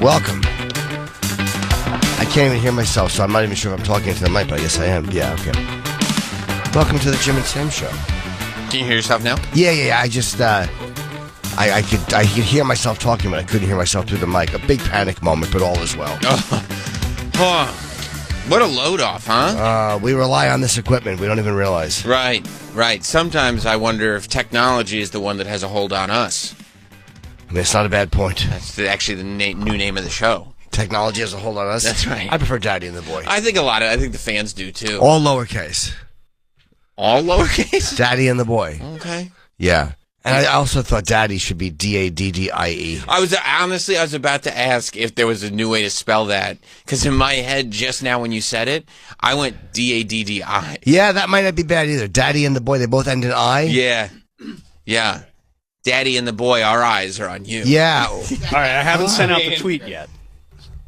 Welcome. I can't even hear myself, so I'm not even sure if I'm talking into the mic, but I guess I am. Yeah, okay. Welcome to the Jim&Sam show. Can you hear yourself now? Yeah. I just, I could hear myself talking, but I couldn't hear myself through the mic. A big panic moment, but all is well. Oh, what a load off, huh? We rely on this equipment. We don't even realize. Right. Sometimes I wonder if technology is the one that has a hold on us. I mean, it's not a bad point. That's actually the new name of the show. Technology has a hold on us? That's right. I prefer Daddy and the Boy. I think the fans do, too. All lowercase. All lowercase? Daddy and the Boy. Okay. Yeah. And I also thought Daddy should be D-A-D-D-I-E. I was about to ask if there was a new way to spell that, because in my head just now when you said it, I went D-A-D-D-I. Yeah, that might not be bad either. Daddy and the Boy, they both end in I. Yeah. Daddy and the Boy, our eyes are on you. Yeah. All right, I haven't sent out the tweet yet.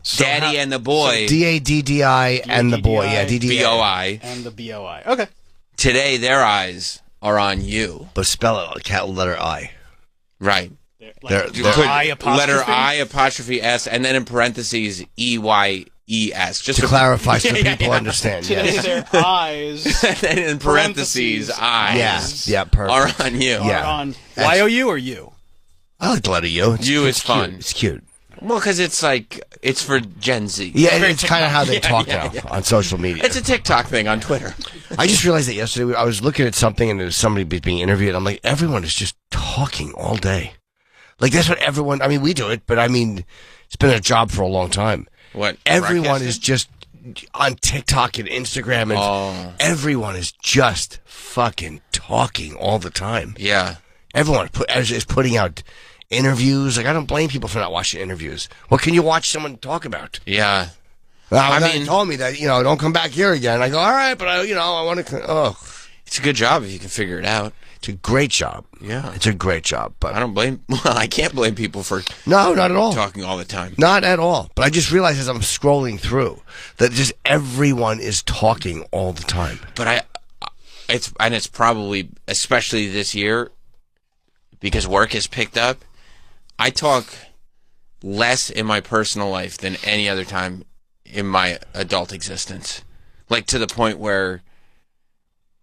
So Daddy and the Boy. D-A-D-D-I and the Boy. Yeah, D-D-I. B-O-I. And the B-O-I. Okay. Today, their eyes are on you. But spell it capital letter I. Right. They're I apostrophe? Letter I apostrophe S and then in parentheses E-Y-E-S. Just to clarify so people understand. Today their eyes. And then in parentheses eyes. Yeah, perfect. Are on you. Yeah. Are on Y-O-U or you? I like the letter U. It's fun. Cute. It's cute. Well, because it's for Gen Z. Yeah, it's kind of how they talk now on social media. It's a TikTok thing on Twitter. I just realized that yesterday. I was looking at something and there was somebody being interviewed. I'm like, everyone is just talking all day. Like, that's what everyone, I mean, we do it, but I mean, it's been a job for a long time. What? Everyone is just on TikTok and Instagram and everyone is just fucking talking all the time. Yeah. Everyone is putting out interviews. Like, I don't blame people for not watching interviews. What can you watch someone talk about? Yeah. I mean, told me that, don't come back here again. I go, all right, but I want to, It's a good job if you can figure it out. It's a great job. Yeah. It's a great job, but I can't blame people for no, not at all. Talking all the time. Not at all. But I just realized as I'm scrolling through that just everyone is talking all the time. But it's probably, especially this year, because work has picked up, I talk less in my personal life than any other time in my adult existence. Like, to the point where,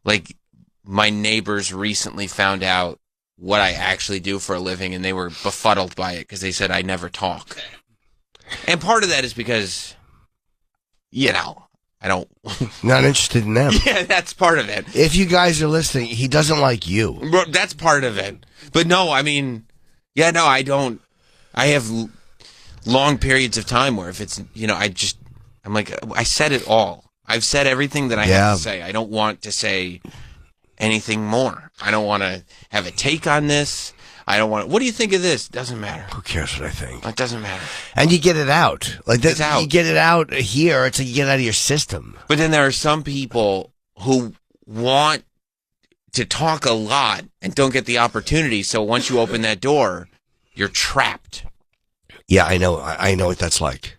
like, my neighbors recently found out what I actually do for a living, and they were befuddled by it because they said I never talk. And part of that is because, I don't... Not interested in them. Yeah, that's part of it. If you guys are listening, he doesn't like you. That's part of it. But no, I mean... Yeah, no, I don't... I have long periods of time where if it's, I'm like, I said it all. I've said everything that I have to say. I don't want to say anything more. I don't want to have a take on this. I don't want to... What do you think of this? Doesn't matter. Who cares what I think? It doesn't matter. And you get it out. Like that, it's out. You get it out here. It's like you get it out of your system. But then there are some people who want to talk a lot and don't get the opportunity. So once you open that door, you're trapped. Yeah, I know. I know what that's like.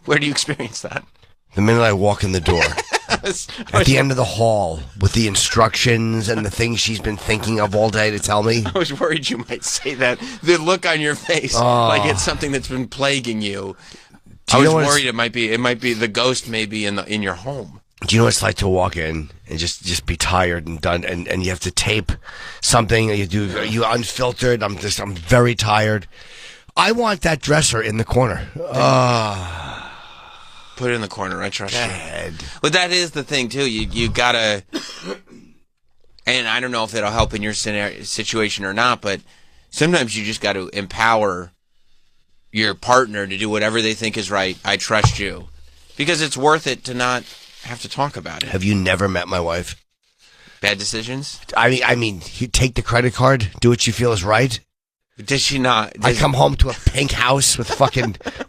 Where do you experience that? The minute I walk in the door. At the end of the hall with the instructions and the things she's been thinking of all day to tell me. I was worried you might say that. The look on your face, like it's something that's been plaguing you. I was worried it might be the ghost may be in your home. Do you know what it's like to walk in and just be tired and done and you have to tape something you unfiltered? I'm very tired. I want that dresser in the corner. Put it in the corner. I trust you. But that is the thing too. You gotta, and I don't know if it'll help in your situation or not, but sometimes you just got to empower your partner to do whatever they think is right. I trust you, because it's worth it to not have to talk about it. Have you never met my wife? Bad decisions? I mean, you take the credit card, do what you feel is right. Does she not? I come home to a pink house with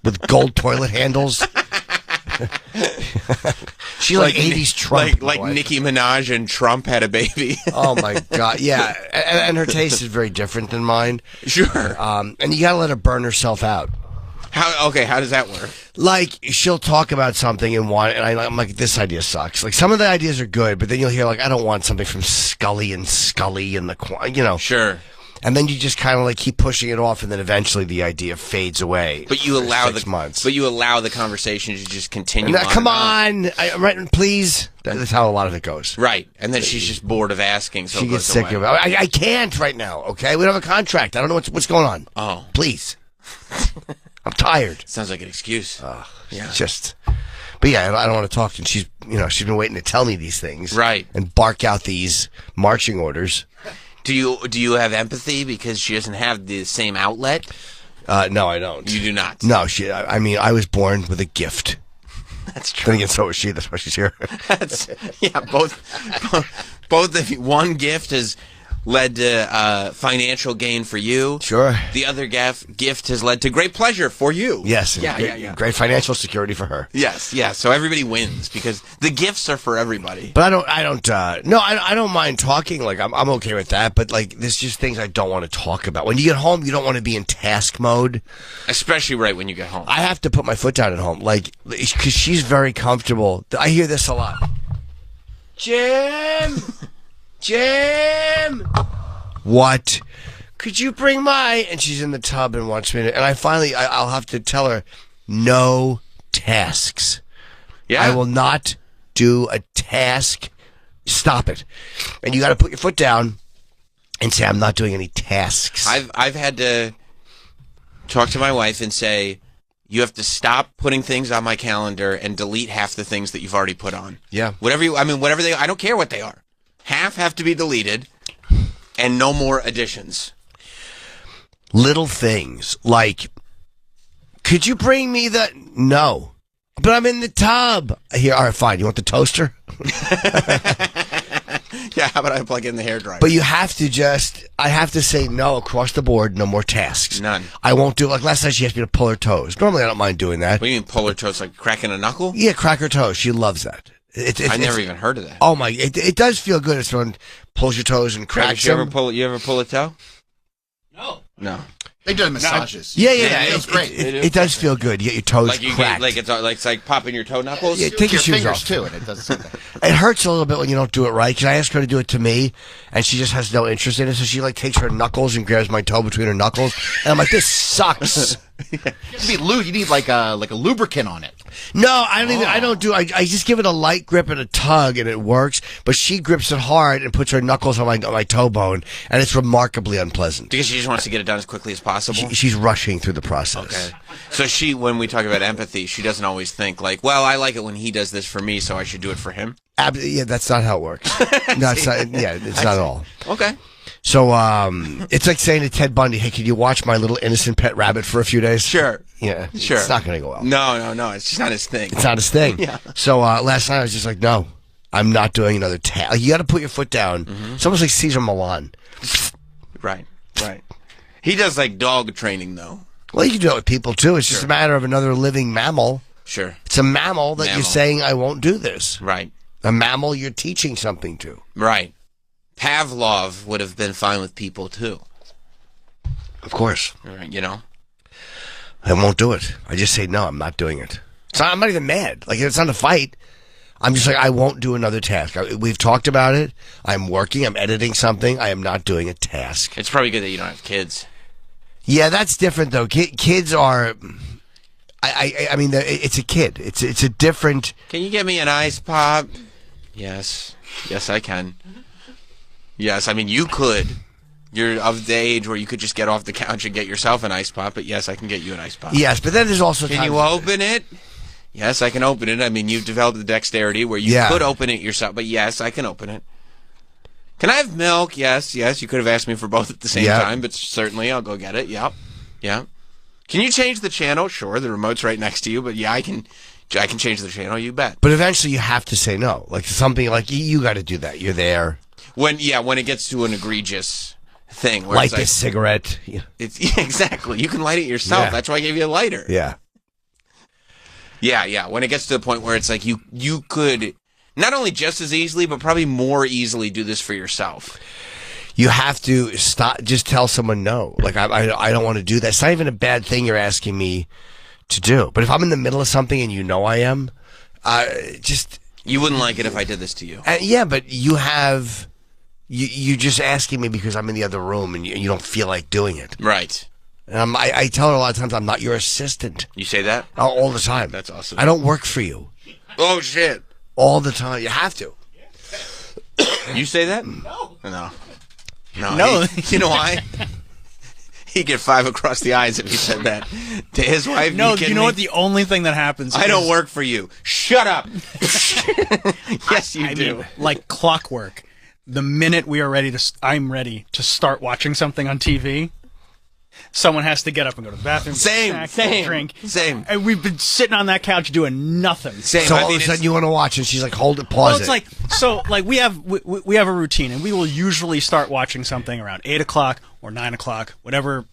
with gold toilet handles. She's like 80s Trump. Like Nicki Minaj and Trump had a baby. Oh, my God. Yeah. And her taste is very different than mine. Sure. And you got to let her burn herself out. How does that work? Like, she'll talk about something and I'm like, this idea sucks. Like, some of the ideas are good, but then you'll hear, like, I don't want something from Scully in the, Sure. And then you just kind of like keep pushing it off, and then eventually the idea fades away. But you allow for 6 months. But you allow the conversation to just continue. Now, come on, right, please. That's how a lot of it goes. Right, and then she's just bored of asking, so She it gets goes sick away. of it. I can't right now. Okay, we don't have a contract. I don't know what's going on. Oh, Please, I'm tired. sounds like an excuse. Yeah, just. But yeah, I don't want to talk to her. She's been waiting to tell me these things, Right. and bark out these marching orders. Do you have empathy because she doesn't have the same outlet? No, I don't. You do not. No, I mean, I was born with a gift. That's true. Then again, so is she. That's why she's here. Both of you. One gift has led to financial gain for you. Sure. The other gift has led to great pleasure for you. Yes. Yeah. Great financial security for her. Yes. So everybody wins because the gifts are for everybody. But I don't mind talking. Like, I'm okay with that. But, like, there's just things I don't want to talk about. When you get home, you don't want to be in task mode. Especially right when you get home. I have to put my foot down at home. Like, because she's very comfortable. I hear this a lot. Jim! What? Could you bring my... And she's in the tub and wants me to... And I'll have to tell her, no tasks. Yeah. I will not do a task. Stop it. And you got to put your foot down and say, I'm not doing any tasks. I've had to talk to my wife and say, you have to stop putting things on my calendar and delete half the things that you've already put on. Yeah. Whatever they, I don't care what they are. Half have to be deleted and no more additions. Little things like, could you bring me the... No. But I'm in the tub. Here, all right, fine. You want the toaster? Yeah, how about I plug in the hairdryer? But you have to I have to say no across the board, no more tasks. None. I won't do it. Like last night she asked me to pull her toes. Normally I don't mind doing that. What do you mean pull her toes, like cracking a knuckle? Yeah, crack her toes. She loves that. I never even heard of that. Oh my, it does feel good. It's when pulls your toes and cracks You them. ever pull a toe? No. They do massages. Yeah. It feels great. It does feel good. You get your toes cracked. It's like popping your toe knuckles? Yeah, take your shoes fingers off. too, and it does something. It hurts a little bit when you don't do it right. Because I asked her to do it to me, and she just has no interest in it. So she like takes her knuckles and grabs my toe between her knuckles, and I'm like, this sucks. You need like a lubricant on it. No, I don't even. I just give it a light grip and a tug, and it works. But she grips it hard and puts her knuckles on my toe bone, and it's remarkably unpleasant. Because she just wants to get it done as quickly as possible? She's rushing through the process. Okay. So when we talk about empathy, she doesn't always think like, well, I like it when he does this for me, so I should do it for him. Yeah, that's not how it works. No, it's not. Yeah, it's not at all. Okay. So, it's like saying to Ted Bundy, "Hey, can you watch my little innocent pet rabbit for a few days?" Sure. Yeah. Sure. It's not going to go well. No. It's just not his thing. It's not his thing. Yeah. So last night I was just like, no, I'm not doing another task. Like, you got to put your foot down. It's almost like Cesar Millan. Right. He does like dog training though. Well, you can do it with people too. It's just a matter of another living mammal. Sure. It's a mammal that you're Mammal. saying, I won't do this. Right. A mammal you're teaching something to. Right. Pavlov would have been fine with people too. Of course. Right, you know? I won't do it. I just say, no, I'm not doing it. I'm not even mad. Like, it's not a fight. I'm just like, I won't do another task. We've talked about it. I'm working. I'm editing something. I am not doing a task. It's probably good that you don't have kids. Yeah, that's different, though. Kids are... I mean, it's a kid. It's a different... Can you get me an ice pop? Yes. Yes, I can. Yes, I mean, you could. You're of the age where you could just get off the couch and get yourself an ice pop, but yes, I can get you an ice pop. Yes, but then there's also Can times... you open it? Yes, I can open it. I mean, you've developed the dexterity where you could open it yourself, but yes, I can open it. Can I have milk? Yes. You could have asked me for both at the same time, but certainly I'll go get it. Yep. Can you change the channel? Sure, the remote's right next to you, but yeah, I can change the channel, you bet. But eventually you have to say no. Like, something like, you got to do that. You're there. When it gets to an egregious thing. Where Light it's like, this cigarette. Exactly. You can light it yourself. Yeah. That's why I gave you a lighter. Yeah. Yeah. When it gets to the point where it's like you could not only just as easily, but probably more easily do this for yourself. You have to stop. Just tell someone no. Like, I don't want to do that. It's not even a bad thing you're asking me to do. But if I'm in the middle of something and you know I am, just... You wouldn't like it if I did this to you. Yeah, but you have You're just asking me because I'm in the other room and you don't feel like doing it. Right. And I tell her a lot of times I'm not your assistant. You say that? All the time. That's awesome. I don't work for you. Oh, shit. All the time. You have to. You say that? No. No. No. You know why? He'd get 5 across the eyes if he said that to his wife. No, you know what? The only thing that happens I don't work for you. Shut up. Yes, you I do. mean, like clockwork. The minute we are ready to, I'm ready to start watching something on TV. Someone has to get up and go to the bathroom. Same, snack, same, drink. same. And we've been sitting on that couch doing nothing. Same. So I all mean, of a sudden you want to watch and she's like, hold it, pause Well, it's like we have a routine, and we will usually start watching something around 8 o'clock or 9 o'clock, whatever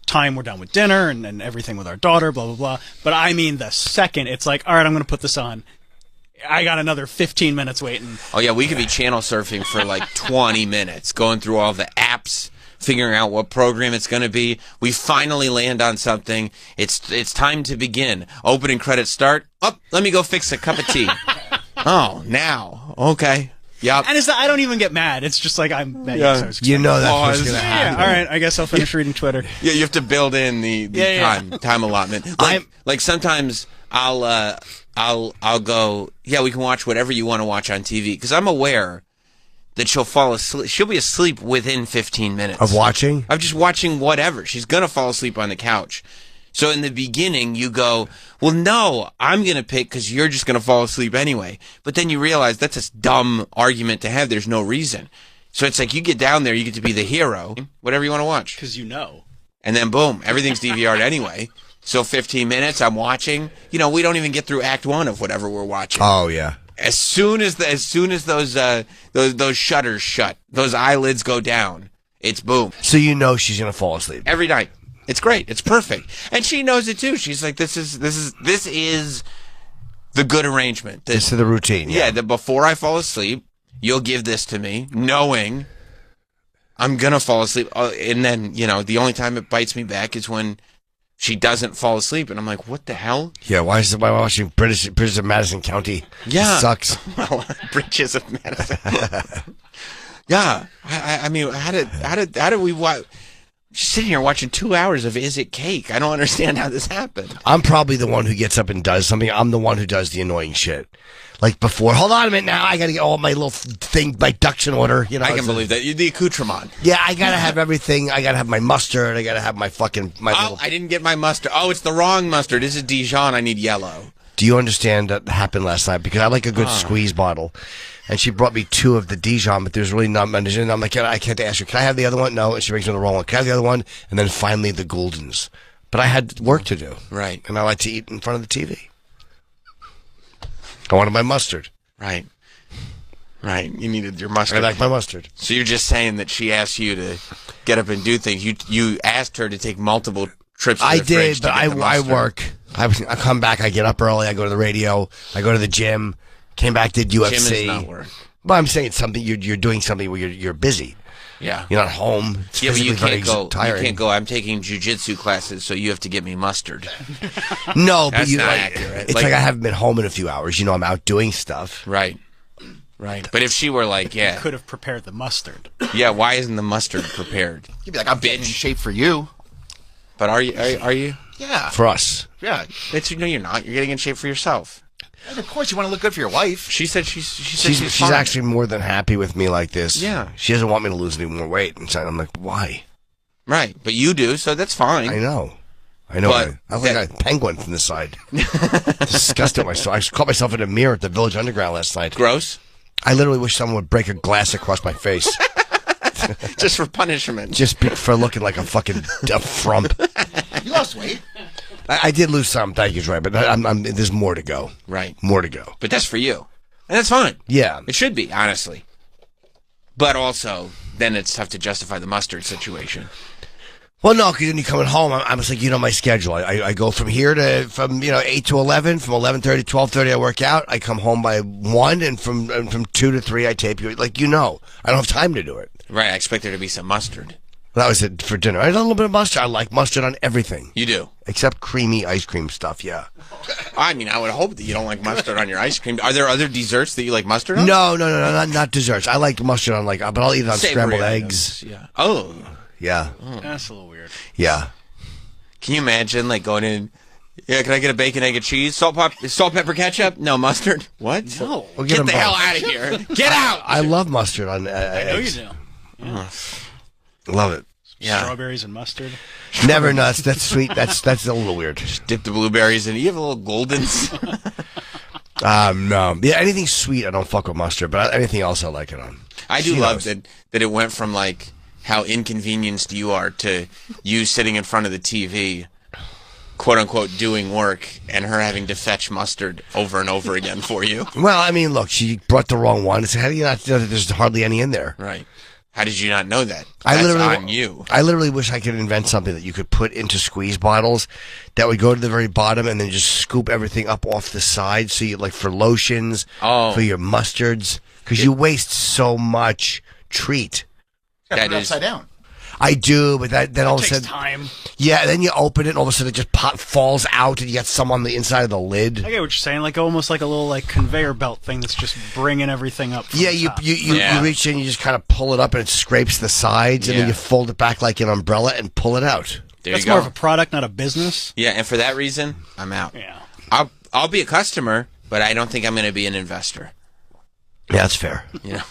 time we're done with dinner and everything with our daughter, blah blah blah. But I mean, the second it's like, all right, I'm going to put this on. I got another 15 minutes waiting. Oh yeah, we could be channel surfing for like 20 minutes, going through all the apps, figuring out what program it's going to be. We finally land on something. It's time to begin. Opening credits start. Oh, let me go fix a cup of tea. Oh, now. Okay. Yep. And I don't even get mad. It's just like I'm mad. Yeah. So it's you know that's Pause. what's going to yeah, happen. all right. I guess I'll finish reading Twitter. Yeah, you have to build in the time allotment. Like sometimes I'll go, yeah, we can watch whatever you want to watch on TV, because I'm aware that she'll fall asleep. She'll be asleep within 15 minutes. Of watching? Of just watching whatever. She's going to fall asleep on the couch. So in the beginning, you go, well, no, I'm going to pick because you're just going to fall asleep anyway. But then you realize that's a dumb argument to have. There's no reason. So it's like you get down there, you get to be the hero, whatever you want to watch. Because you know. And then boom, everything's DVR'd anyway. So 15 minutes, I'm watching. We don't even get through Act 1 of whatever we're watching. Oh, yeah. As soon as those shutters shut, those eyelids go down, it's boom. So you know she's going to fall asleep. Every night. It's great. It's perfect. And she knows it too. She's like, this is the good arrangement. This is the routine. Yeah, that before I fall asleep, you'll give this to me, knowing I'm going to fall asleep. And then, the only time it bites me back is when she doesn't fall asleep. And I'm like, what the hell? Yeah, why is somebody watching Bridges of Madison County? Yeah. It sucks. Well, Bridges of Madison. Yeah. I mean, how did we watch? Just sitting here watching 2 hours of Is It Cake? I don't understand how this happened. I'm probably the one who gets up and does something. I'm the one who does the annoying shit. Like before, hold on a minute now. I got to get all my little thing, my ducks in order. I can believe that. You're the accoutrement. Yeah, I got to have everything. I got to have my mustard. I got to have my Oh, I didn't get my mustard. Oh, it's the wrong mustard. This is Dijon. I need yellow. Do you understand that happened last night? Because I like a good squeeze bottle. And she brought me 2 of the Dijon, but there's really not much. And I'm like, I can't ask her, can I have the other one? No. And she brings me the wrong one. Can I have the other one? And then finally the Gouldens. But I had work to do. Right. And I like to eat in front of the TV. I wanted my mustard. Right. Right. You needed your mustard. I like my mustard. So you're just saying that she asked you to get up and do things. You asked her to take multiple trips to I the did, fridge but to get the I mustard. work. I come back. I get up early. I go to the radio. I go to the gym. Came back, did UFC. Gym is not work. But I'm saying it's something you're doing something where you're busy. Yeah. You're not home. It's Yeah, but you physically can't very go. tiring. You can't go. I'm taking jujitsu classes, so you have to get me mustard. No, but That's you. not Like, accurate. it's like I haven't been home in a few hours. I'm out doing stuff. Right. Right. But if she were like, yeah, Could have prepared the mustard. yeah, why isn't the mustard prepared? You'd be like, I'm getting in shape for you. But are you? Are you? Yeah. For us. Yeah. No, you're not. You're getting in shape for yourself. And of course, you want to look good for your wife. She said she's She's actually more than happy with me like this. Yeah. She doesn't want me to lose any more weight. And so I'm like, why? right. But you do, so that's fine. I know. But I look like a penguin from the side. Disgusted myself. I caught myself in a mirror at the Village Underground last night. Gross. I literally wish someone would break a glass across my face. Just for punishment. Just for looking like a fucking frump. You lost weight. I did lose some, thank you, Troy, but there's more to go. Right. More to go. But that's for you. And that's fine. Yeah. It should be, honestly. But also, then it's tough to justify the mustard situation. Well, no, because when you're coming home, I'm just like, my schedule. I go from here to, 8 to 11, from 11:30 to 12:30 I work out. I come home by 1, and from 2 to 3 I tape you. Like, I don't have time to do it. Right, I expect there to be some mustard. That was it for dinner. I had a little bit of mustard. I like mustard on everything. You do? Except creamy ice cream stuff, yeah. I mean, I would hope that you don't like mustard on your ice cream. Are there other desserts that you like mustard on? No, not desserts. I like mustard on, but I'll eat it on Savory scrambled items. eggs. Yeah. Oh. Yeah. That's a little weird. Yeah. Can you imagine, like, going in, yeah, can I get a bacon, egg, and cheese? Salt, pepper, ketchup? No, mustard? What? No. We'll Get them the both. hell out of here. Get out! I love mustard on I know eggs. you do. Yeah. Love it. Yeah. Strawberries and mustard. Never nuts. That's sweet. That's a little weird. Dip the blueberries in. You have a little goldens. No. Yeah, anything sweet, I don't fuck with mustard, but anything else I like it on. I do She love knows. that it went from, like, how inconvenienced you are to you sitting in front of the TV, quote-unquote, doing work, and her having to fetch mustard over and over again for you. Well, I mean, look, she brought the wrong one. So how do you not know that there's hardly any in there? Right. How did you not know that? I That's literally, on you. I literally wish I could invent something that you could put into squeeze bottles that would go to the very bottom and then just scoop everything up off the side. So you, like, for lotions, for your mustards, because you waste so much treat. Gotta That put it is- upside down. I do, but then all of a Takes sudden, time. yeah, then you open it and all of a sudden it just falls out and you got some on the inside of the lid. I get what you're saying, like almost like a little like conveyor belt thing that's just bringing everything up. From Yeah, the you top. Yeah. reach in, you just kind of pull it up and it scrapes the sides, and then Yeah. you fold it back like an umbrella and pull it out. There That's you go. more of a product, not a business. Yeah, and for that reason, I'm out. Yeah. I'll be a customer, but I don't think I'm going to be an investor. Yeah, that's fair. You know?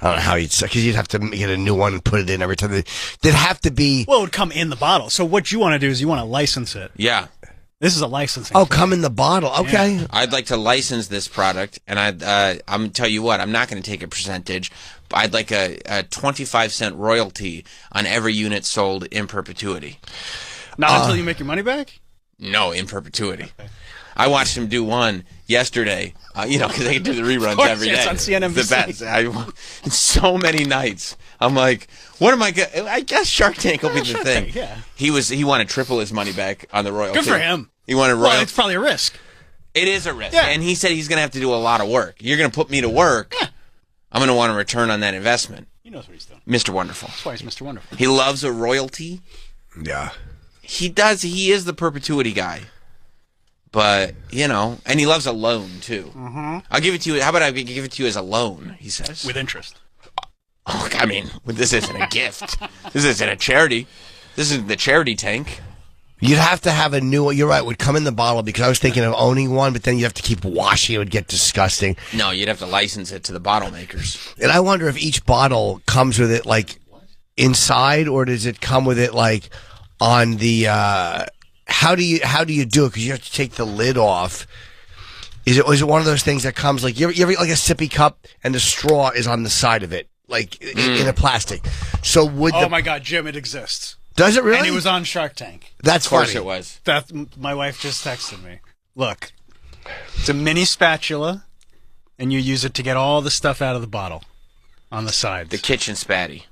I don't know how because you'd have to get a new one and put it in every time. They'd have to be. Well, it would come in the bottle. So what you want to do is you want to license it. Yeah. This is a licensing. Oh, fee. come in the bottle. Okay. I'd like to license this product, and I'm going to tell you what, I'm not going to take a percentage. But I'd like a 25-cent royalty on every unit sold in perpetuity. Not until you make your money back? No, in perpetuity. I watched him do one yesterday, because they do the reruns course, every yeah, day. it's on CNBC. The best. So many nights. I'm like, what am I going I guess Shark Tank will be the Shark thing. Tank, yeah. He wanted triple his money back on the royalty. Good for him. He wanted Well, royalty. it's probably a risk. It is a risk. Yeah. And he said he's going to have to do a lot of work. You're going to put me to work. Yeah. I'm going to want a return on that investment. He knows what he's doing. Mr. Wonderful. That's why he's Mr. Wonderful. He loves a royalty. Yeah. He does. He is the perpetuity guy. But, and he loves a loan, too. Mm-hmm. I'll give it to you. How about I give it to you as a loan, he says. With interest. Oh, I mean, this isn't a gift. This isn't a charity. This isn't the charity tank. You'd have to have a new one. You're right. It would come in the bottle because I was thinking of owning one, but then you'd have to keep washing. It would get disgusting. No, you'd have to license it to the bottle makers. And I wonder if each bottle comes with it like inside, or does it come with it like on the? How do you do it? Because you have to take the lid off. Is it one of those things that comes like you ever like a sippy cup and the straw is on the side of it, like in a plastic? So would Oh my God, Jim, it exists. does it really? And it was on Shark Tank. That's Of course funny. it was. My wife just texted me. Look, it's a mini spatula, and you use it to get all the stuff out of the bottle on the sides. The kitchen spatty.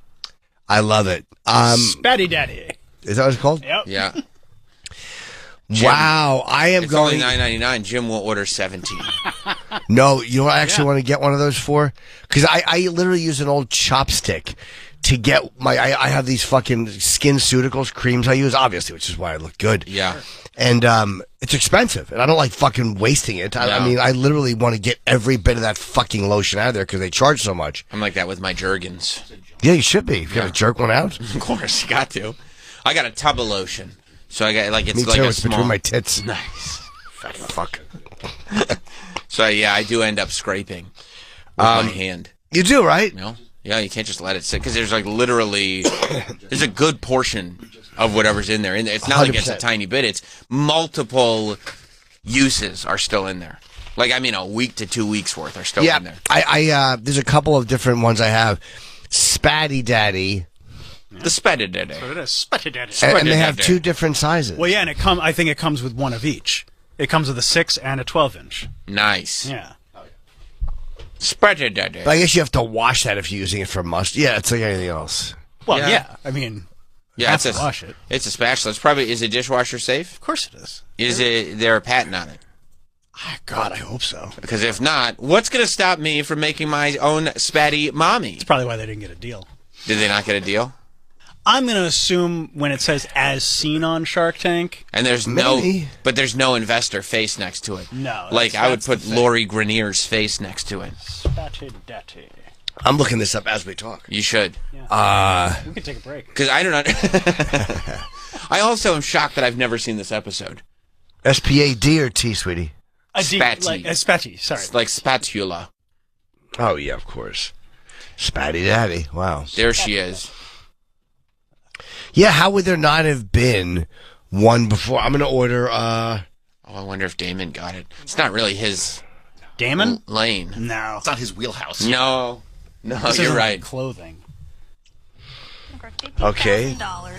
I love it. Spatty Daddy. Is that what it's called? Yep. Yeah. Wow, I am It's going. only $9.99. Jim will order 17. No, you know what I actually want to get one of those for? Because I literally use an old chopstick to get I have these fucking SkinCeuticals creams I use, obviously, which is why I look good. Yeah. And it's expensive, and I don't like fucking wasting it. I No. mean, I literally want to get every bit of that fucking lotion out of there because they charge so much. I'm like that with my Jergens. Yeah, you should be. If you gotta jerk one out. Of course, you got to. I got a tub of lotion. So I got it's Me like too. a It's small. between my tits. Nice. Fat fuck. So yeah, I do end up scraping with my hand. You do, right? Yeah, you can't just let it sit because there's like literally there's a good portion of whatever's in there. And it's not like it's a 100%. tiny bit. It's multiple uses are still in there. Like a week to 2 weeks worth are still Yeah. in there. I there's a couple of different ones I have. Spatty Daddy. The spatted day. So it is Spatty Daddy. And they have Daddy. two different sizes. Well, yeah, and I think it comes with one of each. It comes with a 6 and a 12-inch. Nice. Yeah. Spatted day. But I guess you have to wash that if you're using it for mustard. Yeah, it's like anything else. Well, Yeah. yeah. I mean, Yeah, have it's to wash it. It's a spatula. It's probably is a dishwasher safe? Of course it is. Is there a patent on it? God, I hope so. Because if not, what's going to stop me from making my own spatty mommy? That's probably why they didn't get a deal. Did they not get a deal? I'm going to assume when it says as seen on Shark Tank. And there's Maybe. there's no investor face next to it. No. Like, I would that's put the thing. Lori Grenier's face next to it. Spatty-datty. I'm looking this up as we talk. You should. We can take a break. Because I don't I also am shocked that I've never seen this episode. SPAD or T, sweetie? Spatty. Spatty, sorry. It's like spatula. Oh, yeah, of course. Spatty Daddy. Wow. There she is. Yeah, how would there not have been one before? I'm going to order, Oh, I wonder if Damon got it. It's not really his Damon? lane. No. It's not his wheelhouse. No, This you're isn't right. Clothing. okay,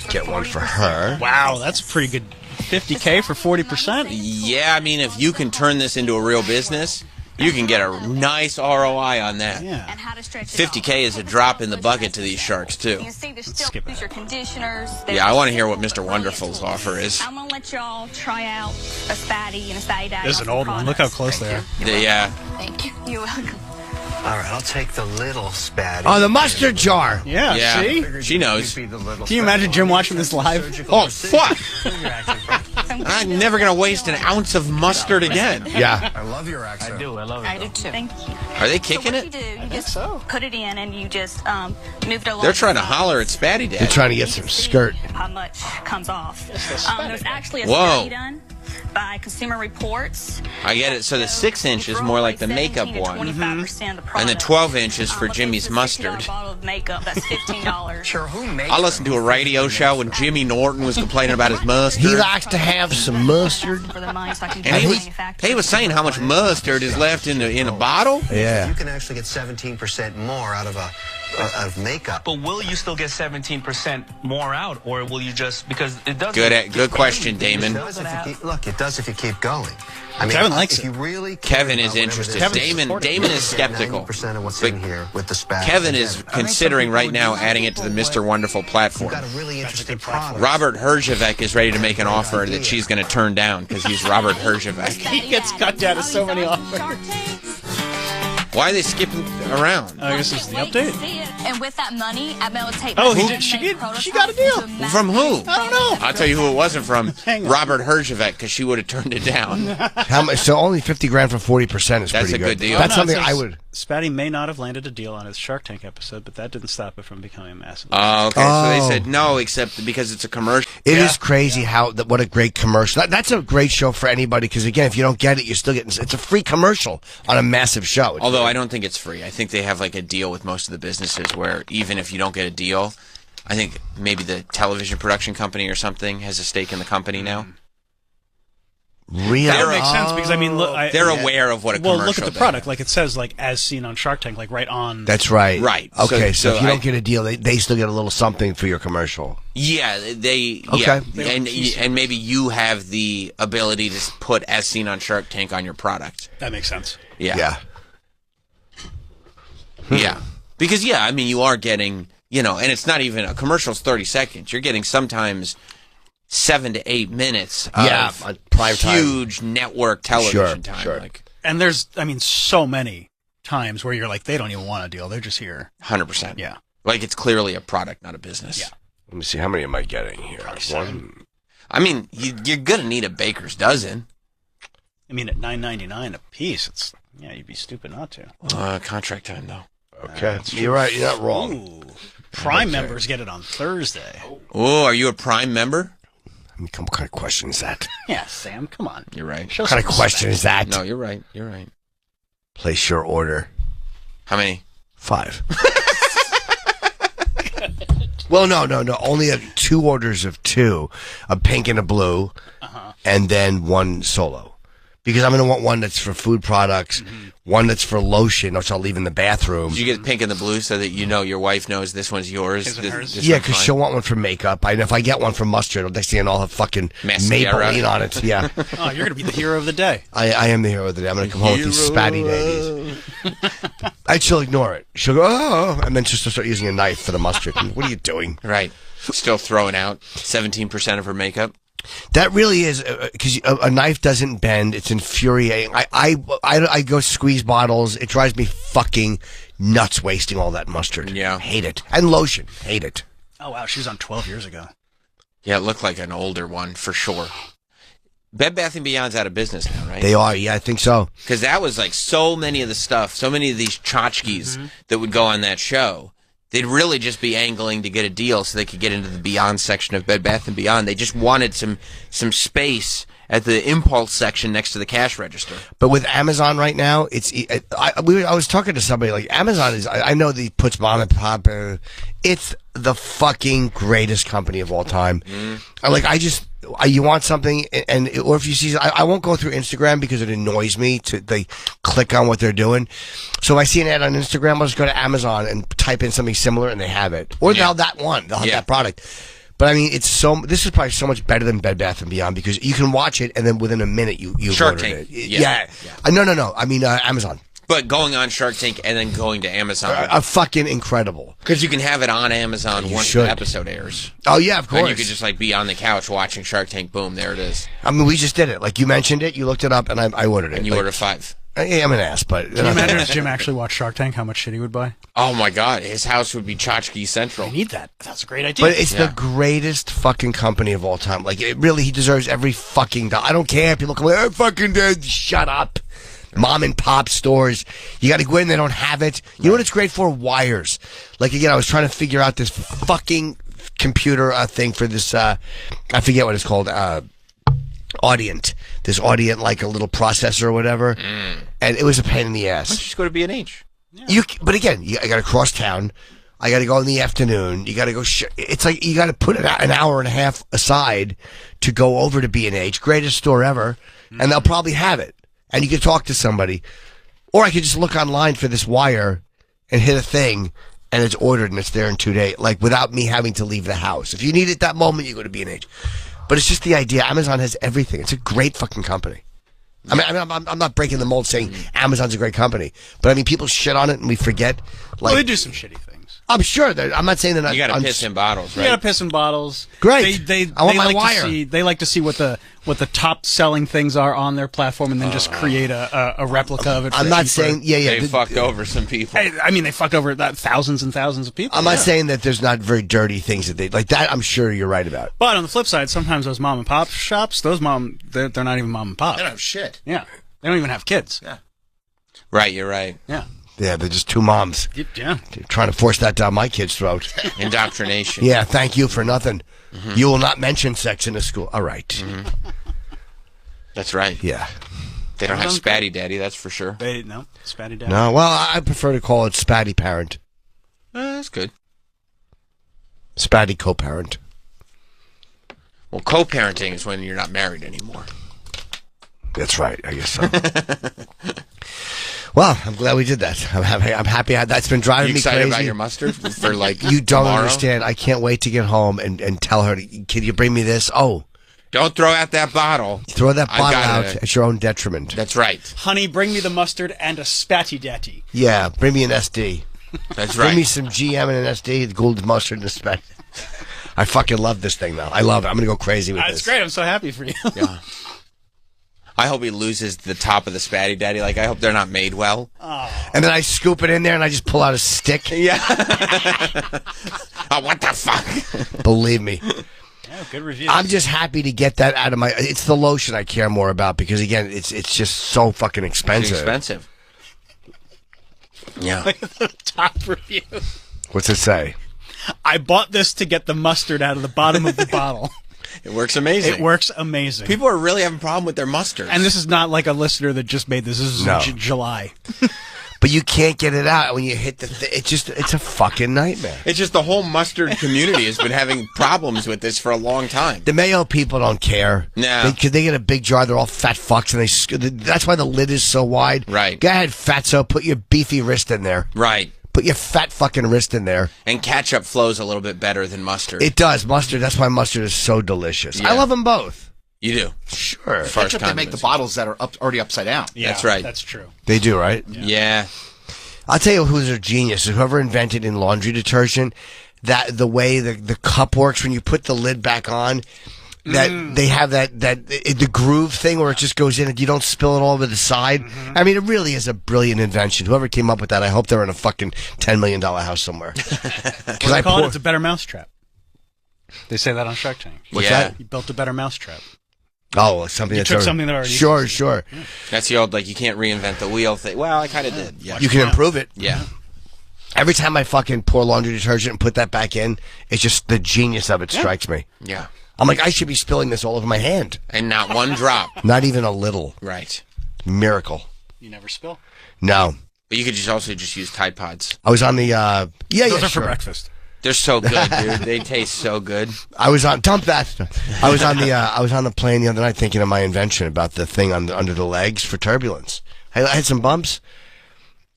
get one for her. Wow, that's a pretty good $50K for 40%. Yeah, I mean, if you can turn this into a real business, you can get a nice ROI on that. Yeah. 50K is a drop in the bucket to these sharks, too. You see, there's Let's still skip use your conditioners. Yeah, I want to hear what Mr. Wonderful's offer is. I'm gonna let y'all try out a Spatty and a Spatty Daddy. There's an old one. Look how close they are. Yeah. Thank you. You're welcome. All right, I'll take the little Spatty. Oh, the mustard jar. Yeah, Yeah. see? She knows. Can Can you imagine Jim watching this live? Oh, fuck! I'm never going to waste an ounce of mustard again. Yeah. I love your accent. I do love I do too. Thank you. Are they So kicking what you it? do, you just put it in and you just move it along. They're trying to holler at Spatty They're Dad. trying to get some skirt. How much comes off? There's actually a Whoa. study done by Consumer Reports. I get it. So the 6-inch is more like the makeup one. 25% of the And the product. 12-inch is for If Jimmy's it's a $60 mustard. bottle of makeup, that's $15. Sure, who makes I listened to a radio show when Jimmy Norton was complaining about his mustard. He likes to have some mustard. For the money, so I can And get he it was, manufactured. he was saying how much mustard is left in a bottle. You Yeah. can actually get 17% more out of makeup. But will you still get 17% more out, or will you just because it doesn't? Good question, Damon. It does if you keep, look, it does if you keep going. I mean, Kevin likes if it. you really care Kevin about is whatever interested. this is, Damon is you get skeptical. 90% of what's But in here with the Spatty. Kevin is considering right now adding it to the Mr. Wonderful You've platform. got a really interesting product. Robert Herzevek is ready to make an offer that she's going to turn down because he's Robert Herzevek. He gets cut down to so many offers. Why are they skipping around? I guess this is the update. And with that money, I'm able to take. Oh, my she handmade got a deal. prototype From who? I don't know. I'll tell you who it wasn't from. Hang on. Robert Herzevek, because she would have turned it down. How much? So only 50 grand for 40% is That's pretty a good deal. That's No, it something says I would. Spatty may not have landed a deal on his Shark Tank episode, but that didn't stop it from becoming a massive. Oh, okay. So they Oh. said no, except because it's a commercial. It is crazy how what a great commercial. That's a great show for anybody because again, if you don't get it, you're still getting. It's a free commercial on a massive show. It's Although I don't think it's free. I think they have like a deal with most of the businesses where even if you don't get a deal, I think maybe the television production company or something has a stake in the company now. really That would make sense because I mean, look, They're aware of what a commercial well, look at the does. product. Like it says, like as seen on Shark Tank, like right on. That's right. Right. Okay, So- so, if so you I- don't get a deal, they still get a little something for your commercial. Yeah, they. Okay. Yeah, and maybe you have the ability to put as seen on Shark Tank on your product. That makes sense. Yeah. Yeah. Yeah. Because, yeah, I mean, you are getting, and it's not even a commercial's 30 seconds. You're getting sometimes 7 to 8 minutes of Yeah, on prime time. huge network television time. sure. Like And there's, I mean, so many times where you're like, they don't even want a deal; they're just here. 100%. Yeah. Like it's clearly a product, not a business. Yeah. Let me see. How many am I getting here? One. I mean, you're going to need a baker's dozen. I mean, at $9.99 a piece, it's you'd be stupid not to. Contract time, though. Okay. You're right. You're not wrong. Ooh, Prime members get it on Thursday. Oh, are you a Prime member? I mean, what kind of question is that? Yeah, Sam, come on. You're right. Show What kind of some question respect. is that? No, you're right. You're right. Place your order. How many? 5. Well, no. Only 2 orders of 2, a pink and a blue, and then 1 solo. Because I'm going to want one that's for food products, one that's for lotion, which I'll leave in the bathroom. Did you get pink and the blue so that your wife knows this one's yours? His and hers? This Yeah, one's because mine? she'll want one for makeup. And if I get one for mustard, next thing you know, I'll have fucking Mascara. Maybelline on it. Yeah. Oh, you're gonna be the hero of the day. I am the hero of the day. I'm going to come home with these spatty daddies. And she'll ignore it. She'll go, oh, and then she'll start using a knife for the mustard. What are you doing? Right. Still throwing out 17% of her makeup. That really is, because a knife doesn't bend. It's infuriating. I go squeeze bottles. It drives me fucking nuts wasting all that mustard. Yeah. Hate it. And lotion. Hate it. Oh, wow. She was on 12 years ago. Yeah, it looked like an older one for sure. Bed Bath & Beyond's out of business now, right? They are, yeah, I think so. Because that was like so many of the stuff, so many of these tchotchkes that would go on that show. They'd really just be angling to get a deal so they could get into the Beyond section of Bed Bath & Beyond. They just wanted some space at the impulse section next to the cash register. But with Amazon right now, I was talking to somebody, like, Amazon is, I know that puts mom and pop, it's the fucking greatest company of all time. You want something, or if you see, I won't go through Instagram because it annoys me they click on what they're doing. So if I see an ad on Instagram, I'll just go to Amazon and type in something similar and they have it. Or they'll have that one, they'll have that product. But I mean, this is probably so much better than Bed Bath & Beyond because you can watch it and then within a minute you Shark ordered Tank. it. Yeah. No. I mean, Amazon. But going on Shark Tank and then going to Amazon. Fucking incredible. Because you can have it on Amazon once the episode airs. Oh, yeah, of course. And you could just like be on the couch watching Shark Tank. Boom, there it is. I mean, we just did it. Like, you mentioned it, you looked it up, and I ordered it. And you ordered 5. I'm an ass, but... Can you imagine if Jim actually watched Shark Tank, how much shit he would buy? Oh, my God. His house would be tchotchke central. I need that. That's a great idea. But it's the greatest fucking company of all time. Like, he deserves every fucking dollar. I don't care. People come like, oh, fucking dude, shut up. Mom and pop stores. You got to go in, they don't have it. You know what it's great for? Wires. Like, again, I was trying to figure out this fucking computer thing for this, I forget what it's called, Audient. This Audient, like a little processor or whatever. And it was a pain in the ass. Why don't you just go to B&H? But again, I got to cross town. I got to go in the afternoon. You got to go. It's like you got to put an hour and a half aside to go over to B&H, greatest store ever, and they'll probably have it. And you can talk to somebody, or I could just look online for this wire and hit a thing, and it's ordered and it's there in 2 days, like without me having to leave the house. If you need it that moment, you go to B&H. But it's just the idea. Amazon has everything. It's a great fucking company. I mean, I'm not breaking the mold saying Amazon's a great company, but I mean, people shit on it and we forget. Like, well, they do some shitty things. I'm sure that I'm not saying that. You got to piss in bottles, right? You got to piss in bottles. Great. I want my like wire. They like to see what the top selling things are on their platform, and then just create a replica of it. I'm not saying They fucked over some people. I mean, they fucked over thousands and thousands of people. I'm not saying that there's not very dirty things that they like. That I'm sure you're right about. But on the flip side, sometimes those mom and pop shops, they're not even mom and pop. They don't have shit. Yeah, they don't even have kids. Yeah. Right, you're right. Yeah. Yeah, they're just two moms. Yeah. Trying to force that down my kid's throat. Indoctrination. Yeah, thank you for nothing. You will not mention sex in a school. All right. That's right. Yeah. They don't have Spatty Daddy, that's for sure. No, Spatty Daddy. No, well, I prefer to call it Spatty Parent. That's good. Spatty Co-Parent. Well, co-parenting is when you're not married anymore. That's right, I guess so. Well, I'm glad we did that. I'm happy. That's been driving me crazy. You excited about your mustard for like You don't tomorrow? understand. I can't wait to get home and tell her, can you bring me this? Oh. Don't throw out that bottle. Throw that bottle out at your own detriment. That's right. Honey, bring me the mustard and a Spatty Daddy. Yeah, bring me an SD. That's right. Bring me some GM and an SD, the gold mustard and a Spatty. I fucking love this thing now. I love it. I'm going to go crazy with this. That's great. I'm so happy for you. Yeah. I hope he loses the top of the Spatty Daddy. Like, I hope they're not made well. Oh. And then I scoop it in there and I just pull out a stick. Yeah. Oh, what the fuck? Believe me. Yeah, good review. I'm just happy to get that out of my... It's the lotion I care more about because, again, it's just so fucking expensive. It's expensive. Yeah. Top review. What's it say? I bought this to get the mustard out of the bottom of the bottle. It works amazing. It works amazing. People are really having a problem with their mustard. And this is not like a listener that just made this. This is July. But you can't get it out when you hit the thing. It's a fucking nightmare. It's just the whole mustard community has been having problems with this for a long time. The Mayo people don't care. No. They get a big jar. They're all fat fucks, and that's why the lid is so wide. Right. Go ahead, fatso. Put your beefy wrist in there. Right. Put your fat fucking wrist in there. And ketchup flows a little bit better than mustard. It does. Mustard, that's why mustard is so delicious. Yeah. I love them both. You do. Sure. As far as Ketchup, they make the bottles that are already upside down. Yeah, That's right. That's true. They do, right? Yeah. I'll tell you who's a genius. Whoever invented in laundry detergent, that the way the cup works when you put the lid back on, that they have the groove thing where it just goes in and you don't spill it all over the side. I mean, it really is a brilliant invention. Whoever came up with that, I hope they're in a fucking $10 million house somewhere. What do they call it? It's a better mousetrap. They say that on Shark Tank. What's Yeah. that? You built a better mousetrap. Oh, something You that's took something that already Sure, existed. sure. That's the old, like, you can't reinvent the wheel thing. Well, I kind of did. Yeah. You can improve it. Yeah. Every time I fucking pour laundry detergent and put that back in, it's just the genius of it strikes me. Yeah. I'm like, I should be spilling this all over my hand. And not one drop. Not even a little. Right. Miracle. You never spill. No. But you could just also just use Tide Pods. I was on the, Those are sure. for breakfast. They're so good, dude. They taste so good. I was on dump that. I was on the plane the other night thinking of my invention about the thing under the legs for turbulence. I had some bumps,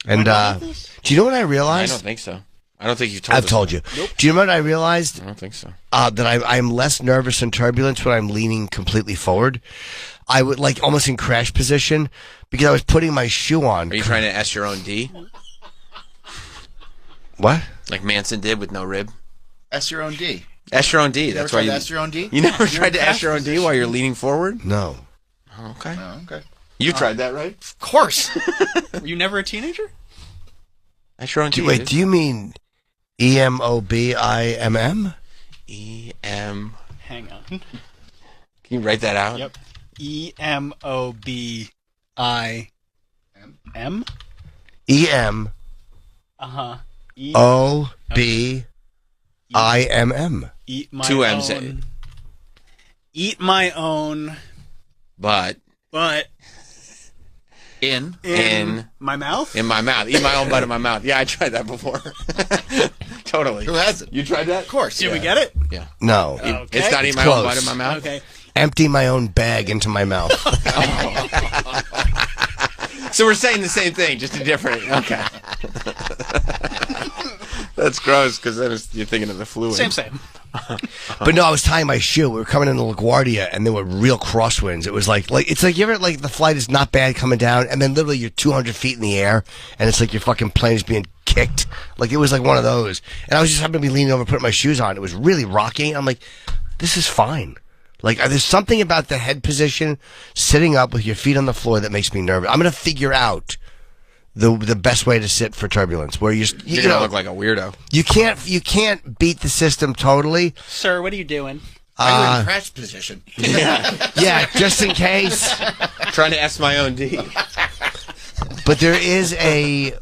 and do you know what I I realized? don't think so. I don't think you've told I've us told that. you. Nope. Do you know what I realized? I don't think so. That I'm less nervous in turbulence when I'm leaning completely forward. I would like almost in crash position because I was putting my shoe on. Are you trying to S your own D? What? Like Manson did with no rib? S your own D. S your own D. You That's never why tried you to S your own D? You never tried to S your own D while you're leaning forward? No. Oh, okay. Oh, okay. You tried that, right? Of course. Were you never a teenager? S your own D. Wait, do you mean EMOBIMM? E-M. Hang on. Can you write that out? Yep. EMOBIM. EM Uh-huh. OBIMM. Eat my Two M's. own. Eat my own, But but In. In my mouth? in my mouth. Eat my own butt in my mouth. Yeah, I tried that before. Totally. Who hasn't? You tried that? Of course. Did we get it? Yeah. No. Okay. It's not eating my Close. own butt in my mouth? Okay. Empty my own bag into my mouth. So we're saying the same thing, just a different. Okay. That's gross because then you're thinking of the fluid. Same. But no, I was tying my shoe. We were coming into LaGuardia, and there were real crosswinds. It was like it's like you ever like the flight is not bad coming down, and then literally you're 200 feet in the air, and it's like your fucking plane is being kicked. Like it was like one of those. And I was just happened to be leaning over, putting my shoes on. It was really rocking. I'm like, this is fine. Like there's something about the head position, sitting up with your feet on the floor that makes me nervous. I'm gonna figure out the best way to sit for turbulence, where You're you gonna know, look like a weirdo. you can't beat the system totally. Sir, what are you doing? Are you in crash position? Yeah, just in case. Trying to S my own D. But there's a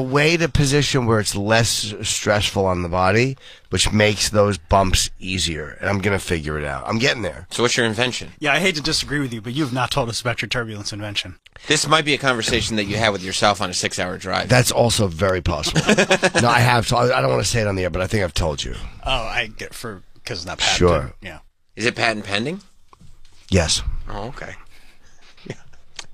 way to position where it's less stressful on the body, which makes those bumps easier. And I'm gonna figure it out. I'm getting there. So what's your invention? Yeah, I hate to disagree with you, but you have not told us about your turbulence invention. This might be a conversation that you have with yourself on a 6-hour drive. That's also very possible. No, I have. I don't want to say it on the air, but I think I've told you. Oh, I get because it's not patented. Sure. Yeah. Is it patent pending? Yes, Oh, okay.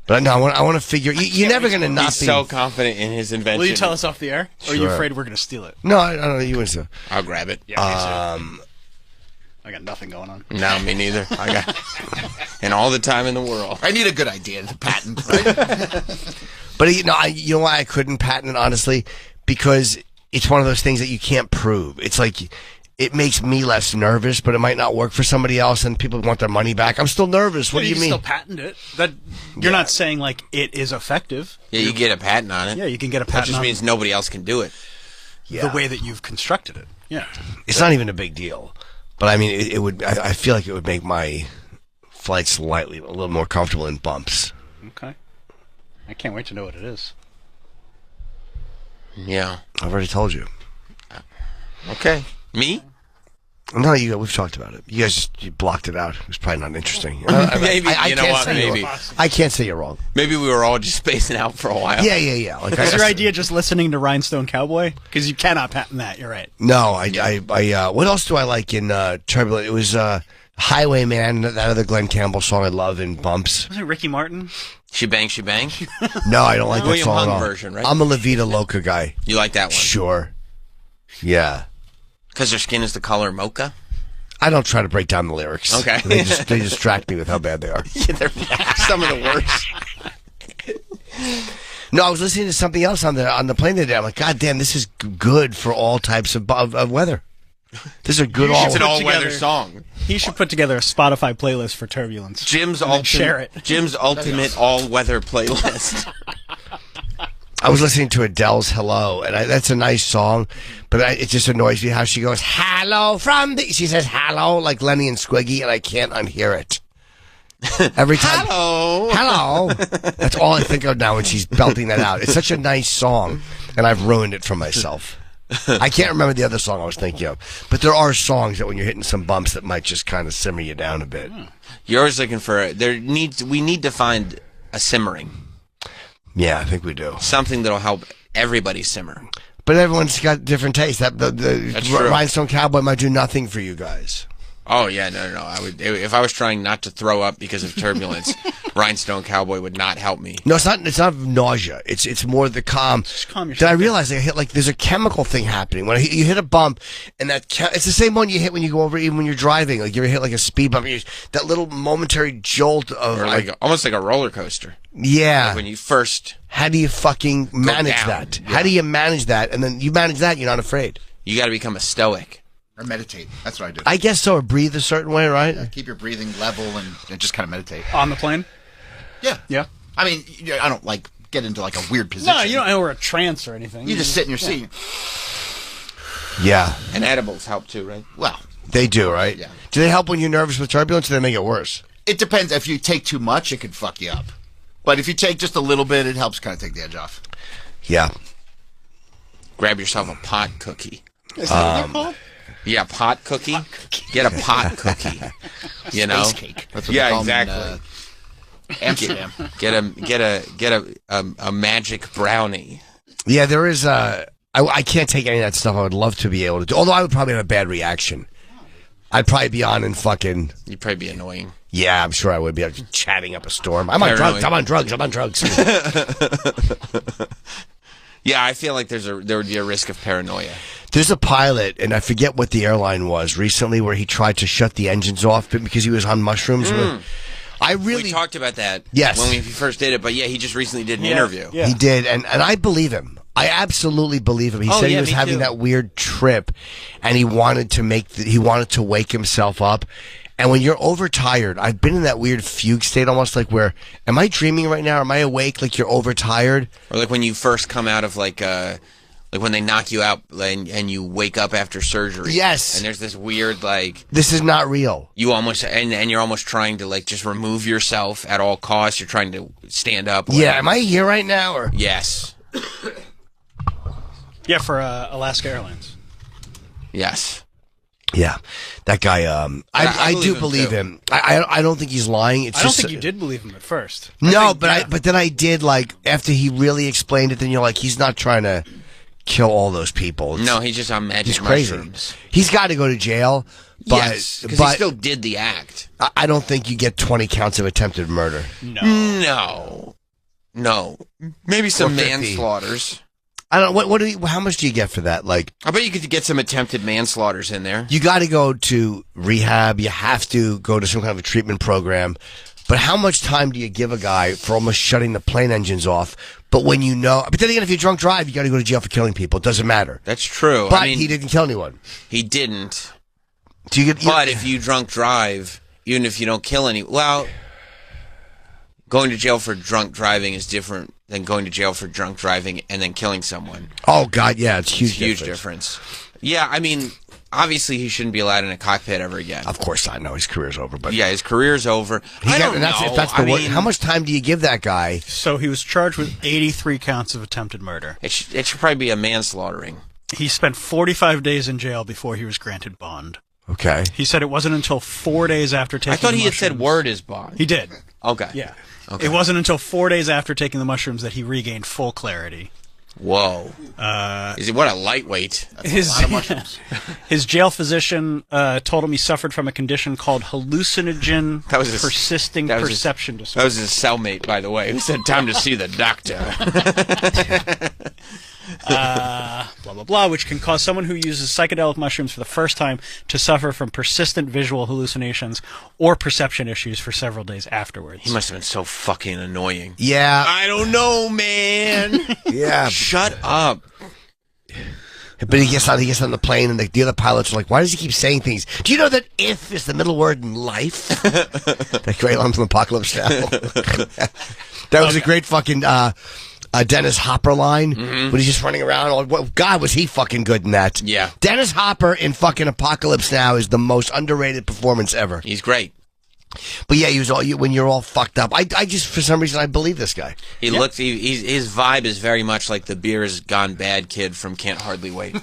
but no, I want to figure. You're never gonna not He's be. so confident in his invention. Will you tell us off the air? Or are you Sure. afraid we're going to steal it? No, I don't know. You want to. I'll grab it. Yeah, me too. I got nothing going on. No, me neither. I got and all the time in the world. I need a good idea to patent. Right? But you know why I couldn't patent it honestly, because it's one of those things that you can't prove. It's like it makes me less nervous, but it might not work for somebody else, and people want their money back. I'm still nervous. What do you can mean? still patent it. That you're not saying like it is effective. Yeah, you get a patent on it. Yeah, you can get a That patent just on means nobody else can do it. Yeah. the way that you've constructed it. Yeah. It's not even a big deal, but I mean, it would. I feel like it would make my flight slightly a little more comfortable in bumps. Okay. I can't wait to know what it is. Yeah. I've already told you. Okay. Me? No, we've talked about it. You guys you blocked it out. It was probably not interesting. Maybe. You know can't what? say you're Maybe. wrong. I can't say you're wrong. Maybe we were all just spacing out for a while. Yeah. Like Is your idea just listening to Rhinestone Cowboy? Because you cannot patent that. You're right. No, what else do I like in Turbulent? It was Highwayman, that other Glenn Campbell song I love in bumps. Was it Ricky Martin? She bang, she bang. No, I don't like that William song at Hung all. version, right? I'm a La Vida Loca guy. You like that one? Sure. Yeah. Because their skin is the color mocha? I don't try to break down the lyrics. Okay. They distract me with how bad they are. Yeah, they're some of the worst. No, I was listening to something else on the plane today. I'm like, God damn, this is good for all types of weather. This is a good It's an all. all-weather together- song. He should put together a Spotify playlist for Turbulence. Jim's And then share it. Jim's ultimate all-weather playlist. I was listening to Adele's "Hello," and that's a nice song, but it just annoys me how she goes "Hello from the." She says "Hello" like Lenny and Squiggy, and I can't unhear it. Every time. Hello. That's all I think of now when she's belting that out. It's such a nice song, and I've ruined it for myself. I can't remember the other song I was thinking of, but there are songs that when you're hitting some bumps that might just kind of simmer you down a bit. You're always looking for we need to find a simmering. Yeah, I think we do. Something that'll help everybody simmer. But everyone's got different tastes. That's true. Rhinestone Cowboy might do nothing for you guys. Oh yeah, no. I would if I was trying not to throw up because of turbulence. Rhinestone Cowboy would not help me. No, it's not. It's not nausea. It's more the calm. Just calm yourself Then I down. realized there's a chemical thing happening when you hit a bump, and it's the same one you hit when you go over, even when you're driving. Like you ever hit like a speed bump, that little momentary jolt of Or almost like a roller coaster. Yeah. Like when you first. How do you fucking manage down. that? Yeah. How do you manage that? And then you manage that, you're not afraid. You got to become a stoic. Or meditate. That's what I do. I guess so. Or breathe a certain way, right? Keep your breathing level and just kind of meditate. On the plane? Yeah. Yeah. I mean, I don't get into a weird position. No, you don't know we're a trance or anything. You just sit in your seat. Yeah. And edibles help too, right? Well, They do, right? Yeah. Do they help when you're nervous with turbulence, or do they make it worse? it depends. If you take too much, it could fuck you up. But if you take just a little bit, it helps kind of take the edge off. Yeah. Grab yourself a pot cookie. Is that what they're called? Yeah, pot cookie. Get a pot cookie. You know? Space cake. That's what Yeah, they call exactly. them in, Amsterdam. Get a magic brownie. Yeah, there is I can't take any of that stuff. I would love to be able to do. Although I would probably have a bad reaction. I'd probably be on and fucking. You'd probably be annoying. Yeah, I'm sure I would be chatting up a storm. I'm on drugs. I'm on drugs. I'm on drugs. Yeah, I feel like there would be a risk of paranoia. There's a pilot, and I forget what the airline was recently, where he tried to shut the engines off because he was on mushrooms. I really We talked about that Yes. when we first did it, but yeah, he just recently did an interview. Yeah. He did, and I believe him. I absolutely believe him. He said he was me having too. that weird trip, and he wanted to wake himself up. And when you're overtired, I've been in that weird fugue state, almost like where, am I dreaming right now? Am I awake? Like you're overtired? Or like when you first come out of like when they knock you out and you wake up after surgery. Yes. And there's this weird like This is not real. you almost and you're almost trying to like just remove yourself at all costs. You're trying to stand up. Yeah, am I here right now? Or Yes. Yeah, for Alaska Airlines. Yes. yeah, that guy. I do believe believe him, him. I don't think he's lying. It's I don't just think you did believe him at first. No, I think, but then I did, like, after he really explained it, then you're like, he's not trying to kill all those people. No, he's just on magic He's crazy. mushrooms. He's got to go to jail, but, Yes, because but he still did the act. I don't think you get 20 counts of attempted murder. No. No. Maybe some Or 50. manslaughters. I don't know. How much do you get for that? Like, I bet you could get some attempted manslaughters in there. you got to go to rehab. You have to go to some kind of a treatment program. But how much time do you give a guy for almost shutting the plane engines off? But when you know, but then again, if you drunk drive, you got to go to jail for killing people. It doesn't matter. That's true. But I mean, he didn't kill anyone. He didn't. Do you get? But if you drunk drive, even if you don't kill any, well, going to jail for drunk driving is different than going to jail for drunk driving and then killing someone. Oh God, yeah, it's huge. Huge difference. Yeah, I mean, obviously he shouldn't be allowed in a cockpit ever again. Of course, I know his career's over, but Yeah, his career's over. I don't know. If that's the I word, mean, how much time do you give that guy? So he was charged with 83 counts of attempted murder. It should probably be a manslaughtering. He spent 45 days in jail before he was granted bond. Okay. He said it wasn't until 4 days after taking I thought the he had said mushrooms- word is bond. He did. Okay. Yeah. Okay. It wasn't until 4 days after taking the mushrooms that he regained full clarity. Whoa. Is it what a lightweight? His his jail physician told him he suffered from a condition called hallucinogen persisting perception That disorder. was his cellmate, by the way, who said time to see the doctor. Blah blah blah, which can cause someone who uses psychedelic mushrooms for the first time to suffer from persistent visual hallucinations or perception issues for several days afterwards. He must have been so fucking annoying. Yeah. I don't know, man. Yeah. Shut up. But he gets on the plane, and the other pilots are like, "Why does he keep saying things? Do you know that if is the middle word in life?" That great line from Apocalypse Now. That was a great fucking. Dennis Hopper line when he's just running around. God, was he fucking good in that? Yeah. Dennis Hopper in fucking Apocalypse Now is the most underrated performance ever. He's great. But yeah, he was all when you're all fucked up. I just for some reason I believe this guy. He looks. His vibe is very much like the beer's gone bad kid from Can't Hardly Wait.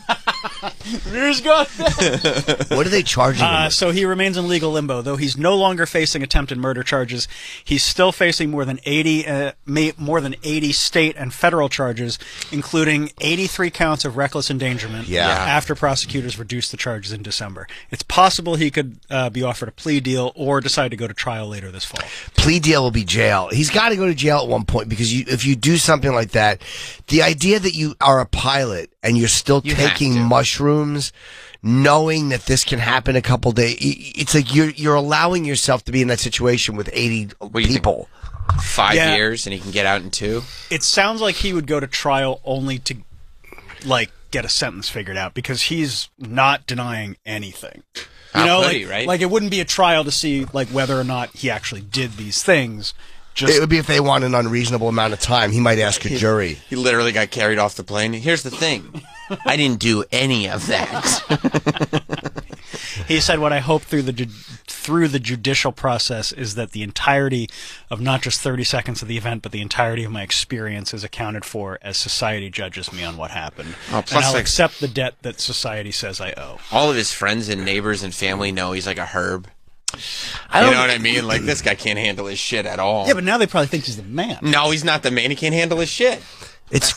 Beer's gone bad. What are they charging him with? So he remains in legal limbo, though he's no longer facing attempted murder charges. He's still facing more than 80 state and federal charges, including 83 counts of reckless endangerment. Yeah. After prosecutors reduced the charges in December, it's possible he could be offered a plea deal or decide to go to trial later this fall. Plea deal will be jail. He's got to go to jail at one point because if you do something like that, the idea that you are a pilot and you're still taking mushrooms, knowing that this can happen a couple days, it's like you're allowing yourself to be in that situation with 80 people. 5 years and he can get out in 2? It sounds like he would go to trial only to get a sentence figured out because he's not denying anything. You know, like it wouldn't be a trial to see whether or not he actually did these things. It would be if they want an unreasonable amount of time. He might ask a jury. He literally got carried off the plane. Here's the thing. I didn't do any of that. He said, what I hope through the judicial process is that the entirety of not just 30 seconds of the event, but the entirety of my experience is accounted for as society judges me on what happened. Oh, plus and I'll accept the debt that society says I owe. All of his friends and neighbors and family know he's like a herb. You know what I mean? Like, this guy can't handle his shit at all. Yeah, but now they probably think he's the man. No, he's not the man. He can't handle his shit. It's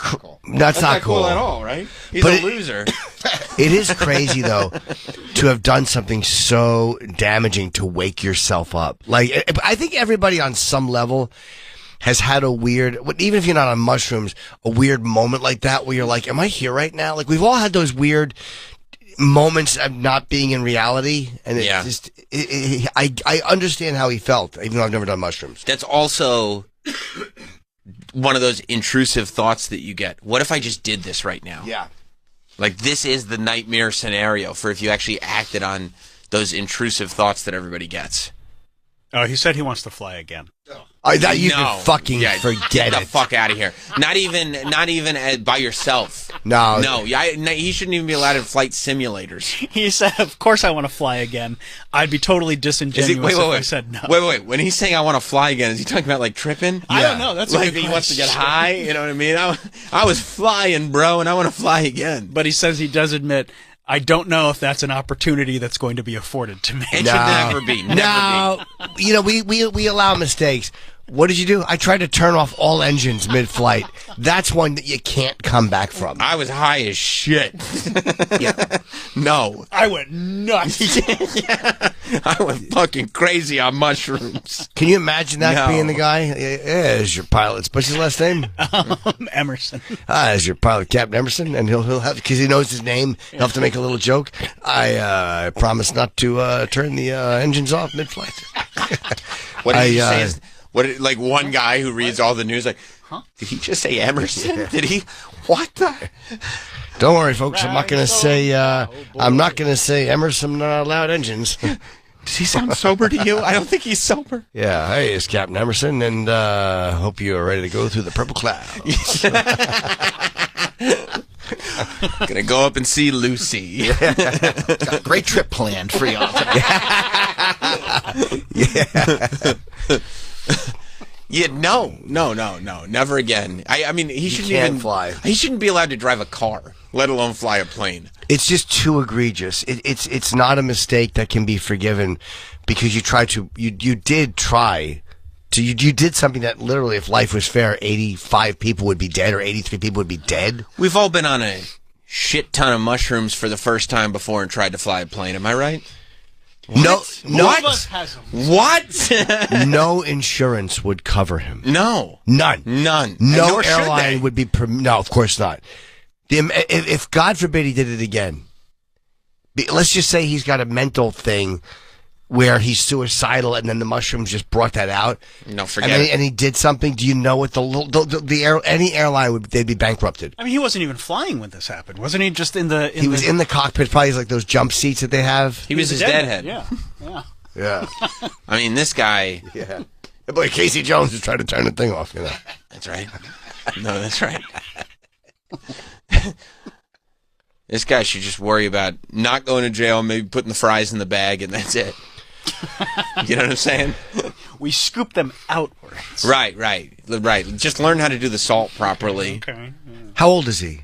that's not cool at all, right? He's a loser. It is crazy though to have done something so damaging to wake yourself up. Like, I think everybody on some level has had a weird, even if you're not on mushrooms, a weird moment like that where you're like, am I here right now? Like, we've all had those weird moments of not being in reality, and I understand how he felt, even though I've never done mushrooms. That's also one of those intrusive thoughts that you get. What if I just did this right now? Yeah. Like, this is the nightmare scenario for if you actually acted on those intrusive thoughts that everybody gets. Oh, he said he wants to fly again. I thought you could fucking forget get the it. fuck out of here. Not even by yourself. No. He shouldn't even be allowed in flight simulators. He said, of course I want to fly again. I'd be totally disingenuous if I said no. Wait. When he's saying I want to fly again, is he talking about like tripping? I don't know. That's like he wants to get high. You know what I mean? I was flying, bro, and I want to fly again. But he says he does admit, I don't know if that's an opportunity that's going to be afforded to me. It should never be. Never be. You know, we allow mistakes. What did you do? I tried to turn off all engines mid-flight. That's one that you can't come back from. I was high as shit. Yeah. No. I went nuts. I went fucking crazy on mushrooms. Can you imagine that being the guy? Yeah, is your pilot. What's his last name? Emerson. Is your pilot Captain Emerson? And he'll have, because he knows his name, he'll have to make a little joke. I promise not to turn the engines off mid-flight. What did he say? Like one guy who reads all the news, like, did he just say Emerson? Yeah. Did he? What the? Don't worry, folks. I'm not going to say. I'm not going to say Emerson loud engines. Does he sound sober to you? I don't think he's sober. Yeah. Hey, it's Captain Emerson, and hope you are ready to go through the purple clouds. Gonna go up and see Lucy. Got a great trip planned for y'all. Yeah. Yeah, no, never again. I mean, he shouldn't even fly. He shouldn't be allowed to drive a car, let alone fly a plane. It's just too egregious. It's not a mistake that can be forgiven because you did something that literally, if life was fair, 85 people would be dead or 83 people would be dead. We've all been on a shit ton of mushrooms for the first time before and tried to fly a plane. Am I right? What? No. What? No insurance would cover him. No. None. No airline would be. No, of course not. If God forbid he did it again, let's just say he's got a mental thing where he's suicidal, and then the mushrooms just brought that out. No, forget it. And he did something. Do you know what any airline would? They'd be bankrupted. I mean, he wasn't even flying when this happened, wasn't he? Just in the. He was in the cockpit, probably like those jump seats that they have. He was his deadhead. Yeah. I mean, this guy. Yeah. Boy, Casey Jones is trying to turn the thing off. You know. That's right. No, that's right. This guy should just worry about not going to jail, maybe putting the fries in the bag, and that's it. You know what I'm saying? We scoop them outwards. Right. Just learn how to do the salt properly. Okay. How old is he?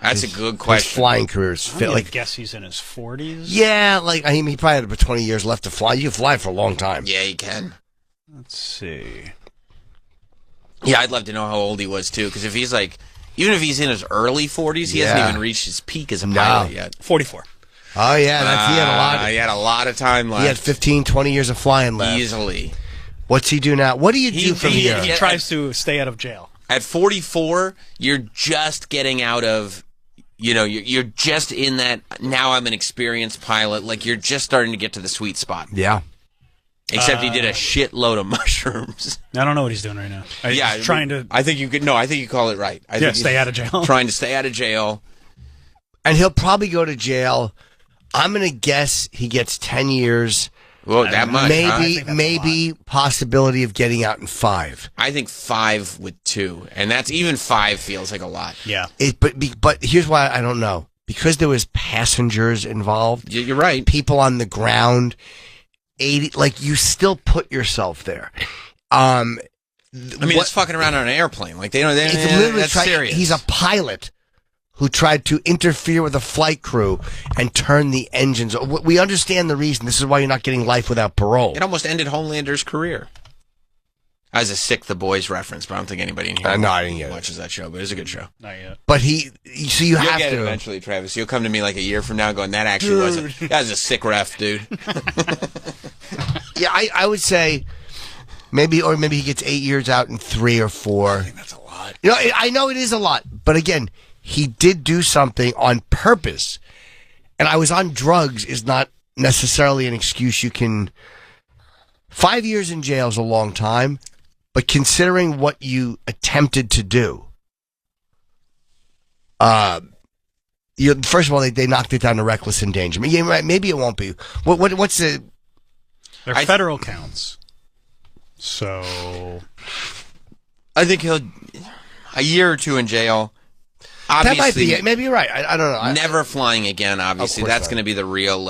That's a good His question. flying career is I like, guess he's in his 40s. yeah, like I mean, he probably had about 20 years left to fly. You can fly for a long time. Yeah, you can. Let's see. Yeah, I'd love to know how old he was, too, because if he's like, even if he's in his early 40s, he hasn't even reached his peak as a pilot yet. 44. Oh yeah, he had a lot. He had a lot of time left. He had 15, 20 years of flying left. Easily. What's he do now? What do you do from here? He tries to stay out of jail. At 44, you're just getting out of, you're just in that, now I'm an experienced pilot, like you're just starting to get to the sweet spot. Yeah. Except he did a shitload of mushrooms. I don't know what he's doing right now. He's trying to... I think you call it right. I think stay out of jail. Trying to stay out of jail. And he'll probably go to jail. I'm going to guess he gets 10 years. Whoa, that much, Maybe possibility of getting out in 5. I think 5 with 2. And that's even 5 feels like a lot. Yeah. But here's why I don't know. Because there was passengers involved. You're right. People on the ground. 80, like you still put yourself there. It's fucking around on an airplane. Like they it's literally that's serious. He's a pilot who tried to interfere with a flight crew and turn the engines. We understand the reason. This is why you're not getting life without parole. It almost ended Homelander's career. I was a Sick the Boys reference, but I don't think anybody in here no, I didn't get watches that show, but it's a good show. Not yet. But so you have get to it eventually, Travis. You'll come to me like a year from now going, that actually that was a sick ref, dude. Yeah, I would say maybe he gets 8 years out in 3 or 4. I think that's a lot. I know it is a lot, but again, he did do something on purpose. And I was on drugs is not necessarily an excuse you can... 5 years in jail is a long time, but considering what you attempted to do, first of all, they knocked it down to reckless endangerment. Yeah, maybe it won't be. What's the... They're federal counts. So... I think he'll... A year or 2 in jail... Obviously, that might be it. Maybe you're right. I don't know. Never flying again, obviously. That's going to be the real,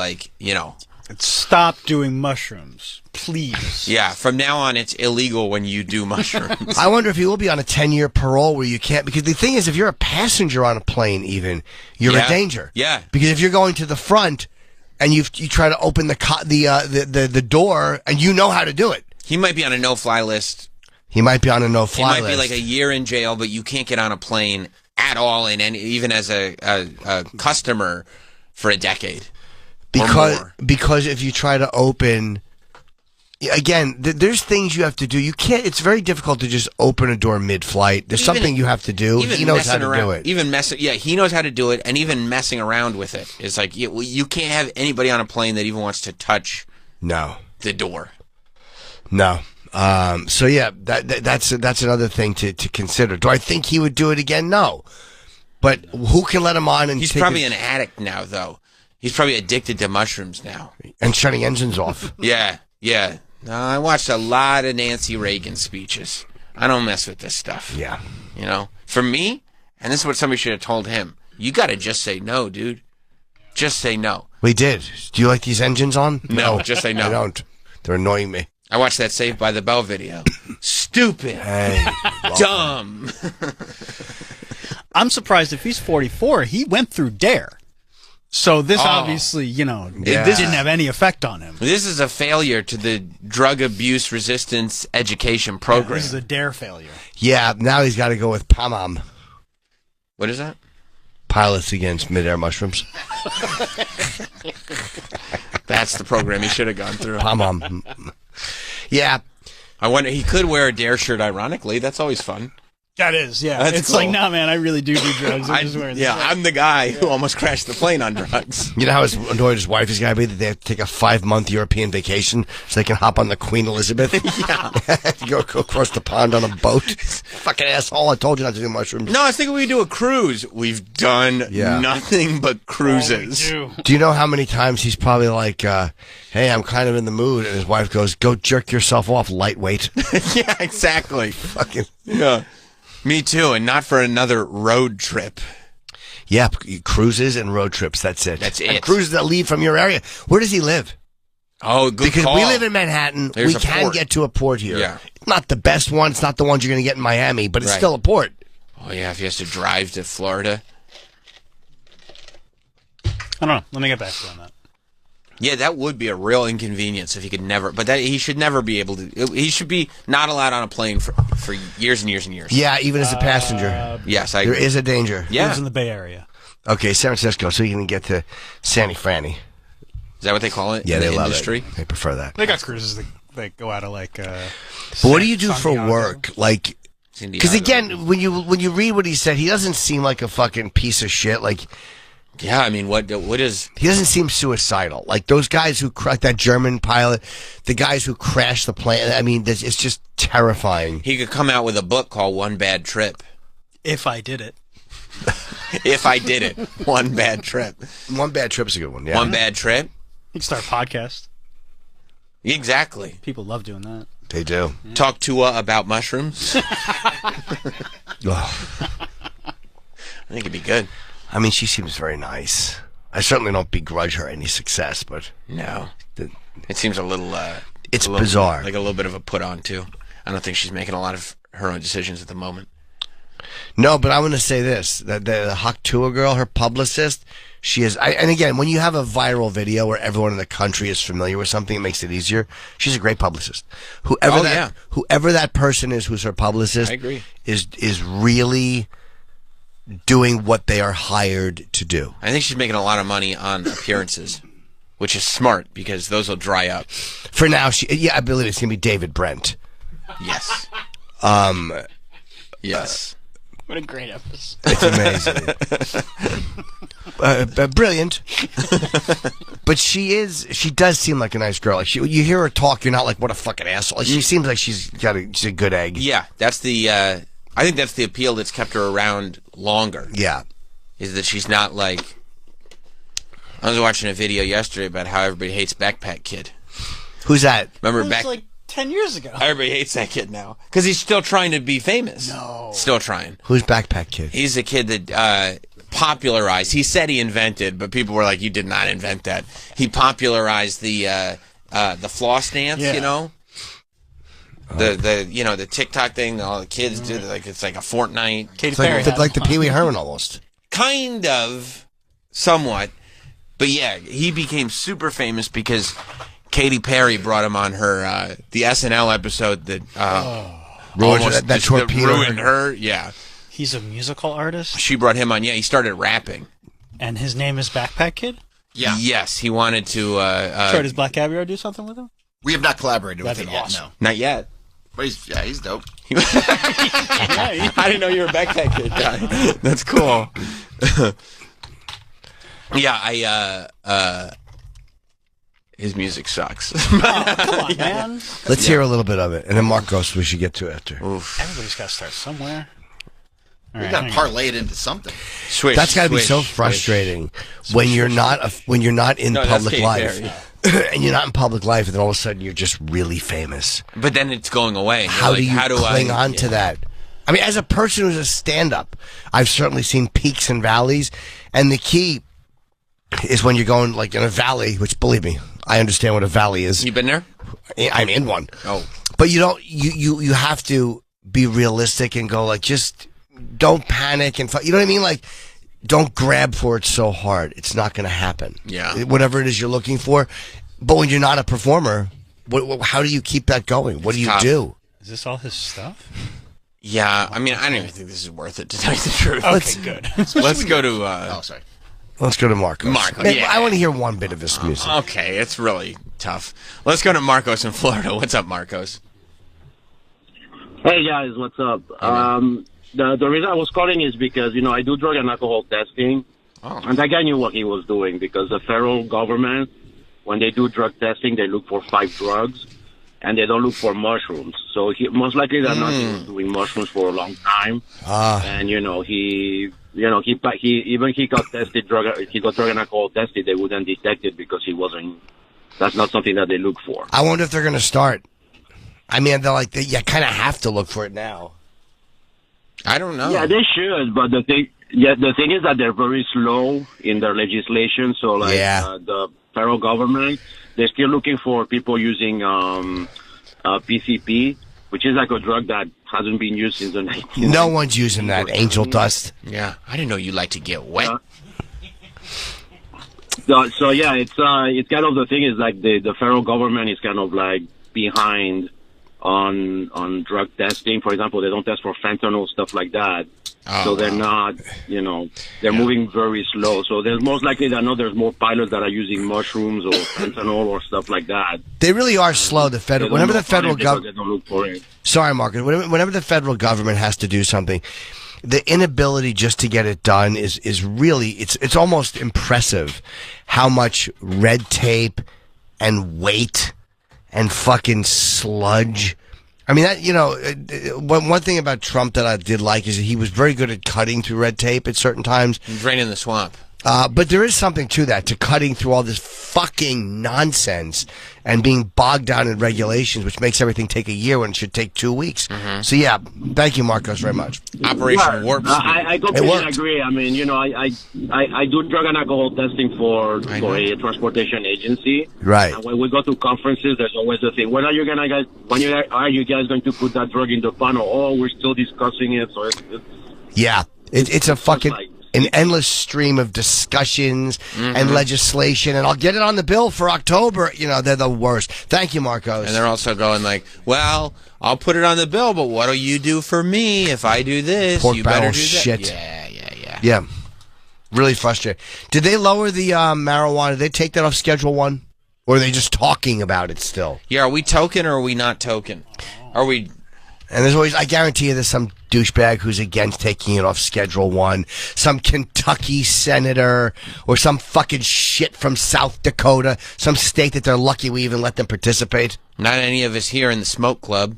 Stop doing mushrooms, please. Yeah, from now on, it's illegal when you do mushrooms. I wonder if he will be on a 10-year parole where you can't... Because the thing is, if you're a passenger on a plane even, you're in danger. Yeah. Because if you're going to the front and you try to open the door and you know how to do it. He might be on a no-fly list. He might be on a no-fly list. He might be like a year in jail, but you can't get on a plane at all, even as a customer for a decade. Because if you try to open, again, there's things you have to do. You can't. It's very difficult to just open a door mid-flight. There's something you have to do. He knows how to do it. He knows how to do it, and even messing around with it is like you can't have anybody on a plane that even wants to touch the door. No. So yeah, that's another thing to consider. Do I think he would do it again? No. But who can let him on? And he's probably an addict now, though. He's probably addicted to mushrooms now. And shutting engines off. Yeah. No, I watched a lot of Nancy Reagan speeches. I don't mess with this stuff. Yeah. For me, and this is what somebody should have told him, you got to just say no, dude. Just say no. We did. Do you like these engines on? No, just say no. I don't. They're annoying me. I watched that Saved by the Bell video. Stupid. Hey. Dumb. I'm surprised if he's 44, he went through DARE. So this obviously, this didn't have any effect on him. This is a failure to the drug abuse resistance education program. Yeah, this is a DARE failure. Yeah, now he's got to go with PAMAM. What is that? Pilots Against Midair Mushrooms. That's the program he should have gone through. PAMAM. Yeah. I wonder, he could wear a DARE shirt, ironically. That's always fun. That is, yeah. That's it's cool. like, nah, man, I really do drugs. I'm just wearing this shirt. I'm the guy who almost crashed the plane on drugs. You know how annoyed his wife is going to be that they have to take a 5-month European vacation so they can hop on the Queen Elizabeth? Yeah. go across the pond on a boat? Fucking asshole, I told you not to do mushrooms. No, I was thinking we do a cruise. We've done nothing but cruises. Do you know how many times he's probably like, hey, I'm kind of in the mood, and his wife goes, go jerk yourself off, lightweight. Yeah, exactly. Fucking... Yeah. Me too, and not for another road trip. Yeah, cruises and road trips. That's it. That's it. And cruises that leave from your area. Where does he live? Oh, good Because call. we live in Manhattan. There's we a can port. get to a port here. Yeah. It's not the best one. It's not the ones you're going to get in Miami, but it's Right. still a port. Oh, yeah, if he has to drive to Florida. I don't know. Let me get back to you on that. Yeah, that would be a real inconvenience if he could never. But that he should never be able to. He should be not allowed on a plane for years and years and years. Yeah, even as a passenger. Yes, I There agree. is a danger. Yeah. Lives in the Bay Area. Okay, San Francisco, so you can get to Sandy Franny. Is that what they call it? Yeah, in they the love industry? it. They prefer that. They got cruises that go out of like. But what do you do for Santiago. work? Like, San because Diego. again, when you read what he said, he doesn't seem like a fucking piece of shit. Like, Yeah, I mean, what is? he doesn't seem suicidal. Like those guys who that German pilot, the guys who crashed the plane. I mean, it's just terrifying. He could come out with a book called One Bad Trip. If I did it. If I did it, one bad trip. One bad trip's a good one. Yeah. One bad trip. You can start a podcast. Exactly. People love doing that. They do. Talk to about mushrooms. Ugh. I think it'd be good. I mean, she seems very nice. I certainly don't begrudge her any success, but No, the, it seems a little. It's a little- bizarre. Like a little bit of a put on too. I don't think she's making a lot of her own decisions at the moment. no, but I'm going to say this: that the Haktua girl, her publicist, she is. And again, when you have a viral video where everyone in the country is familiar with something, it makes it easier. She's a great publicist. Whoever that person is, who's her publicist, I agree. is really doing what they are hired to do. I think she's making a lot of money on appearances, which is smart because those will dry up. For now, I believe it's going to be David Brent. Yes. Yes. What a great episode. It's amazing. Brilliant. But she does seem like a nice girl. Like you hear her talk, you're not like, what a fucking asshole. Like, she seems like she's a good egg. Yeah, that's the. I think that's the appeal that's kept her around longer. Yeah. Is that she's not like. I was watching a video yesterday about how everybody hates Backpack Kid. Who's that? Remember That was like 10 years ago. Everybody hates that kid now because he's still trying to be famous. No. Still trying. Who's Backpack Kid? He's a kid that popularized. He said he invented, but people were like, "You did not invent that." He popularized the floss dance. Yeah. You know, the TikTok thing. All the kids do. Like it's like a Fortnite. Katy It's Perry. like the Pee Wee Herman almost. Kind of, somewhat, but yeah, he became super famous because Katy Perry brought him on her the SNL episode that almost that torpedo ruined her. Yeah, He's a musical artist, she brought him on. Yeah, he started rapping. and his name is Backpack Kid? Yeah. Yes, he wanted to. Sorry, does Black Caviar do something with him? We have not collaborated with That'd him be yet, awesome. no. Not yet. But he's dope. I didn't know you were a Backpack Kid guy. That's cool. Yeah, his music sucks. Come on, man. Let's hear a little bit of it, and then Marcos we should get to after. Everybody's got to start somewhere. All We right, got to hang on. parlay it into something. Swish. That's got to be swish, so swish. frustrating when you're not in No, that's public Katy life, Perry. and you're not in public life, and then all of a sudden you're just really famous. But then it's going away. and you're How like, do you cling I on to that? I mean, as a person who's a stand-up, I've certainly seen peaks and valleys, and the key is when you're going like in a valley, which believe me, I understand what a valley is. You been there? I'm in one. Oh, But you don't. You have to be realistic and go like, just don't panic and you know what I mean. Like, don't grab for it so hard. It's not going to happen. Yeah. Whatever it is you're looking for. But when you're not a performer, how do you keep that going? What do you tough. do? Is this all his stuff? yeah. I mean, I don't even think this is worth it, to tell you the truth. Okay, good. Let's go to. Oh, sorry. Let's go to Marcos. Marcos, Man, yeah. I want to hear one bit of his music. Okay, it's really tough. Let's go to Marcos in Florida. What's up, Marcos? Hey guys, what's up? The reason I was calling is because I do drug and alcohol testing, and that guy knew what he was doing because the federal government, when they do drug testing, they look for 5 drugs, and they don't look for mushrooms. So most likely than not, he was doing mushrooms for a long time, and he got tested he got drug and alcohol tested. They wouldn't detect it because he wasn't. That's not something that they look for. I wonder if they're going to start. I mean, you kind of have to look for it now. I don't know. Yeah, they should, but the thing is that they're very slow in their legislation. So, like, the federal government, they're still looking for people using PCP, which is like a drug that hasn't been used since the 1990s. No one's using that angel dust. Yeah, I didn't know you like to get wet. So yeah, it's kind of the thing is like the federal government is kind of like behind on drug testing. For example, they don't test for fentanyl, stuff like that. So they're not, they're moving very slow. So there's most likely that there's more pilots that are using mushrooms or fentanyl or stuff like that. They really are slow. The federal, whenever the federal government, don't look for it. Sorry, Marcus. Whenever the federal government has to do something, the inability just to get it done is really it's almost impressive how much red tape and weight and fucking sludge. I mean, one thing about Trump that I did like is that he was very good at cutting through red tape at certain times. Draining the swamp. But there is something to that, to cutting through all this fucking nonsense and being bogged down in regulations, which makes everything take a year when it should take 2 weeks. Mm-hmm. So, yeah, thank you, Marcos, very much. Operation Warp Speed. I completely agree. I mean, I do drug and alcohol testing for a transportation agency. Right. And when we go to conferences, there's always the thing, when are you guys going to put that drug in the panel? Oh, we're still discussing it. So it's a fucking... an endless stream of discussions and legislation, and I'll get it on the bill for October. They're the worst. Thank you, Marcos. And they're also going like, well, I'll put it on the bill, but what'll you do for me if I do this? Pork you better barrel do that. shit. Yeah. Really frustrating. Did they lower the marijuana? Did they take that off Schedule 1? Or are they just talking about it still? Yeah, are we token or are we not token? Are we... And there's always, I guarantee you, there's some douchebag who's against taking it off Schedule 1. Some Kentucky senator or some fucking shit from South Dakota. Some state that they're lucky we even let them participate. Not any of us here in the smoke club.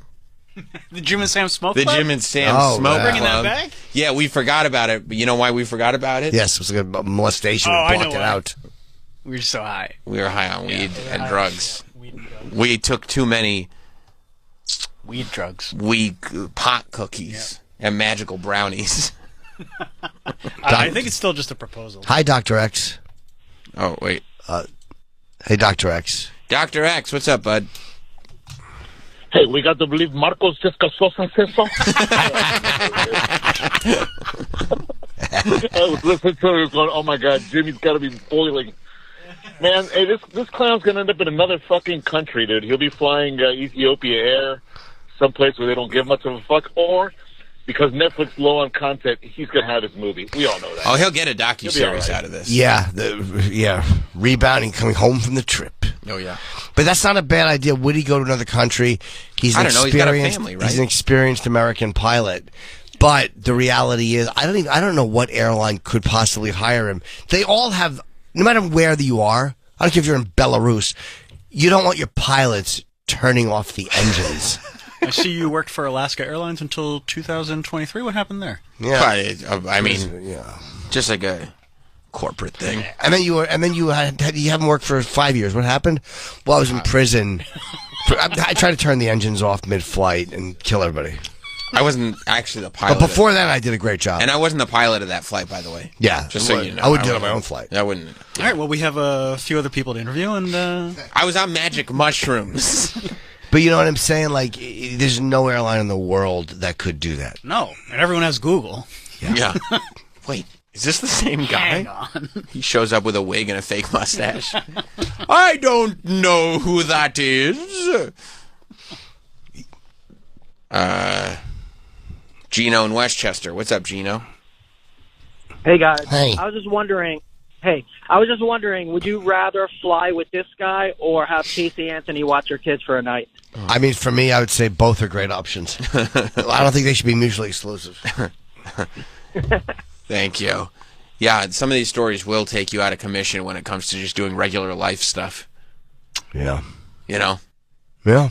The Jim&Sam Smoke Club? The Jim&Sam Smoke Club. Bringing that back? Yeah, we forgot about it. But you know why we forgot about it? Yes, it was like a molestation. We blocked it out. We were so high. We were high on weed and drugs. We took too many... weed drugs. Pot cookies and magical brownies. I think it's still just a proposal. Hi, Dr. X. Oh, wait. Hey, Dr. X. Dr. X, what's up, bud? Hey, we got to believe Marcos Jessica Sosa says so. I was listening to him going, oh my God, Jimmy's got to be boiling. Man, hey, this clown's going to end up in another fucking country, dude. He'll be flying Ethiopia Air, someplace where they don't give much of a fuck, or because Netflix low on content, he's going to have his movie. We all know that. Oh, he'll get a docuseries out of this. Yeah, rebounding, coming home from the trip. Oh, yeah. But that's not a bad idea. Would he go to another country? I don't know. He's got a family, right? He's an experienced American pilot. But the reality is, I don't know what airline could possibly hire him. They all have, no matter where you are, I don't care if you're in Belarus, you don't want your pilots turning off the engines. I see you worked for Alaska Airlines until 2023. What happened there? Yeah. I mean, just like a corporate thing. And then you haven't worked for 5 years. What happened? Well, I was in prison. I tried to turn the engines off mid-flight and kill everybody. I wasn't actually the pilot. But before that, I did a great job. And I wasn't the pilot of that flight, by the way. Yeah. Just so you know. I would do it on my own flight. I wouldn't. All right, well, we have a few other people to interview, and... I was on magic mushrooms. But you know what I'm saying? Like, there's no airline in the world that could do that. No, and everyone has Google. Yeah. Wait, is this the same guy? Hang on. He shows up with a wig and a fake mustache. I don't know who that is. Gino in Westchester. What's up, Gino? Hey, guys. Hey. I was just wondering, would you rather fly with this guy or have Casey Anthony watch your kids for a night? I mean, for me, I would say both are great options. I don't think they should be mutually exclusive. Thank you. Yeah, some of these stories will take you out of commission when it comes to just doing regular life stuff. Yeah. You know? Yeah.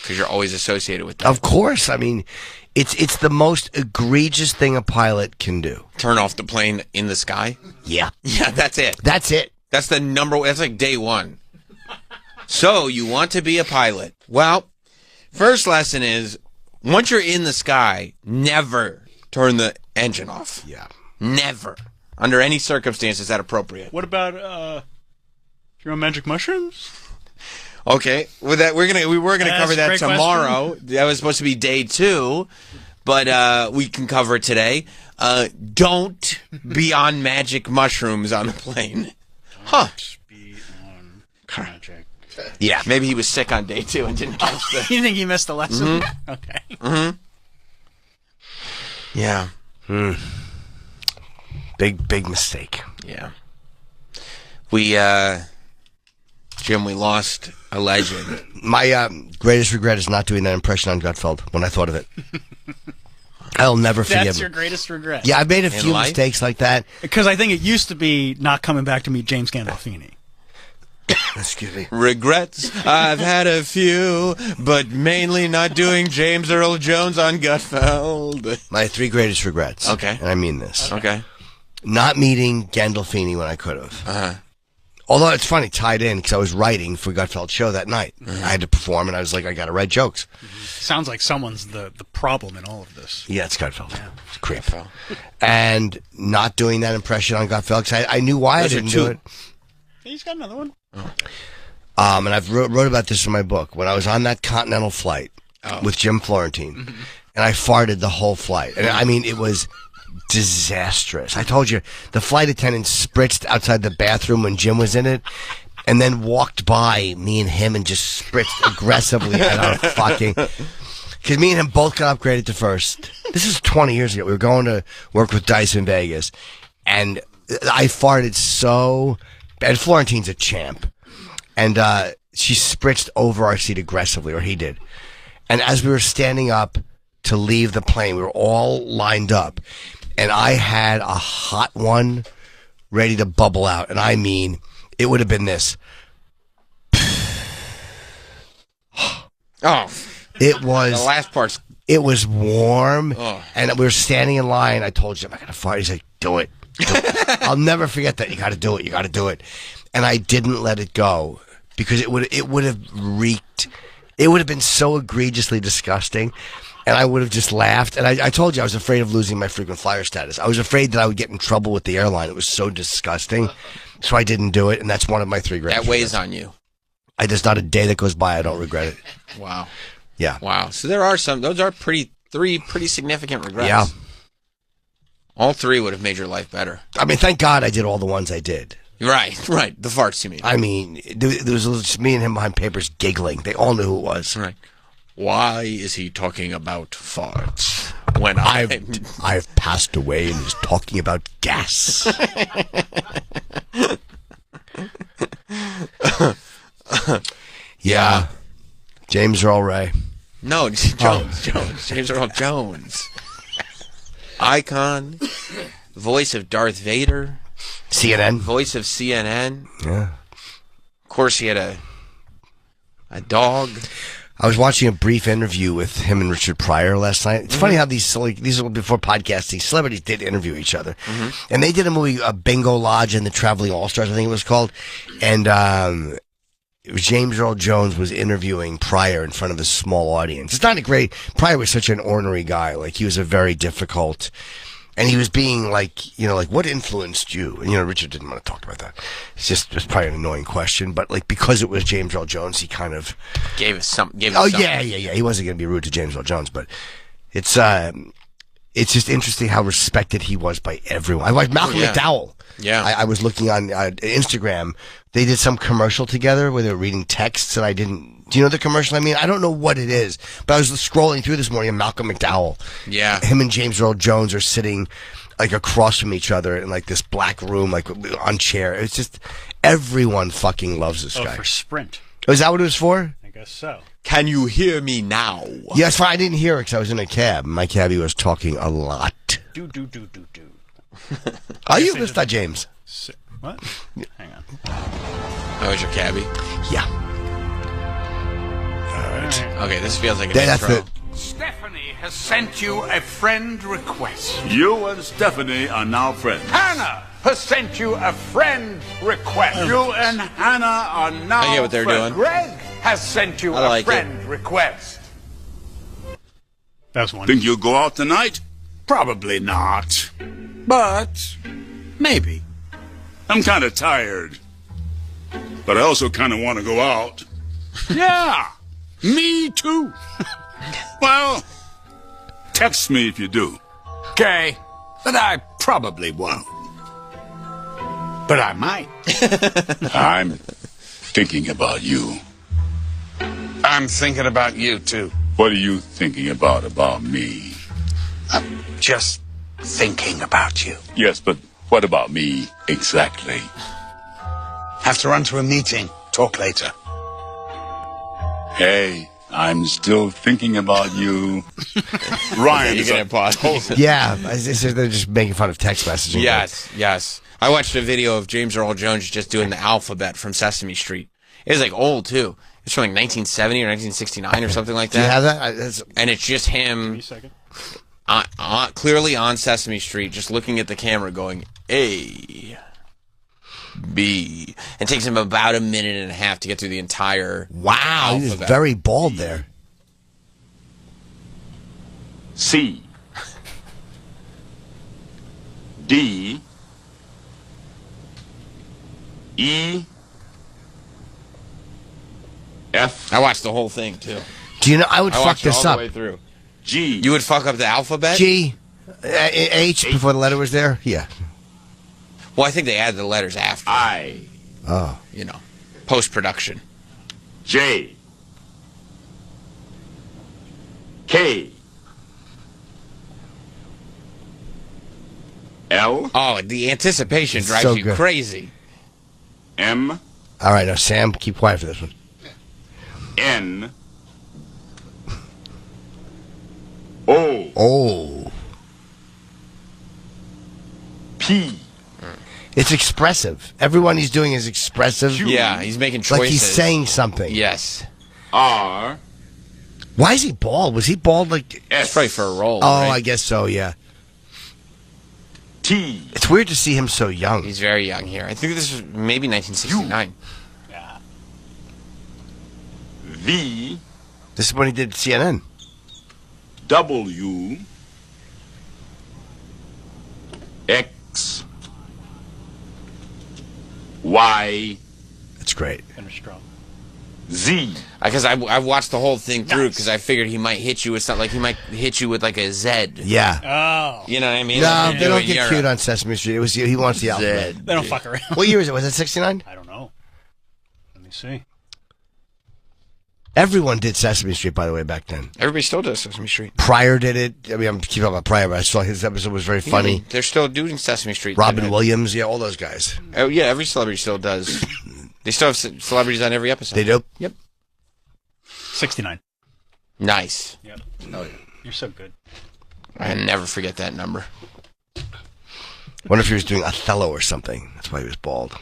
Because you're always associated with that. Of course. I mean, it's the most egregious thing a pilot can do. Turn off the plane in the sky? Yeah. Yeah, that's it. That's it. That's the that's like day one. So, you want to be a pilot. Well, first lesson is, once you're in the sky, never turn the engine off. Yeah. Never. Under any circumstances is that appropriate. What about magic mushrooms? Okay, with that we were gonna cover that great tomorrow. question. That was supposed to be day 2, but we can cover it today. Don't be on magic mushrooms on the plane. Huh? Be on magic. Yeah, maybe he was sick on day 2 and didn't catch the. You think he missed the lesson? Mm-hmm. Okay. Mm-hmm. Yeah. Big mistake. Yeah. We Jim, we lost a legend. My greatest regret is not doing that impression on Gutfeld when I thought of it. I'll never forgive That's him. your greatest regret. Yeah, I've made a few mistakes like that. Because I think it used to be not coming back to meet James Gandolfini. Excuse me. Regrets, I've had a few, but mainly not doing James Earl Jones on Gutfeld. My 3 greatest regrets. Okay. And I mean this. Okay. Not meeting Gandolfini when I could have. Uh-huh. Although it's funny, tied in, because I was writing for Gutfeld's show that night. Mm-hmm. I had to perform, and I was like, I got to write jokes. Sounds like someone's the problem in all of this. Yeah, it's Gutfeld. Yeah. It's a creep. And not doing that impression on Gutfeld, because I knew why I didn't do it. He's got another one. And I've wrote about this in my book. When I was on that Continental flight with Jim Florentine, and I farted the whole flight. And I mean, it was disastrous. I told you, the flight attendant spritzed outside the bathroom when Jim was in it, and then walked by me and him and just spritzed aggressively at our fucking... Because me and him both got upgraded to first. This is 20 years ago. We were going to work with Dice in Vegas, and I farted so... And Florentine's a champ. And she spritzed over our seat aggressively, or he did. And as we were standing up to leave the plane, we were all lined up. And I had a hot one ready to bubble out. And I mean, it would have been this. Oh. It was... The last part's... It was warm. Oh. And we were standing in line. I told Jim, I got to fart. He's like, do it. I'll never forget that. You got to do it. You got to do it. And I didn't let it go because it would have reeked. It would have been so egregiously disgusting, and I would have just laughed. And I told you I was afraid of losing my frequent flyer status. I was afraid that I would get in trouble with the airline. It was so disgusting, so I didn't do it. And that's one of my 3 greatest. That weighs on you. There's not a day that goes by I don't regret it. Wow. Yeah. Wow. So there are some. Those are 3 pretty significant regrets. Yeah. All 3 would have made your life better. I mean, thank God I did all the ones I did. Right. The farts, you mean. I mean, there was just me and him behind papers giggling. They all knew who it was. Right. Why is he talking about farts when I've passed away and he's talking about gas? Yeah. James Earl Ray. No, Jones. James Earl Jones. Icon. Voice of Darth Vader. CNN. Voice of CNN. Yeah. Of course, he had a dog. I was watching a brief interview with him and Richard Pryor last night. It's funny how these are before podcasting. Celebrities did interview each other, and they did a movie, Bingo Lodge and the Traveling All Stars, I think it was called, and it was James Earl Jones was interviewing Pryor in front of a small audience. It's not a great. Pryor was such an ornery guy. Like, he was a very difficult. And he was being like, what influenced you? And, Richard didn't want to talk about that. It's probably an annoying question, but because it was James Earl Jones, he kind of gave us something. Yeah. He wasn't going to be rude to James Earl Jones, but it's just interesting how respected he was by everyone. I like Malcolm McDowell. Yeah. I was looking on Instagram. They did some commercial together where they were reading texts and I didn't. Do you know the commercial I mean? I don't know what it is, but I was scrolling through this morning and Malcolm McDowell. Yeah. Him and James Earl Jones are sitting across from each other in this black room, on chair. It's just, everyone fucking loves this guy. For Sprint. Oh, is that what it was for? I guess so. Can you hear me now? Yes, I didn't hear it because I was in a cab. My cabbie was talking a lot. Do. Oh, you missed that, James. What? Hang on. That was your cabbie? Yeah. All right. Okay, this feels like an That's intro. it. Stephanie has sent you a friend request. You and Stephanie are now friends. Hannah has sent you a friend request. You and Hannah are now I get what they're friends. doing. Greg has sent you I like a friend request. That's one. Think you'll go out tonight? Probably not. But maybe. I'm kind of tired. But I also kind of want to go out. Yeah, me too. Well, text me if you do. Okay, but I probably won't. But I might. I'm thinking about you. I'm thinking about you, too. What are you thinking about me? I'm just thinking about you. Yes, but what about me exactly? Have to run to a meeting. Talk later. Hey, I'm still thinking about you. Ryan, you're gonna pause. Yeah, they're just making fun of text messaging. Yes. I watched a video of James Earl Jones just doing the alphabet from Sesame Street. It was like old too. It's from like 1970 or 1969 or something like that. Do you have that? And it's just him clearly on Sesame Street, just looking at the camera going, A, B. It takes him about a minute and a half to get through the entire Wow, he's alphabet. very bald there. C, D, E, F. I watched the whole thing too. Do you know? I would fuck watched it this all up. the way through. G. You would fuck up the alphabet? G, H before the letter was there. Yeah. Well, I think they added the letters after. I. Oh. You know, post-production. J. K. L. Oh, the anticipation It's drives so you good. crazy. M. All right, now Sam, keep quiet for this one. N. O. Oh. P. It's expressive. Everyone he's doing is expressive. Yeah, he's making choices. Like he's saying something. Yes. R. Why is he bald? Was he bald like... That's probably for a role. Oh, right? I guess so, yeah. T. It's weird to see him so young. He's very young here. I think this was maybe 1969. V. This is when he did CNN. W. X. Y. That's great. Finish strong. Z. Because I watched the whole thing through because I figured he might hit you with something. Like he might hit you with like a Z. Yeah. Oh. You know what I mean? No, Like they you don't do in get Europe. cute on Sesame Street. It was he wants the alphabet. They don't fuck around. What year is it? Was it 69? I don't know. Let me see. Everyone did Sesame Street, by the way, back then. Everybody still does Sesame Street. Pryor did it. I mean, I'm keeping up with Pryor, but I saw his episode was very funny. They're still doing Sesame Street. Robin Williams, yeah, all those guys. Oh yeah, every celebrity still does. They still have celebrities on every episode. They do? Yep. 69. Nice. Yep. Oh, yeah. You're so good. I never forget that number. Wonder if he was doing Othello or something. That's why he was bald.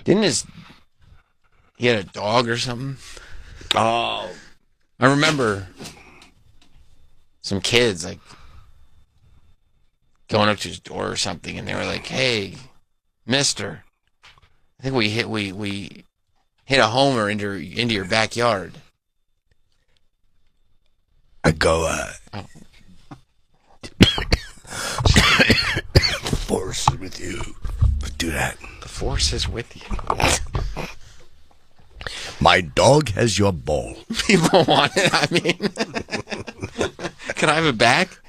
He had a dog or something? Oh. I remember some kids, like, going up to his door or something, and they were like, hey, mister, I think we hit a homer into your backyard. I go, Oh. the force is with you. Do that. The force is with you. My dog has your ball. People want it, I mean. Can I have it back?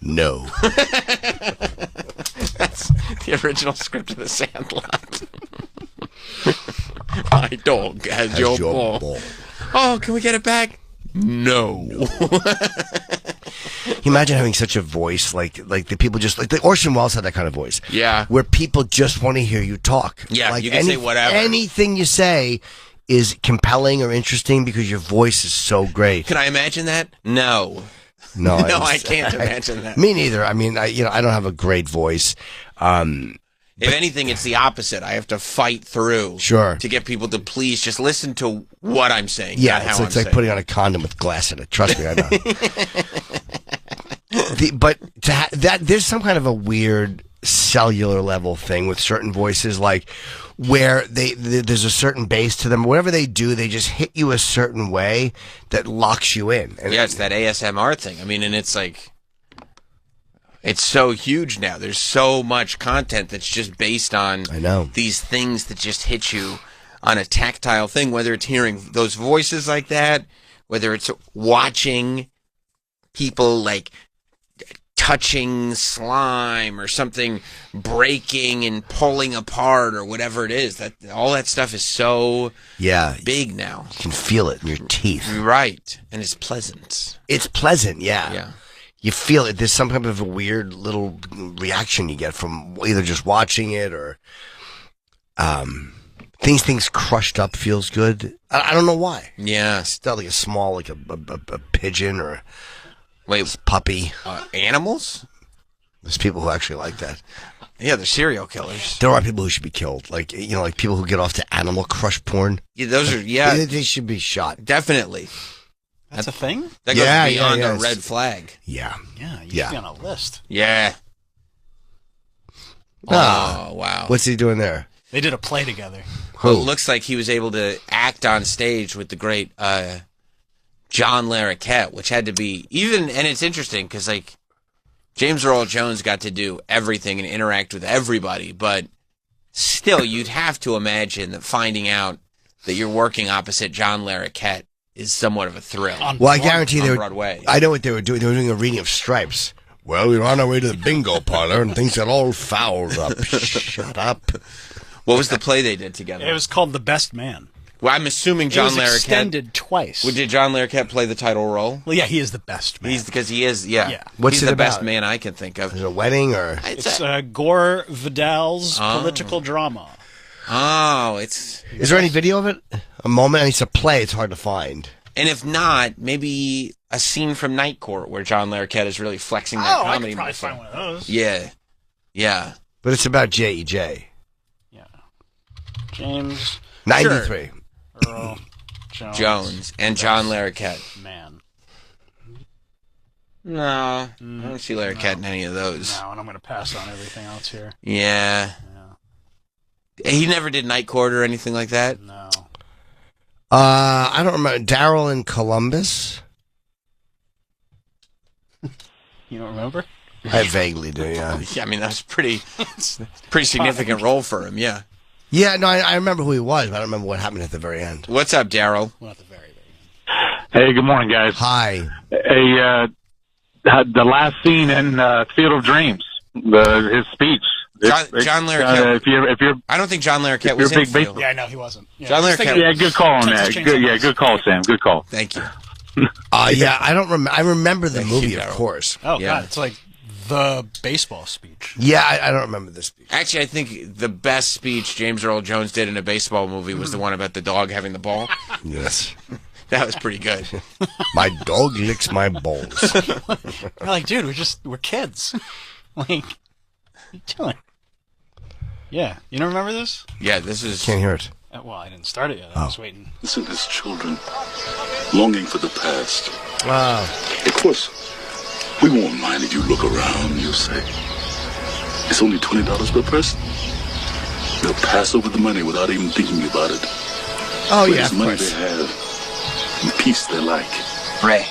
No. That's the original script of The Sandlot. My dog has your ball. Oh, can we get it back? No. Can you imagine having such a voice like the people just like Orson Welles had that kind of voice. Yeah. Where people just want to hear you talk. Yeah, like you can say whatever. Anything you say is compelling or interesting because your voice is so great. Can I imagine that? No. No, No, I can't imagine that. Me neither. I mean, I don't have a great voice. If anything, it's the opposite. I have to fight through Sure. to get people to please just listen to what I'm saying. Yeah, not how it's I'm like saying. putting on a condom with glass in it. Trust me, I know. But there's some kind of a weird cellular level thing with certain voices. Like where there's a certain bass to them. Whatever they do, they just hit you a certain way that locks you in. And yeah, it's that ASMR thing. I mean, and it's like, it's so huge now. There's so much content that's just based on these things that just hit you on a tactile thing, whether it's hearing those voices like that, whether it's watching people like touching slime or something breaking and pulling apart or whatever it is. That all that stuff is so big now. You can feel it in your teeth. Right. And it's pleasant. It's pleasant, yeah. Yeah. You feel it. There's some kind of a weird little reaction you get from either just watching it or things crushed up feels good. I don't know why. Yeah. It's not like a small, like a pigeon or a puppy. Animals? There's people who actually like that. Yeah, they're serial killers. There are people who should be killed. Like, like people who get off to animal crush porn. Yeah, those are, They should be shot. Definitely. That's a thing? That goes beyond a red flag. Yeah. Yeah, you should be on a list. Yeah. Oh, wow. What's he doing there? They did a play together. Well, it looks like he was able to act on stage with the great John Larroquette, which had to be and it's interesting because like James Earl Jones got to do everything and interact with everybody, but still you'd have to imagine that finding out that you're working opposite John Larroquette is somewhat of a thrill. I guarantee they were. Broadway. I know what they were doing. They were doing a reading of Stripes. Well, we were on our way to the bingo parlor and things got all fouled up. Shut up. What was the play they did together? It was called The Best Man. Well, I'm assuming John Larroquette extended twice. Did John Larroquette play the title role? Well, yeah, he is the best man. Because he is, yeah. What's He's it the best about? man I can think of. Is it a wedding or? It's Gore Vidal's political drama. Oh, it's... Is there any video of it? A moment? I mean, it's a play. It's hard to find. And if not, maybe a scene from Night Court where John Larroquette is really flexing that comedy. I could probably find one of those. Yeah. Yeah. But it's about J.E.J. Yeah. James... 93. Earl Jones and John Larroquette. Man. No, I don't see Larroquette in any of those. No, and I'm going to pass on everything else here. Yeah. He never did Night Court or anything like that? No. I don't remember. Daryl in Columbus? You don't remember? I vaguely do, yeah. Yeah, I mean, that was pretty significant role for him, yeah. Yeah, no, I remember who he was, but I don't remember what happened at the very end. What's up, Daryl? Well, at the very end. Hey, good morning, guys. Hi. Hey, the last scene in Field of Dreams, his speech. John Larroquette. I don't think John Larroquette was in Field. Yeah, no, he wasn't. Yeah, John Larroquette. Yeah, good call on that. Good call, Sam. Good call. Thank you. Yeah, I don't remember. I remember the movie, of course. Oh, God, it's like the baseball speech. Yeah, I don't remember this speech. Actually, I think the best speech James Earl Jones did in a baseball movie was the one about the dog having the ball. Yes. That was pretty good. My dog licks my balls. You're like, dude, we're kids. Like, what are you doing? Yeah, you don't remember this? Yeah, this is... Can't hear it. Well, I didn't start it yet. I was waiting. Listen as children, longing for the past. Wow. Of course, we won't mind if you look around, you'll say. It's only $20 per person. They'll pass over the money without even thinking about it. Oh, For yeah, this of money course. they have, and peace they like. Ray,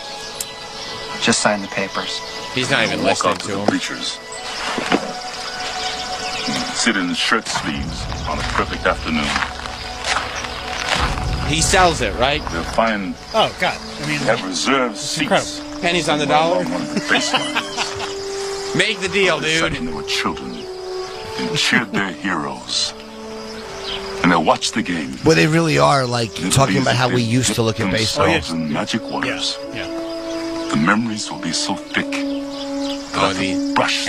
just sign the papers. He's not even Walk listening out to to the him. bleachers. Sit in shirt sleeves on a perfect afternoon. He sells it, right? They'll find Oh, God. I mean, they have reserved seats. incredible. Pennies on the dollar. Along one of the baselines. Make the deal, Deciding dude. they were children and cheered their heroes. And they'll watch the game. Well, they really are, like, talking about how we used to look at baseball. Themselves in magic waters. Yeah. The memories will be so thick. Oh, the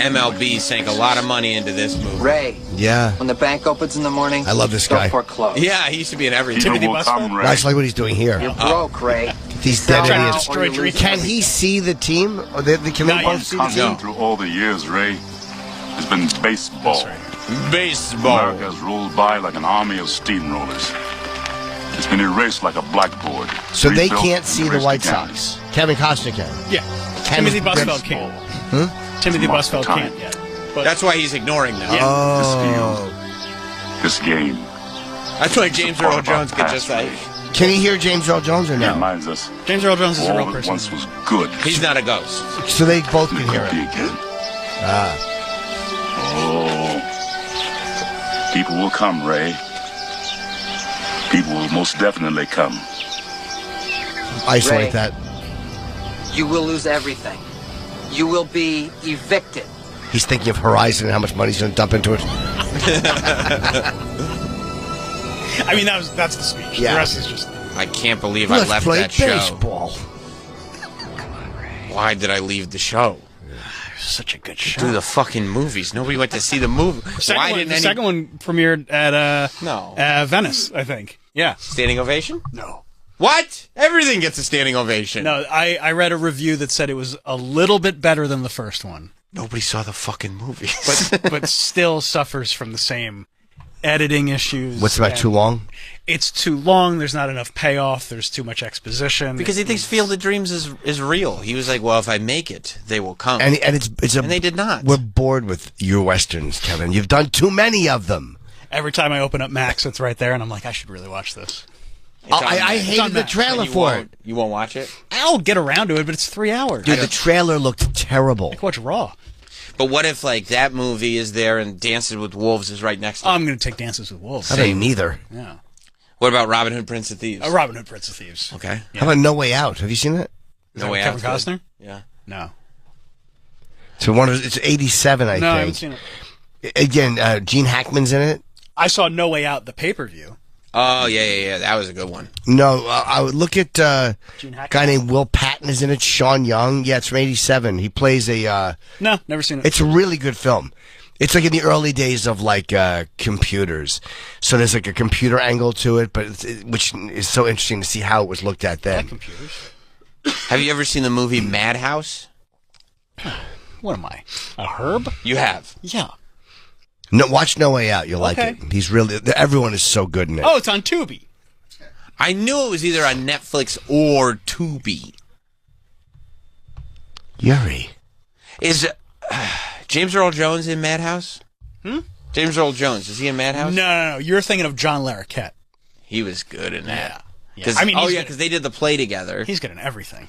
MLB sank a lot of money into this movie. Ray, Yeah. when the bank opens in the morning, I love this don't guy. foreclose. Yeah, he used to be in everything. Timothy Busfield? That's like what he's doing here. You're broke, Ray. These dead Sell idiots. out or you're losing Can he everything. see the team? Or can they both see the team? Constant through all the years, Ray, has been baseball. Baseball. America has rolled by like an army of steamrollers. It's been erased like a blackboard. So they Rebuilt can't and see the erased White again. Sox. Kevin Costner can. Yeah. Timothy Busfield can't. Timothy Mark the Busfield time. can't yet. But That's why he's ignoring now. This field, this game, That's why James Earl Jones could just like. Can you hear James Earl Jones or no? Reminds us. James Earl Jones is a all real that person. once was good. He's not a ghost. So they both can hear Be him. again. Ah. Oh. People will come, Ray. People will most definitely come. Isolate Ray. that. You will lose everything. You will be evicted. He's thinking of Horizon and how much money he's going to dump into it. I mean, that's the speech. Yeah. The rest is just. I can't believe Let's I left play that show. baseball. Why did I leave the show? Such a good show. Do the fucking movies. Nobody went to see the movie. The Second one premiered at No. Venice, I think. Yeah. Standing ovation? No. What? Everything gets a standing ovation. No, I read a review that said it was a little bit better than the first one. Nobody saw the fucking movies. But still suffers from the same editing issues. What's about and too long? It's too long. There's not enough payoff. There's too much exposition. Because he thinks Field of Dreams is real. He was like, well, if I make it, they will come. And they did not. We're bored with your westerns, Kevin. You've done too many of them. Every time I open up Max, it's right there, and I'm like, I should really watch this. I hated the trailer for it. You won't watch it? I'll get around to it, but it's 3 hours. Dude, the trailer looked terrible. Like, watch Raw. But what if, like, that movie is there and Dances with Wolves is right next to it? I'm going to take Dances with Wolves. I mean, neither. Yeah. What about Robin Hood, Prince of Thieves? Robin Hood, Prince of Thieves. Okay. Yeah. How about No Way Out? Have you seen that? Is No that Way with Kevin Out's Costner? good. Yeah. No. So it's 87, I think. No, I haven't seen it. Again, Gene Hackman's in it. I saw No Way Out, the pay-per-view. Oh, yeah. That was a good one. No, I would look at a guy named Will Patton is in it. Sean Young. Yeah, it's from 87. He plays a... No, never seen it. It's a really good film. It's like in the early days of like computers. So there's like a computer angle to it, but which is so interesting to see how it was looked at then. Computers. Have you ever seen the movie Madhouse? What am I? A herb? You have. Yeah. No, watch No Way Out. You'll like Okay. it. He's really... Everyone is so good in it. Oh, it's on Tubi. I knew it was either on Netflix or Tubi. Yuri. Is James Earl Jones in Madhouse? James Earl Jones, is he in Madhouse? No. You're thinking of John Larroquette. He was good in that. Yeah. Cause, I mean, he's good. because they did the play together. He's good in everything.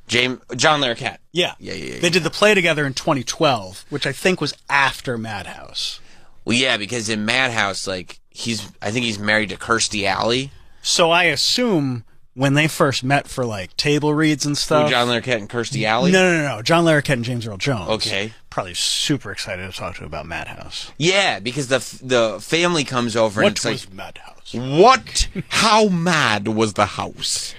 John Larroquette. Yeah. Yeah. They did the play together in 2012, which I think was after Madhouse. Well, yeah, because in Madhouse, like, I think he's married to Kirstie Alley. So I assume when they first met for like table reads and stuff. John Larroquette and Kirstie Alley? No. John Larroquette and James Earl Jones. Okay. Probably super excited to talk to about Madhouse. Yeah, because the family comes over and What it's was like, Madhouse? what? How mad was the house?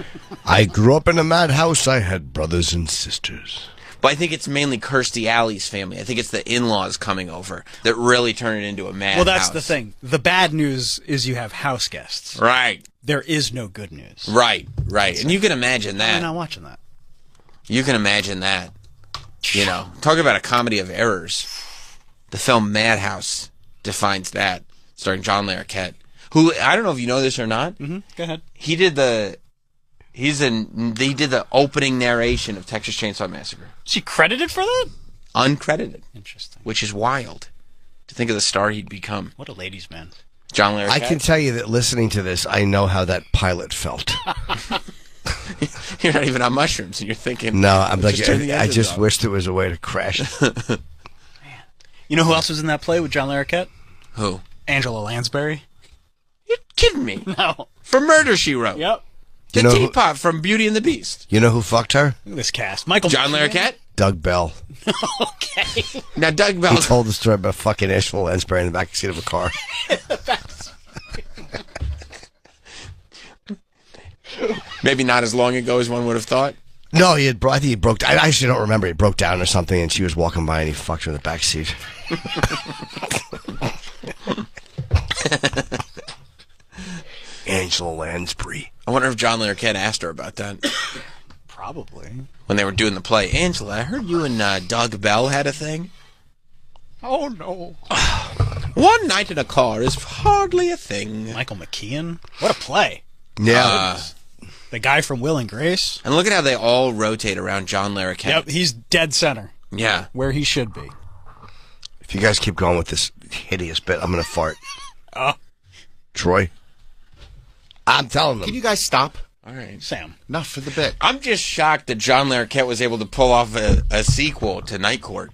I grew up in a madhouse. I had brothers and sisters. But I think it's mainly Kirstie Alley's family. I think it's the in-laws coming over that really turn it into a madhouse. Well, that's the thing. The bad news is you have house guests. Right. There is no good news. Right. And you can imagine I'm that. not watching that. You can imagine that. You know, talk about a comedy of errors. The film Madhouse defines that, starring John Larroquette, who, I don't know if you know this or not. Mm-hmm. Go ahead. He did the opening narration of Texas Chainsaw Massacre. Is he credited for that? Uncredited. Interesting. Which is wild. To think of the star he'd become. What a ladies' man. John Larroquette. I can tell you that listening to this, I know how that pilot felt. You're not even on mushrooms, and you're thinking. No, I'm like, turn the I engines just off. wish there was a way to crash. You know who else was in that play with John Larroquette? Who? Angela Lansbury. You're kidding me. No. From Murder, She Wrote. Yep. The You know who- teapot from Beauty and the Beast. You know who fucked her? Look at this cast. Michael John McKean. Larroquette? Doug Bell. Okay. Now, Doug He Bell. told the story about fucking Asheville Lansbury in the back seat of a car. Maybe not as long ago as one would have thought. No, I think he broke. I actually don't remember. He broke down or something, and she was walking by, and he fucked her in the back seat. Angela Lansbury. I wonder if John Larroquette asked her about that Probably. when they were doing the play. Angela, I heard you and Doug Bell had a thing. Oh, no. One night in a car is hardly a thing. Michael McKean. What a play. Yeah. The guy from Will and Grace. And look at how they all rotate around John Larroquette. Yep, he's dead center. Yeah. Where he should be. If you guys keep going with this hideous bit, I'm going to fart. Oh. Troy? I'm telling them. Can you guys stop? All right. Sam. Enough for the bit. I'm just shocked that John Larroquette was able to pull off a sequel to Night Court.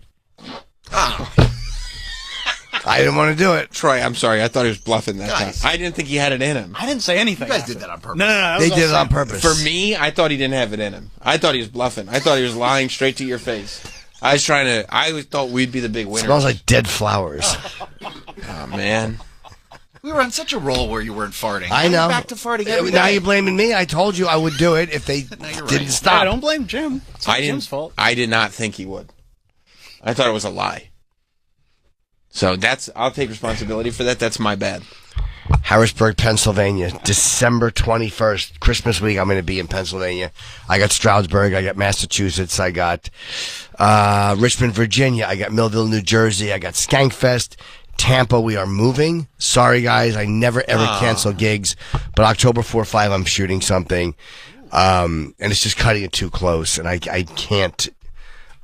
I didn't want to do it. Troy, I'm sorry. I thought he was bluffing that time. I didn't think he had it in him. I didn't say anything. You guys did that on purpose. No. They did it on purpose. For me, I thought he didn't have it in him. I thought he was bluffing. I thought he was lying straight to your face. I always thought we'd be the big winner. Smells like dead flowers. Oh, man. We were on such a roll where you weren't farting. I know. Back to farting every now day. you're blaming me. I told you I would do it if they didn't stop. I don't blame Jim. It's not Jim's fault. I did not think he would. I thought it was a lie. So I'll take responsibility for that. That's my bad. Harrisburg, Pennsylvania, December 21st, Christmas week. I'm going to be in Pennsylvania. I got Stroudsburg. I got Massachusetts. I got Richmond, Virginia. I got Millville, New Jersey. I got Skankfest. Tampa, we are moving. Sorry, guys. I never, ever cancel gigs. But October 4 5, I'm shooting something. And it's just cutting it too close. And I can't.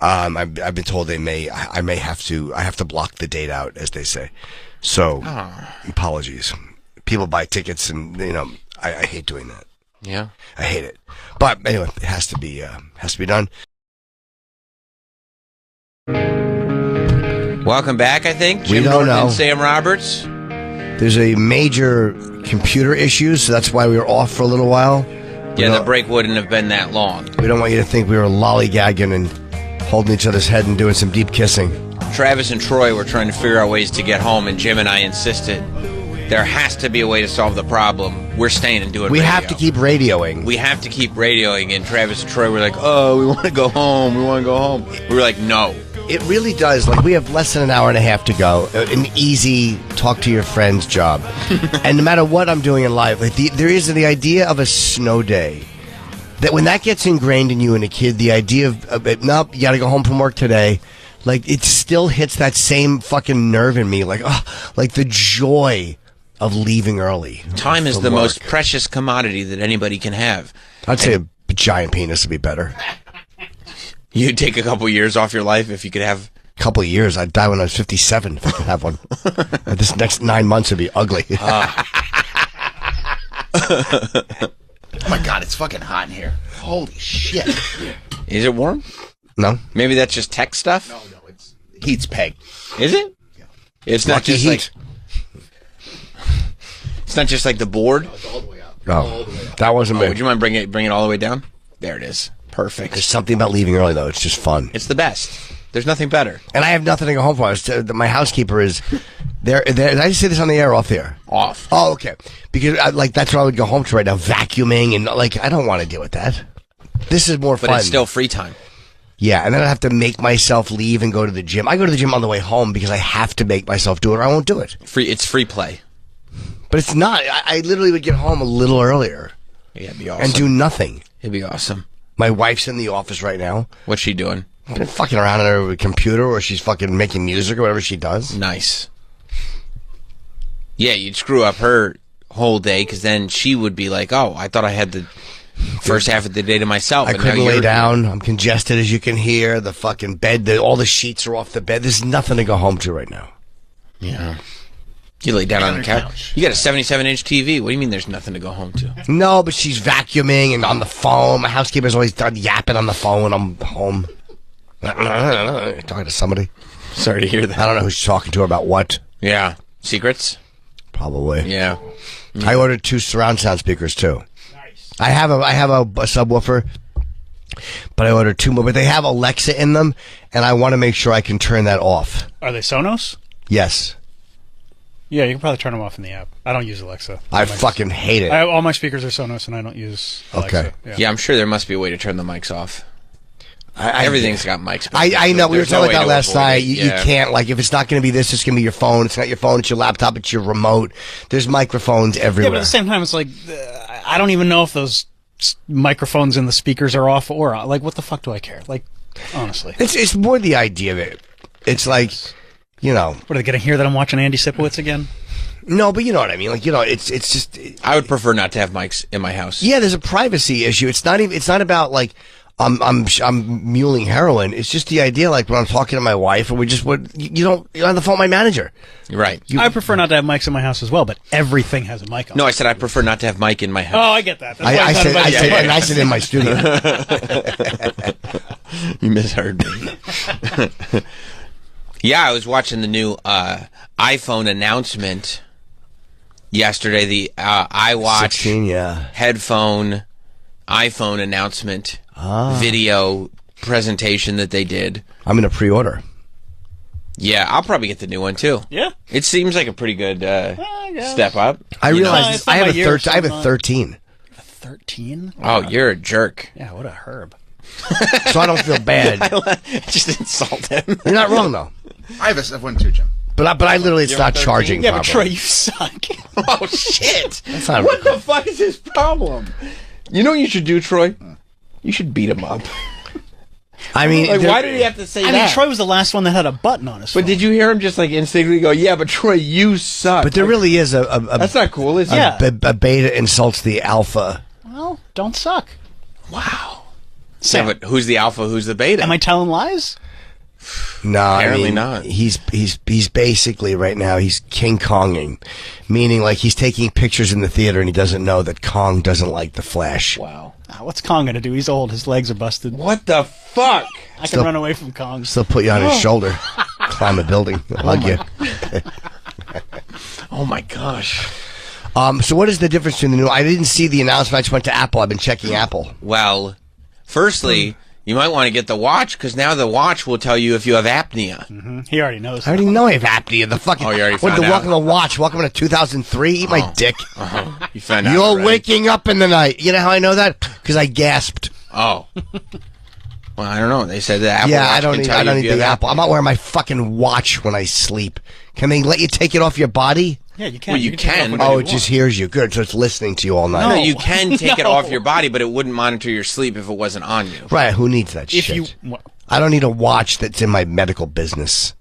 I've been told I have to block the date out, as they say. So, apologies. People buy tickets, and I hate doing that. Yeah, I hate it. But anyway, it has to be done. Welcome back. I think We Jim don't Norton know. and Sam Roberts. There's a major computer issue, so that's why we were off for a little while. Yeah, the break wouldn't have been that long. We don't want you to think we were lollygagging and holding each other's head and doing some deep kissing. Travis and Troy were trying to figure out ways to get home, and Jim and I insisted there has to be a way to solve the problem. We're staying and doing We radio. have to keep radioing. We have to keep radioing, and Travis and Troy were like, oh, we want to go home. We want to go home. We were like, no. It really does. Like, we have less than an hour and a half to go. An easy talk to your friends job. And no matter what I'm doing in life, like there is the idea of a snow day. That when that gets ingrained in you and a kid, the idea of nope, you got to go home from work today. Like, it still hits that same fucking nerve in me. Like, like the joy of leaving early. Time is from the work. most precious commodity that anybody can have. I'd say a giant penis would be better. You'd take a couple years off your life if you could have... A couple of years. I'd die when I was 57 if I could have one. This next 9 months would be ugly. Oh my God, it's fucking hot in here. Holy shit. Is it warm? No. Maybe that's just tech stuff? No, it's heat's pegged. Is it? Yeah. It's not Lucky just heat. It's not just like the board? No, it's all the way up. No, that wasn't me. Would you mind bring it all the way down? There it is. Perfect. There's something about leaving early, though. It's just fun. It's the best. There's nothing better. And I have nothing to go home for. My housekeeper is there. Did I say this on the air or off the air? Off. Oh, okay. Because that's what I would go home to right now, vacuuming and I don't want to deal with that. This is more But fun. it's still free time. Yeah, and then I have to make myself leave and go to the gym. I go to the gym on the way home because I have to make myself do it or I won't do it. It's free play. But it's not. I literally would get home a little earlier. Yeah, it'd be awesome. And do nothing. It'd be awesome. My wife's in the office right now. What's she doing? Fucking around on her computer, or she's fucking making music or whatever she does. Nice. Yeah, you'd screw up her whole day because then she would be like, oh, I thought I had the first half of the day to myself. I and couldn't now lay you're down. I'm congested, as you can hear. The fucking bed, all the sheets are off the bed. There's nothing to go home to right now. Yeah. You lay down on the couch. You got a 77-inch TV. What do you mean there's nothing to go home to? No, but she's vacuuming and on the phone. My housekeeper's always done yapping on the phone when I'm home. Talking to somebody. Sorry to hear that. I don't know who she's talking to about what. Yeah. Secrets? Probably. Yeah. I ordered 2 surround sound speakers too. Nice. I have a subwoofer, but I ordered 2 more. But they have Alexa in them, and I want to make sure I can turn that off. Are they Sonos? Yes. Yeah, you can probably turn them off in the app. I don't use Alexa. I fucking hate it. All my speakers are Sonos, and I don't use Alexa. Okay. Yeah, I'm sure there must be a way to turn the mics off. Everything's got mics. I know. We were talking about that last night. You Yeah. can't, if it's not going to be this, it's going to be your phone. It's not your phone. It's your laptop. It's your remote. There's microphones everywhere. Yeah, but at the same time, it's like, I don't even know if those microphones in the speakers are off or on. Like, what the fuck do I care? Like, honestly. It's more the idea of it. It's like, What, are they going to hear that I'm watching Andy Sipowicz again? No, but you know what I mean. It's just. I would prefer not to have mics in my house. Yeah, there's a privacy issue. It's not about I'm muling heroin. It's just the idea, like when I'm talking to my wife, or you're on the phone with my manager. Right. I prefer not to have mics in my house as well, but everything has a mic on. No, I said I prefer not to have mic in my house. Oh, I get that. I said in my studio. You misheard me. Yeah, I was watching the new iPhone announcement yesterday. The iWatch 16, headphone iPhone announcement video presentation that they did. I'm going to pre-order. Yeah, I'll probably get the new one too. Yeah, it seems like a pretty good step up. I realize I have a 13. A 13? Oh, you're a jerk. Yeah, what a herb. So I don't feel bad. Just insult him. You're not wrong though. I have a one too, Jim. But I literally, it's not charging. Yeah, properly. but Troy, you suck. Oh shit! That's not what the fuck is his problem? You know what you should do, Troy? You should beat him up. I mean, like, why did he have to say that? I mean, Troy was the last one that had a button on his phone. But did you hear him just like instinctively go, "Yeah, but Troy, you suck"? But there really is a that's not cool, is it? Yeah. A beta insults the alpha. Well, don't suck. Wow. Sam, yeah, but who's the alpha? Who's the beta? Am I telling lies? No, apparently I mean, not. He's basically right now he's King Konging, meaning like he's taking pictures in the theater and he doesn't know that Kong doesn't like the Flash. Wow. What's Kong gonna do? He's old. His legs are busted. What the fuck? I can run away from Kong. Still put you on his shoulder, climb a building, hug you. Oh my gosh. So what is the difference between the new? I didn't see the announcement. I just went to Apple. I've been checking Apple. Well, firstly, you might want to get the watch because now the watch will tell you if you have apnea. Mm-hmm. He already knows. I already know I have apnea. The fucking. Oh, you already what found the out? welcome to watch? Welcome to 2003. Eat my dick. You found out. You're already. waking up in the night. You know how I know that? Because I gasped. Oh. Well, I don't know. They said that Apple Yeah, Watch I don't can need. tell I you don't if need you the have Apple. apnea. I'm not wearing my fucking watch when I sleep. Can they let you take it off your body? Yeah, you can. Well, you can. Oh, it just hears you. Good. So it's listening to you all night. No, you can take it No. off your body, but it wouldn't monitor your sleep if it wasn't on you. Right. Who needs that If shit? you, I don't need a watch that's in my medical business.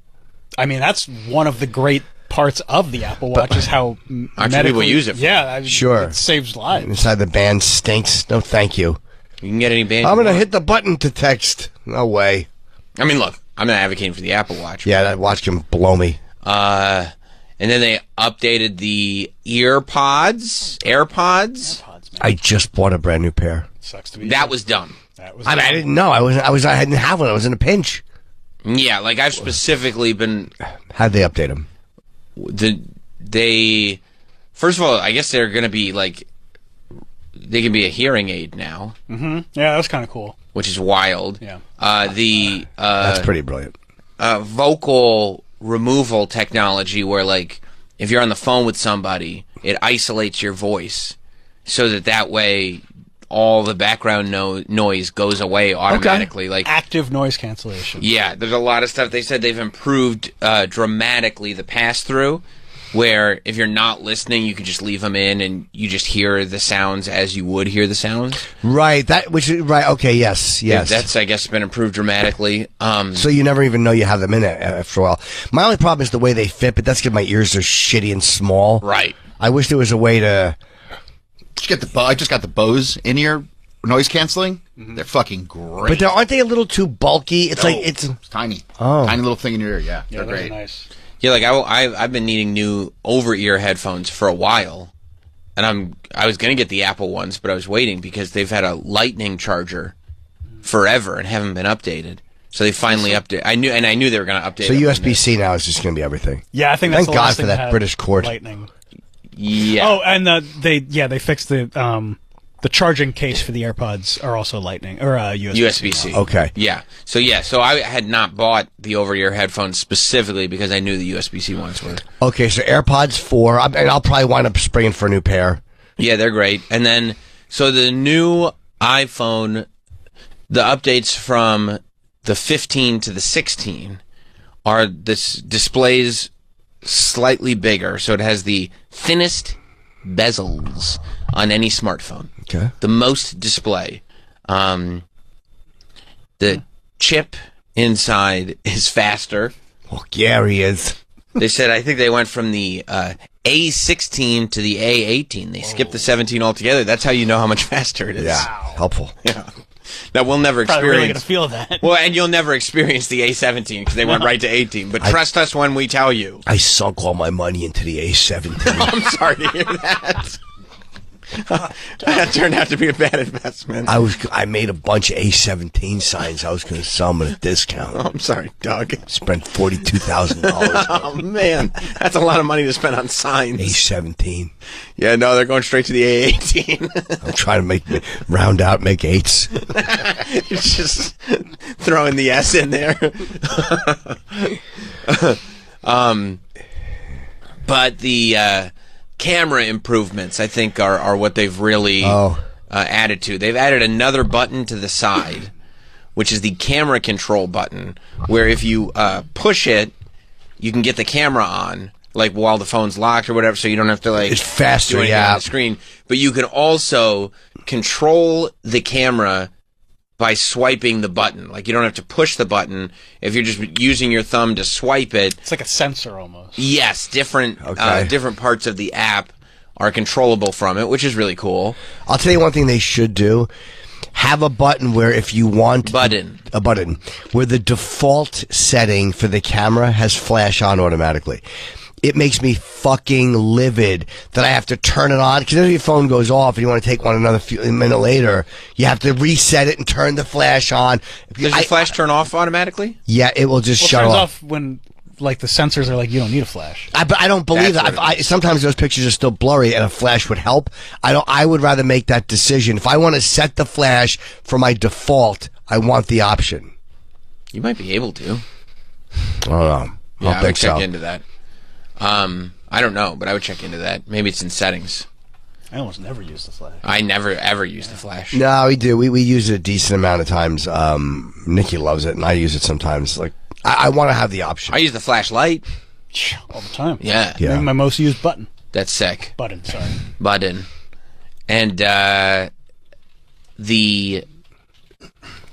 I mean, that's one of the great parts of the Apple Watch is how Actually, people use it for Yeah, I mean, Sure. it saves lives. Inside the band stinks. No, thank you. You can get any band. I'm you going to want. hit the button to text. No way. I mean, look, I'm not advocating for the Apple Watch. Yeah, that watch can blow me. And then they updated the AirPods. I just bought a brand new pair. Sucks to be That was dumb. That was I mean, I didn't know. I didn't have one. I was in a pinch. Yeah, like I've specifically been. How'd they update them? They first of all, I guess they're going to be like they can be a hearing aid now, Mm-hmm. Yeah, that's kind of cool. which is wild. Yeah. That's pretty brilliant. Vocal removal technology where like if you're on the phone with somebody, it isolates your voice so that way all the background noise goes away automatically. Like Active noise cancellation. yeah, there's a lot of stuff. They said they've improved dramatically the pass-through, where if you're not listening, you can just leave them in and you just hear the sounds as you would hear the sounds. Right. Right. Okay. Yes. Yes. That's, I guess, been improved dramatically. So you never even know you have them in it after a while. My only problem is the way they fit, but that's because my ears are shitty and small. Right. I wish there was a way to. I just got the Bose in-ear noise canceling. They're fucking great. But aren't they a little too bulky? It's like it's tiny. Oh. Tiny little thing in your ear. Yeah, Yeah, they're those are great. nice. Yeah, like I've been needing new over-ear headphones for a while, and I was gonna get the Apple ones, but I was waiting because they've had a Lightning charger forever and haven't been updated. So they finally updated. I knew they were gonna update. So them. USB-C now is just going to be everything. Yeah, I think that's Thank the last God for thing that had British cord. Lightning. Yeah. Oh, and they fixed the charging case for the AirPods are also Lightning or USB-C. USB-C. Okay. Yeah. So I had not bought the over-ear headphones specifically because I knew the USB-C ones were. Okay, so AirPods 4, and I'll probably wind up spraying for a new pair. Yeah, they're great. And then, so the new iPhone, the updates from the 15 to the 16 are this displays slightly bigger. So it has the thinnest bezels on any smartphone. Okay. The most display. The chip inside is faster. Oh, Gary is. They said, I think they went from the A16 to the A18. They skipped the 17 altogether. That's how you know how much faster it is. Yeah, helpful. Yeah. Now, we'll never Probably really experience. gonna feel that. Well, and you'll never experience the A17 because they went right to 18. But trust us when we tell you. I sunk all my money into the A17. I'm sorry to hear that. That turned out to be a bad investment. I made a bunch of A17 signs. I was going to sell them at a discount. Oh, I'm sorry, Doug. Spent $42,000. Oh, man. That's a lot of money to spend on signs. A17. Yeah, no, they're going straight to the A18. I'm trying to round out, make eights. You're just throwing the S in there. But the camera improvements, I think, are what they've really added to. They've added another button to the side, which is the camera control button, where if you push it, you can get the camera on, like while the phone's locked or whatever, so you don't have to like it's faster, do anything on the screen. But you can also control the camera by swiping the button. Like, you don't have to push the button. If you're just using your thumb to swipe it, it's like a sensor almost. Yes, different parts of the app are controllable from it, which is really cool. I'll tell you one thing they should do. Have a button where if you want a button where the default setting for the camera has flash on automatically. It makes me fucking livid that I have to turn it on, because if your phone goes off and you want to take one a minute later, you have to reset it and turn the flash on. Does the flash turn off automatically? Yeah, it will just shut It turns off. off when like the sensors are like, you don't need a flash. But I don't believe that. Sometimes those pictures are still blurry, and a flash would help. I would rather make that decision. If I want to set the flash for my default, I want the option. You might be able to. I don't know. Yeah, I think check so. into that. I don't know, but I would check into that. Maybe it's in settings. I almost never use the flash. I never ever use the flash. No, we do. We use it a decent amount of times. Nikki loves it, and I use it sometimes. Like I want to have the option. I use the flashlight all the time. Yeah. Maybe my most used button. That's sick. Button, sorry. Button. And the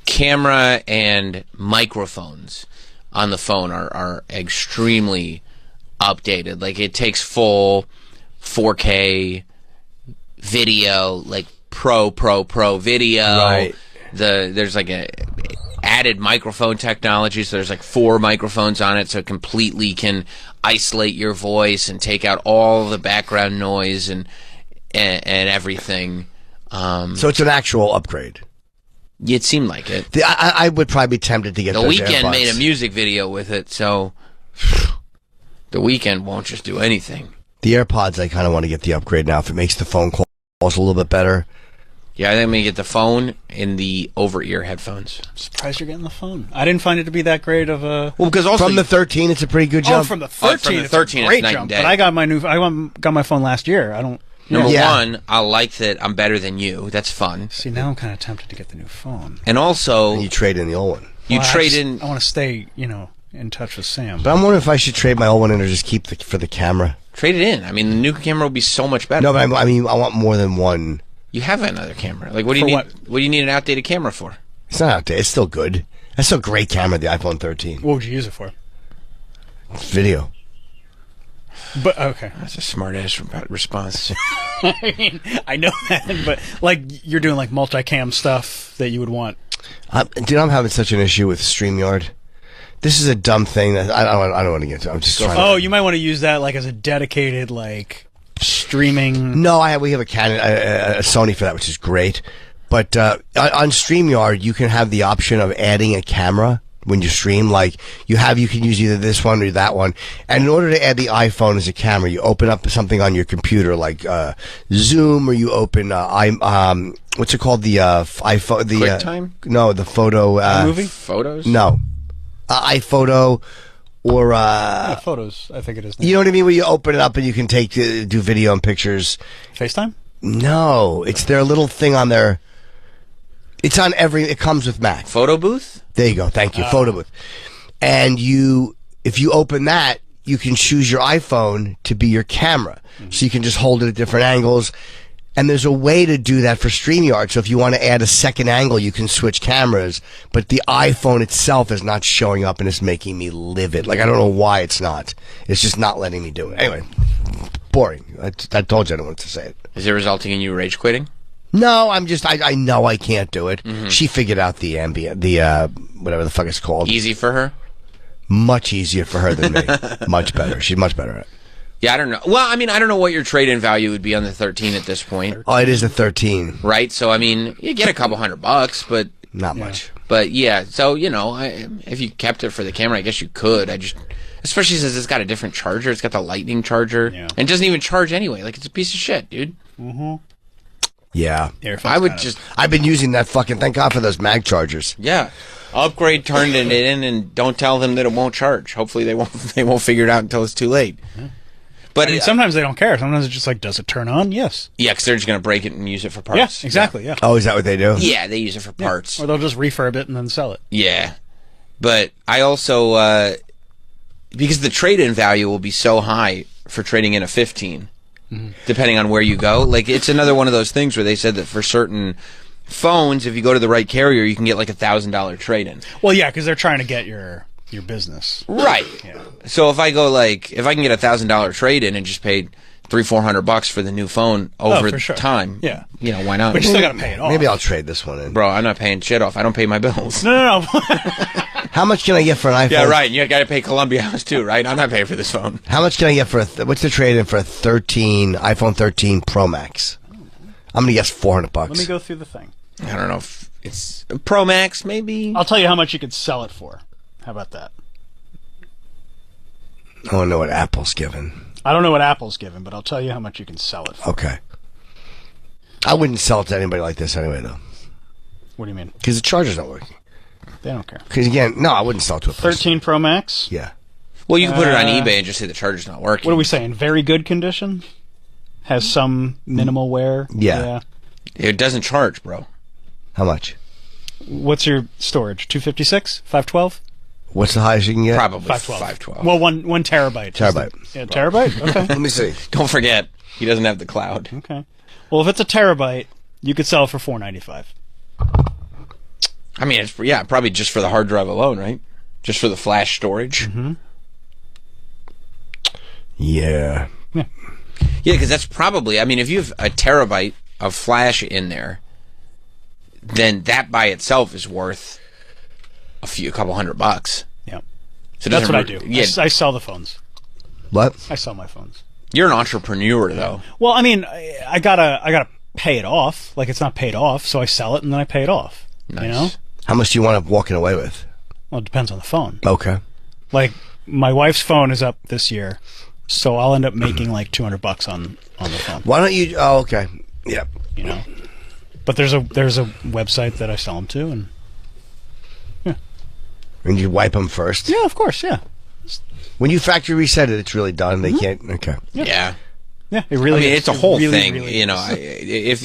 camera and microphones on the phone are extremely updated. Like, it takes full 4K video, like pro video. Right. There's like a added microphone technology, so there's like 4 microphones on it, so it completely can isolate your voice and take out all the background noise and everything. So it's an actual upgrade. It seemed like it. I would probably be tempted to get The those Weeknd AirPods. made a music video with it, so The Weeknd won't just do anything. The AirPods, I kind of want to get the upgrade now if it makes the phone calls a little bit better. Yeah, I think I'm going to get the phone and the over-ear headphones. I'm surprised you're getting the phone. I didn't find it to be that great of a... Well, because also... From the 13, it's a pretty good jump. Oh, from the 13, it's a great jump. But I got my phone last year. I don't... Number one, I like that I'm better than you. That's fun. See, now I'm kind of tempted to get the new phone. And also... And you trade in the old one. I want to stay, in touch with Sam. But I'm wondering if I should trade my old one in or just keep for the camera. Trade it in. I mean, the new camera will be so much better. No, but I mean, I want more than one. You have another camera. Like, what do you need? What do you need an outdated camera for? It's not outdated. It's still good. That's still a great camera, the iPhone 13. What would you use it for? Video. But okay, that's a smart ass response. I mean, I know that, but like you're doing like multicam stuff that you would want. Dude, I'm having such an issue with StreamYard. This is a dumb thing that I don't want to get into. I'm just trying. Oh, you might want to use that like as a dedicated like streaming. No, we have a Canon, a Sony for that, which is great. But on StreamYard, you can have the option of adding a camera when you stream. Like you can use either this one or that one. And in order to add the iPhone as a camera, you open up something on your computer like Zoom, or you open what's it called, the iPhone, the QuickTime? No, the photo movie photos. No, iPhoto. Or photos, I think it is now. You know what I mean? Where you open it up and you can do video and pictures. FaceTime? No, it's their little thing on their. It's on it comes with Mac. Photo booth? There you go. Thank you. Photo booth. And if you open that, you can choose your iPhone to be your camera. Mm-hmm. So you can just hold it at different angles. And there's a way to do that for StreamYard. So if you want to add a second angle, you can switch cameras. But the iPhone itself is not showing up, and it's making me livid. Like, I don't know why it's not. It's just not letting me do it. Anyway, boring. I told you I don't want to say it. Is it resulting in you rage quitting? No, I'm just. I know I can't do it. Mm-hmm. She figured out the whatever the fuck it's called. Easy for her. Much easier for her than me. Much better. She's much better at it. Yeah, I don't know. Well, I mean, I don't know what your trade-in value would be on the 13 at this point. Oh, it is a 13. Right? So, I mean, you get a couple $100, but... Not much. But, yeah, so, you know, if you kept it for the camera, I guess you could. Especially since it's got a different charger. It's got the lightning charger. Yeah. And it doesn't even charge anyway. Like, it's a piece of shit, dude. Mm-hmm. Yeah. I would just... I've been using that fucking... Thank God for those mag chargers. Yeah. Upgrade turned it in, and don't tell them that it won't charge. Hopefully they won't figure it out until it's too late. Yeah. But I mean, sometimes they don't care. Sometimes it's just like, does it turn on? Yes. Yeah, because they're just going to break it and use it for parts. Yeah, exactly, yeah. Oh, is that what they do? Yeah, they use it for parts. Or they'll just refurb it and then sell it. Yeah. But I also, because the trade-in value will be so high for trading in a 15, depending on where you go. Like, it's another one of those things where they said that for certain phones, if you go to the right carrier, you can get like $1,000 trade-in. Well, yeah, because they're trying to get your business. Right. Yeah. So if I can get $1,000 trade-in and just paid $300-400 for the new phone over sure. time, yeah, you know, why not? But you still got to pay it off. Maybe I'll trade this one in. Bro, I'm not paying shit off. I don't pay my bills. No. How much can I get for an iPhone? Yeah, right. And you got to pay Columbia House too, right? I'm not paying for this phone. How much can I get for what's the trade-in for a iPhone 13 Pro Max? I'm gonna guess $400. Let me go through the thing. I don't know if it's a Pro Max, maybe. I'll tell you how much you could sell it for. How about that? I don't know what Apple's giving. I don't know what Apple's giving, but I'll tell you how much you can sell it for. Okay. I wouldn't sell it to anybody like this anyway, though. What do you mean? Because the charger's not working. They don't care. Because, again, no, I wouldn't sell it to a person. 13 Pro Max? Yeah. Well, you can put it on eBay and just say the charger's not working. What are we saying? Very good condition? Has some minimal wear? Yeah. It doesn't charge, bro. How much? What's your storage? 256? 512? What's the highest you can get? Probably 512. Well, one terabyte. Terabyte. Yeah, terabyte? Okay. Let me see. Don't forget, he doesn't have the cloud. Okay. Well, if it's a terabyte, you could sell it for $495. I mean, it's probably just for the hard drive alone, right? Just for the flash storage. Mm-hmm. Yeah. Yeah, because that's probably, I mean, if you have a terabyte of flash in there, then that by itself is worth a couple $100. Yeah. So that's what I do. Yeah. I sell the phones. What? I sell my phones. You're an entrepreneur, though. Well, I mean, I gotta pay it off. Like, it's not paid off, so I sell it and then I pay it off. Nice. You know? How much do you want up walking away with? Well, it depends on the phone. Okay. Like, my wife's phone is up this year, so I'll end up making like $200 on the phone. Why don't you? Oh, okay. Yep. You know, but there's a website that I sell them to, and And you wipe them first. yeah, of course, yeah. When you factory reset it, it's really done. They can't. Okay. Yeah. Yeah, it really. I mean, is. it's a whole really, thing. really You know, is.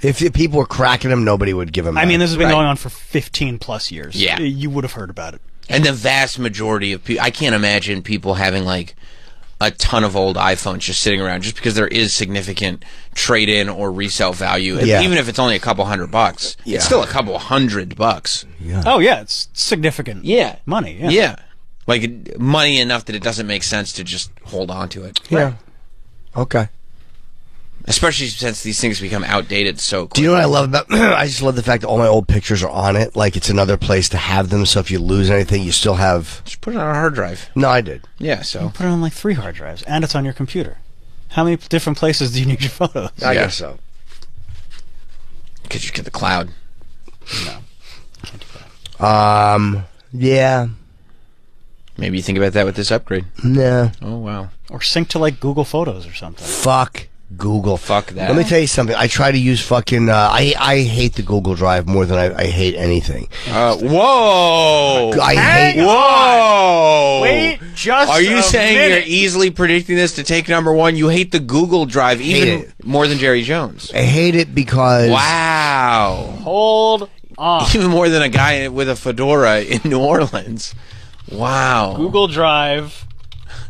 If the people were cracking them, nobody would give them. I mean, this has been Right. going on for 15 plus years. Yeah. You would have heard about it. And the vast majority of people, I can't imagine people having like a ton of old iPhones just sitting around just because there is significant trade-in or resale value. Yeah. Even if it's only a couple $100, Yeah. it's still a couple $100. Yeah. Oh yeah, it's significant. Yeah. Money. Yeah. Yeah. Like money enough that it doesn't make sense to just hold on to it. Yeah. Okay. Especially since these things become outdated so quickly. Do you know what I love about? I just love the fact that all my old pictures are on it. Like it's another place to have them. So if you lose anything, you still have. Just put it on a hard drive. No, I did. Yeah, so. Put it on like 3 hard drives, and it's on your computer. How many different places do you need your photos? I guess so. Because you get the cloud. No. Can't do that. Yeah. Maybe you think about that with this upgrade. No. Oh, wow. Or sync to like Google Photos or something. Fuck Google. Fuck that. Let me tell you something. I try to use fucking. I hate the Google Drive more than I hate anything. Whoa! I hate. Whoa! Wait, just Are you a saying minute. you're easily predicting this to take number one? You hate the Google Drive even Hate more than Jerry Jones. I hate it because. Wow! Hold on. Even more than a guy with a fedora in New Orleans. Wow! Google Drive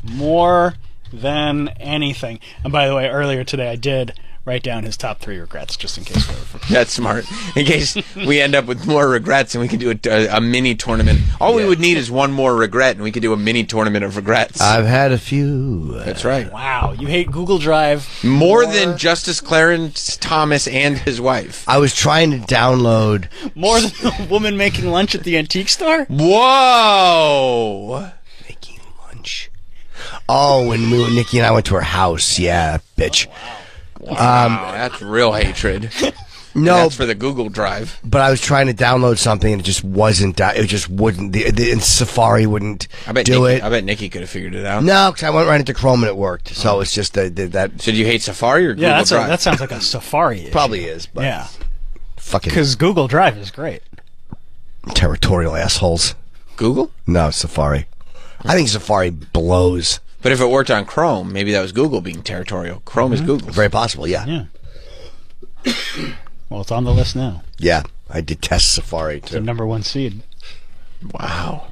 more than anything. And by the way, earlier today I did write down his top 3 regrets, just in case we ever forget. That's smart. In case we end up with more regrets, and we can do a mini tournament. All we would need is one more regret, and we could do a mini tournament of regrets. I've had a few. That's right. Wow, you hate Google Drive more than Justice Clarence Thomas and his wife. I was trying to download more than a woman making lunch at the antique store. Whoa! Making lunch. Oh, when Nikki and I went to her house, yeah, bitch. Wow, that's real hatred. No, that's for the Google Drive. But I was trying to download something and it just wasn't. It just wouldn't. The Safari wouldn't do it. I bet Nikki could have figured it out. No, because I went right into Chrome and it worked. So it's just that. So do you hate Safari or Google Drive? That sounds like a Safari issue. Probably is. But yeah. Fucking. Because Google Drive is great. Territorial assholes. Google? No, Safari. I think Safari blows. But if it worked on Chrome, maybe that was Google being territorial. Chrome is Google. Very possible, yeah. Well, it's on the list now. Yeah, I detest Safari, too. It's the number 1 seed. Wow.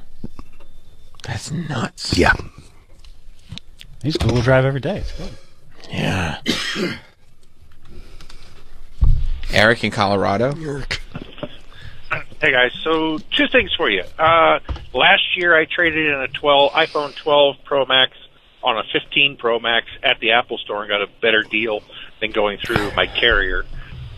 That's nuts. Yeah. I use Google Drive every day. It's good. Yeah. Eric in Colorado. Hey guys, so 2 things for you. Last year I traded in a iPhone 12 Pro Max on a 15 Pro Max at the Apple Store and got a better deal than going through my carrier.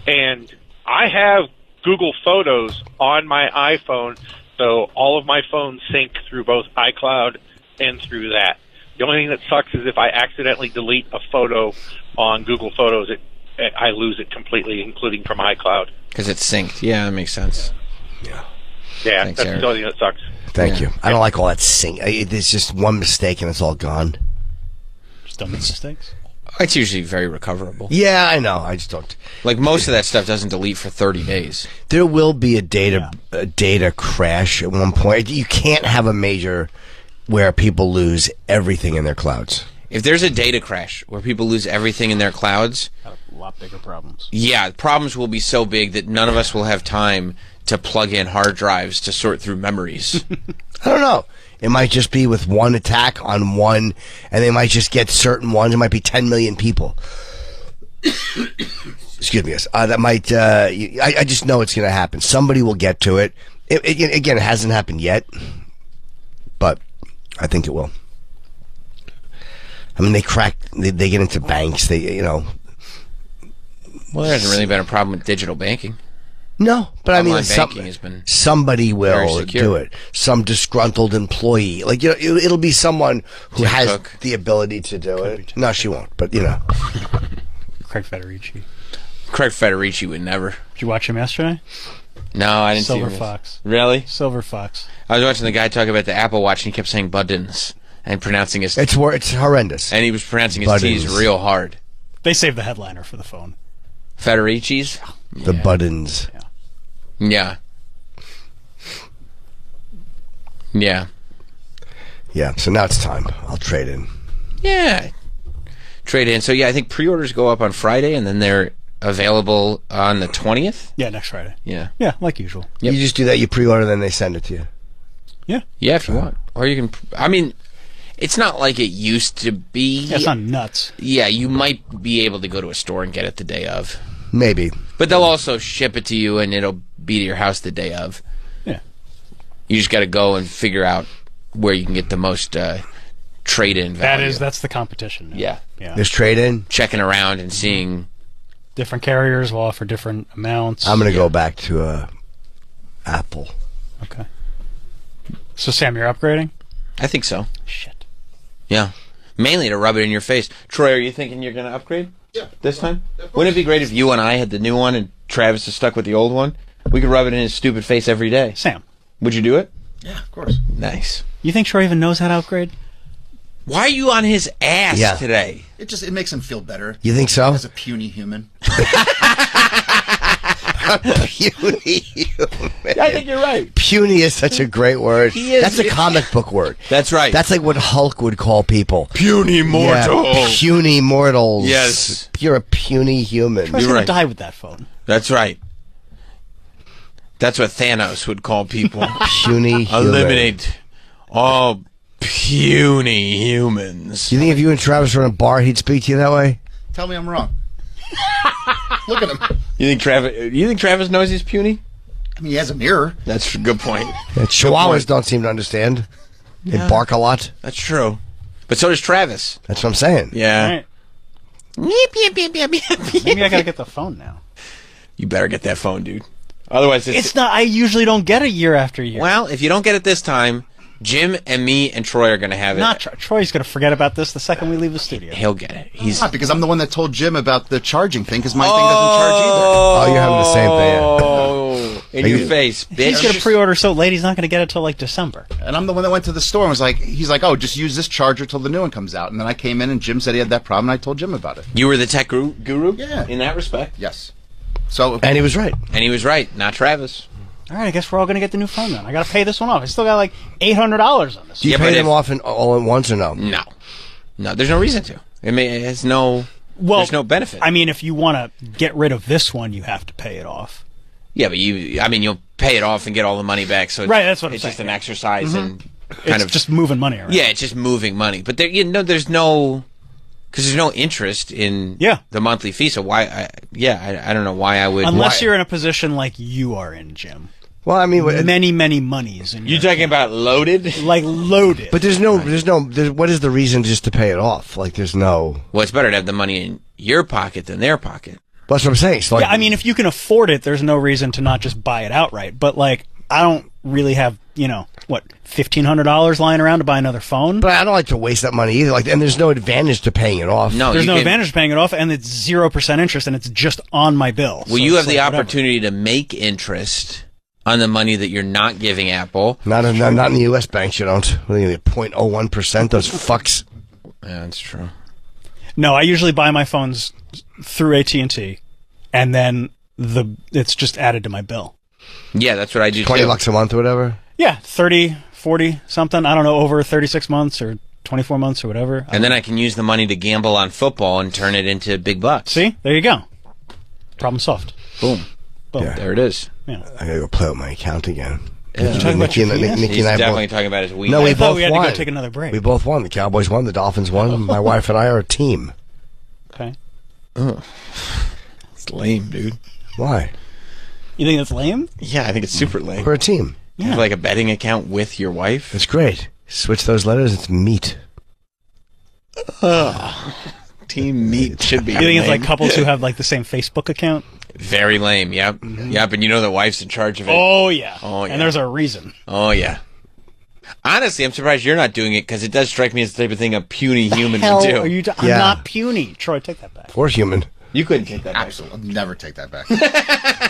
And I have Google Photos on my iPhone, so all of my phones sync through both iCloud and through that. The only thing that sucks is if I accidentally delete a photo on Google Photos, I lose it completely, including from iCloud. Because it's synced. Yeah, that makes sense. Yeah. Yeah, Thanks, that's Eric. the only thing that sucks. Thank you. I don't like all that sync. It's just one mistake and it's all gone. Just don't make mistakes. It's usually very recoverable. Yeah, I know. I just don't. Like most of that stuff doesn't delete for 30 days. There will be a data crash at one point. You can't have a major where people lose everything in their clouds. If there's a data crash where people lose everything in their clouds, got a lot bigger problems. Yeah, problems will be so big that none of us will have time to plug in hard drives to sort through memories. I don't know. It might just be with one attack on one, and they might just get certain ones. It might be 10 million people. Excuse me. Yes. That might. I just know it's going to happen. Somebody will get to it. Again, it hasn't happened yet, but I think it will. I mean, they crack. They get into banks. Well, there hasn't really been a problem with digital banking. No, but Online I mean, banking has been somebody will secure. do it. Some disgruntled employee, it'll be someone who Tim has Cook. the ability to do it. No, she won't. But Craig Federici. Craig Federici would never. Did you watch him yesterday? No, I didn't see Silver him. Fox. Really? Silver Fox. I was watching the guy talk about the Apple Watch, and he kept saying buttons and pronouncing his. It's horrendous. And he was pronouncing his Buttons. T's real hard. They saved the headliner for the phone. Federici's. The buttons. Yeah. Yeah. Yeah. So now it's time. I'll trade in. Yeah. Trade in. So yeah, I think pre-orders go up on Friday, and then they're available on the 20th. Yeah, next Friday. Yeah. Yeah, like usual. Yep. You just do that. You pre-order, then they send it to you. Yeah. Yeah, if you want, or you can. I mean, it's not like it used to be. Yeah, it's not nuts. Yeah, you might be able to go to a store and get it the day of. Maybe. But they'll also ship it to you, and it'll be to your house the day of. Yeah. You just got to go and figure out where you can get the most trade-in value. That's the competition. Yeah. There's trade-in. Checking around and seeing. Different carriers will offer different amounts. I'm going to go back to Apple. Okay. So, Sam, you're upgrading? I think so. Shit. Yeah. Mainly to rub it in your face. Troy, are you thinking you're going to upgrade? Yeah. This time? Wouldn't it be great if you and I had the new one and Travis is stuck with the old one? We could rub it in his stupid face every day. Sam. Would you do it? Yeah, of course. Nice. You think Troy even knows how to upgrade? Why are you on his ass today? It makes him feel better. You think so? As a puny human. Puny human. I think you're right. Puny is such a great word. He is. That's a comic book word. That's right. That's like what Hulk would call people. Puny mortal. Yeah, puny mortals. Yes. You're a puny human. Troy's You're going right. to die with that phone. That's right. That's what Thanos would call people. Puny human. Eliminate all puny humans. Do you think if you and Travis were in a bar, he'd speak to you that way? Tell me I'm wrong. Look at him. You think Travis knows he's puny? I mean, he has a mirror. That's a good point. Yeah, Chihuahuas don't seem to understand. They bark a lot. That's true. But so does Travis. That's what I'm saying. Yeah. Maybe I gotta get the phone now. You better get that phone, dude. Otherwise, It's not. I usually don't get it year after year. Well, if you don't get it this time, Jim and me and Troy are going to have it. Not Troy's going to forget about this the second we leave the studio. He'll get it. He's not, because I'm the one that told Jim about the charging thing, because my thing doesn't charge either. Oh, you're having the same thing. Oh, in your face, bitch. He's going to pre-order so late, he's not going to get it till like December. And I'm the one that went to the store and was like, he's like, oh, just use this charger till the new one comes out. And then I came in and Jim said he had that problem, and I told Jim about it. You were the tech guru? Yeah. In that respect? Yes. So, and he was right. And he was right, not Travis. All right, I guess we're all going to get the new phone then. I got to pay this one off. I still got like $800 on this. Do you pay them off all at once or no? No, there's no reason to. It has no. There's no benefit. I mean, if you want to get rid of this one, you have to pay it off. Yeah, but you'll pay it off and get all the money back. So right, that's what it's I'm just saying. an exercise and kind of just moving money around. Yeah, it's just moving money. But there's no. Because there's no interest in the monthly fee, so why? I don't know why I would. Unless you're in a position like you are in, Jim. Well, I mean, many monies. You talking about loaded? Like loaded. But there's what is the reason just to pay it off? Like, there's no. Well, it's better to have the money in your pocket than their pocket. That's what I'm saying. So, I mean, if you can afford it, there's no reason to not just buy it outright. But like, I don't really have, $1,500 lying around to buy another phone. But I don't like to waste that money either. Like, and there's no advantage to paying it off. No, there's no advantage to paying it off, and it's 0% interest, and it's just on my bill. Well, you have the opportunity to make interest on the money that you're not giving Apple. Not in the U.S. banks, you don't. What are you going to 0.01%? Those fucks. Yeah, that's true. No, I usually buy my phones through AT&T, and then it's just added to my bill. Yeah, that's what I do. $20 a month or whatever. Yeah, 30, 40 something. I don't know, over 36 months or 24 months or whatever. And then I can use the money to gamble on football and turn it into big bucks. See, there you go. Problem solved. Boom. Yeah. There it is. Yeah. I gotta go play with my account again. Yeah. You're talking about your penis? He's definitely talking about his week. No, we I thought both we had won. to go take another break. We both won. The Cowboys won. The Dolphins won. My wife and I are a team. Okay. It's lame, dude. Why? You think that's lame? Yeah, I think it's super lame. We're a team. You have like a betting account with your wife? It's great. Switch those letters. It's meat. Team meat should be. You think it's like couples who have like the same Facebook account? Very lame. Yep. Yep. And you know the wife's in charge of it. Oh yeah. Oh yeah. And there's a reason. Oh yeah. Honestly, I'm surprised you're not doing it because it does strike me as the type of thing a puny human would do. Are you? I'm not puny. Troy, take that back. Or human. You couldn't take that back. Absolutely. I'll never take that back.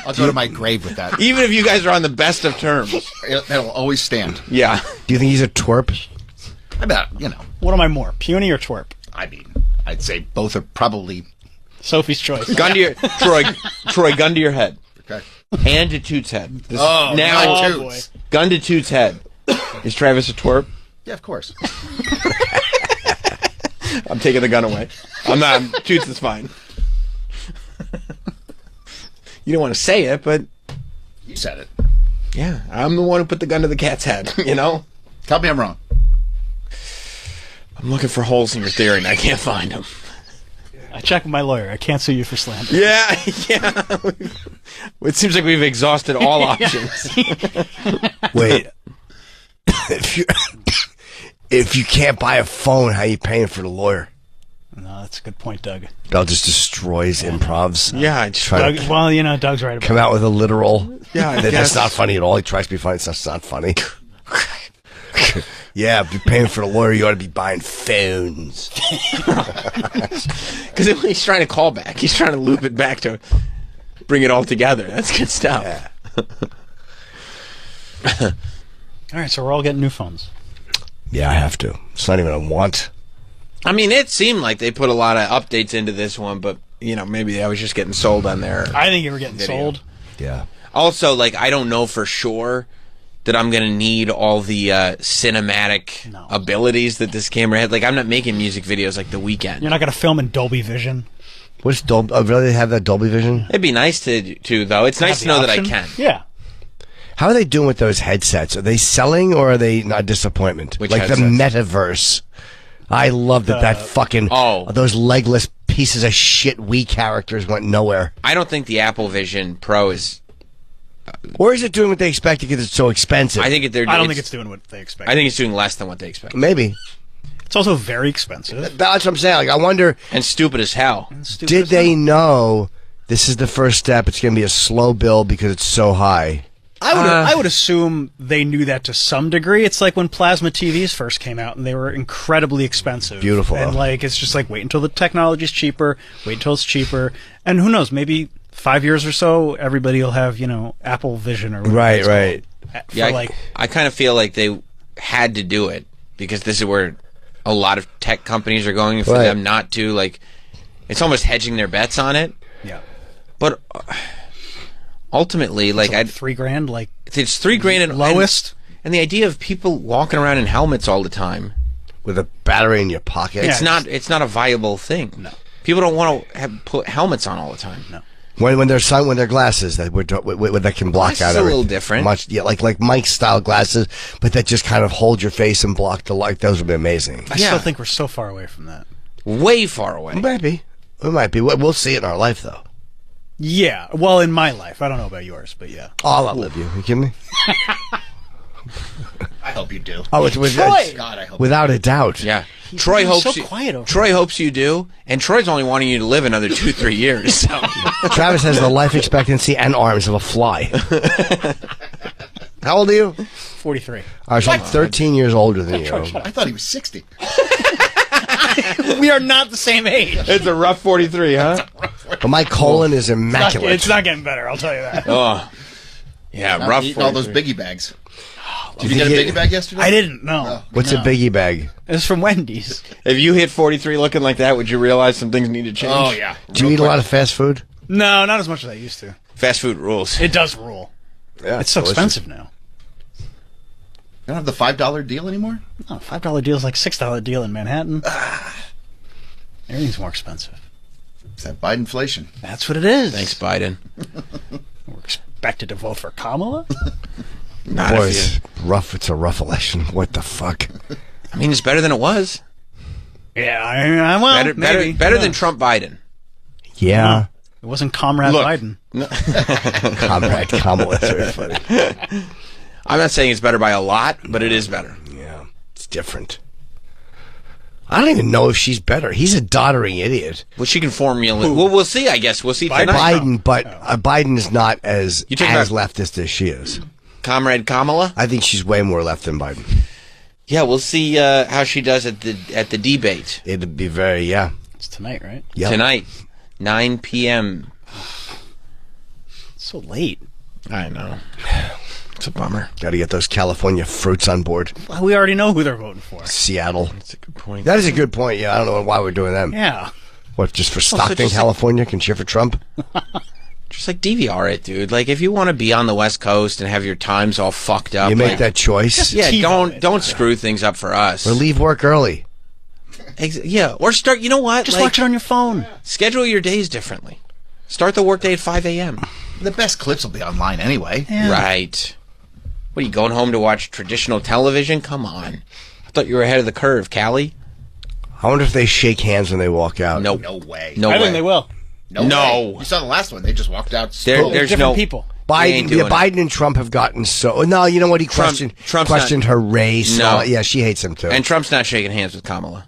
I'll go to my grave with that. Even if you guys are on the best of terms. That'll always stand. Yeah. Do you think he's a twerp? I bet, What am I more, puny or twerp? I mean, I'd say both are probably Sophie's choice. Gun to your Troy, gun to your head. Okay. And to Toot's head. Now, boy. Gun to Toot's head. Is Travis a twerp? Yeah, of course. I'm taking the gun away. I'm not. Toots is fine. You don't want to say it, but You said it. yeah, I'm the one who put the gun to the cat's head. Tell me I'm wrong. I'm looking for holes in your theory, and I can't find them. I checked with my lawyer. I can't sue you for slander. Yeah. It seems like we've exhausted all options. Wait. If you can't buy a phone, how are you paying for the lawyer? No, that's a good point, Doug. Doug just destroys improvs. Yeah, I just Try to Doug's right about come out with a literal. Yeah, that's not funny at all. He tries to be funny. It's not funny. Yeah, if you're paying for the lawyer, you ought to be buying phones. Because he's trying to call back. He's trying to loop it back to bring it all together. That's good stuff. Yeah. All right, so we're all getting new phones. Yeah, I have to. It's not even a want. I mean, it seemed like they put a lot of updates into this one, but, maybe I was just getting sold on their I think you were getting video. sold. Yeah. Also, I don't know for sure that I'm going to need all the cinematic abilities that this camera had. I'm not making music videos like The Weeknd. You're not going to film in Dolby Vision. What's Dolby? Really have that Dolby Vision? It'd be nice to though. It's nice to know that I can. Yeah. How are they doing with those headsets? Are they selling or are they not a disappointment? Which the headsets? metaverse. I love that fucking those legless pieces of shit Wii characters went nowhere. I don't think the Apple Vision Pro is. Or is it doing what they expected because it's so expensive? I don't think it's doing what they expect. I think it's doing less than what they expect. Maybe. It's also very expensive. That's what I'm saying. Like, I wonder. And stupid as hell. Did they know this is the first step? It's going to be a slow build because it's so high. I would assume they knew that to some degree. It's like when plasma TVs first came out and they were incredibly expensive. Beautiful. And like it's just like wait until the technology's cheaper, wait until it's cheaper, and who knows, maybe 5 years or so everybody will have, Apple Vision or whatever it's called. Yeah, I kind of feel like they had to do it because this is where a lot of tech companies are going for them not to, like, it's almost hedging their bets on it. Yeah. But ultimately, like, $3,000, like, it's $3,000 and lowest. And the idea of people walking around in helmets all the time with a battery in your pocket, it's not a viable thing. No. People don't want to put helmets on all the time. No. When they're glasses that can block That's out a everything. little different. Like Mike's style glasses, but that just kind of hold your face and block the light. Those would be amazing. I still think we're so far away from that. Way far away. Maybe. We might be. We'll see it in our life, though. Yeah. Well, in my life. I don't know about yours, but yeah. Oh, I'll outlive you. Are you kidding me? I hope you do. Oh, it's God, I hope without a doubt. Yeah. Troy hopes so quiet over Troy hopes you do, and Troy's only wanting you to live another 2-3 years. So. Travis has the life expectancy and arms of a fly. How old are you? 43. I'm 13 years older than you. I thought he was 60. We are not the same age. It's a rough 43, huh? But my colon is immaculate. It's not getting better, I'll tell you that. Oh. Yeah, Stop rough eating all 43. those biggie bags. Did you get a biggie bag yesterday? I didn't, no. What's a biggie bag? It was from Wendy's. If you hit 43 looking like that, would you realize some things need to change? Oh, yeah. Do you eat a lot of fast food? No, not as much as I used to. Fast food rules. It does rule. Yeah, it's so delicious. expensive now. You don't have the $5 deal anymore? No, $5 deal is like $6 deal in Manhattan. Everything's more expensive. It's that Bidenflation. That's what it is. Thanks, Biden. We're expected to vote for Kamala? Not Boy, if it's rough. It's a rough election. What the fuck? I mean, it's better than it was. Yeah, well, better than Trump Biden. Yeah. It wasn't Comrade Biden. No. Comrade Kamala. That's very funny. I'm not saying it's better by a lot, but it is better. Yeah, it's different. I don't even know if she's better. He's a doddering idiot. Well, she can formulate. Well, we'll see. I guess we'll see tonight. Biden, but Biden is not as talking about leftist as she is. Comrade Kamala. I think she's way more left than Biden. Yeah, we'll see how she does at the debate. It'd be very It's tonight, right? Yep. Tonight, 9 p.m. It's so late. I know. It's a bummer. Got to get those California fruits on board. Well, we already know who they're voting for. Seattle. That's a good point. That is a good point. Yeah, I don't know why we're doing them. Yeah. What, just for so Stockton, just California? Can cheer for Trump? Just like DVR it, dude. Like if you want to be on the West Coast and have your times all fucked up, You make like, that choice. Yeah, don't screw things up for us. Or leave work early. Yeah, or start. You know what? Just watch it on your phone. Schedule your days differently. Start the workday at 5 a.m. The best clips will be online anyway. Yeah. Right. What are you going home to watch traditional television? Come on. I thought you were ahead of the curve, Callie. I wonder if they shake hands when they walk out. Nope. No way. No I way. think they will. No. Way. You saw the last one. They just walked out. There's different no people. Biden and Trump have gotten so. No, you know what? He questioned her race. No. Yeah, she hates him too. And Trump's not shaking hands with Kamala.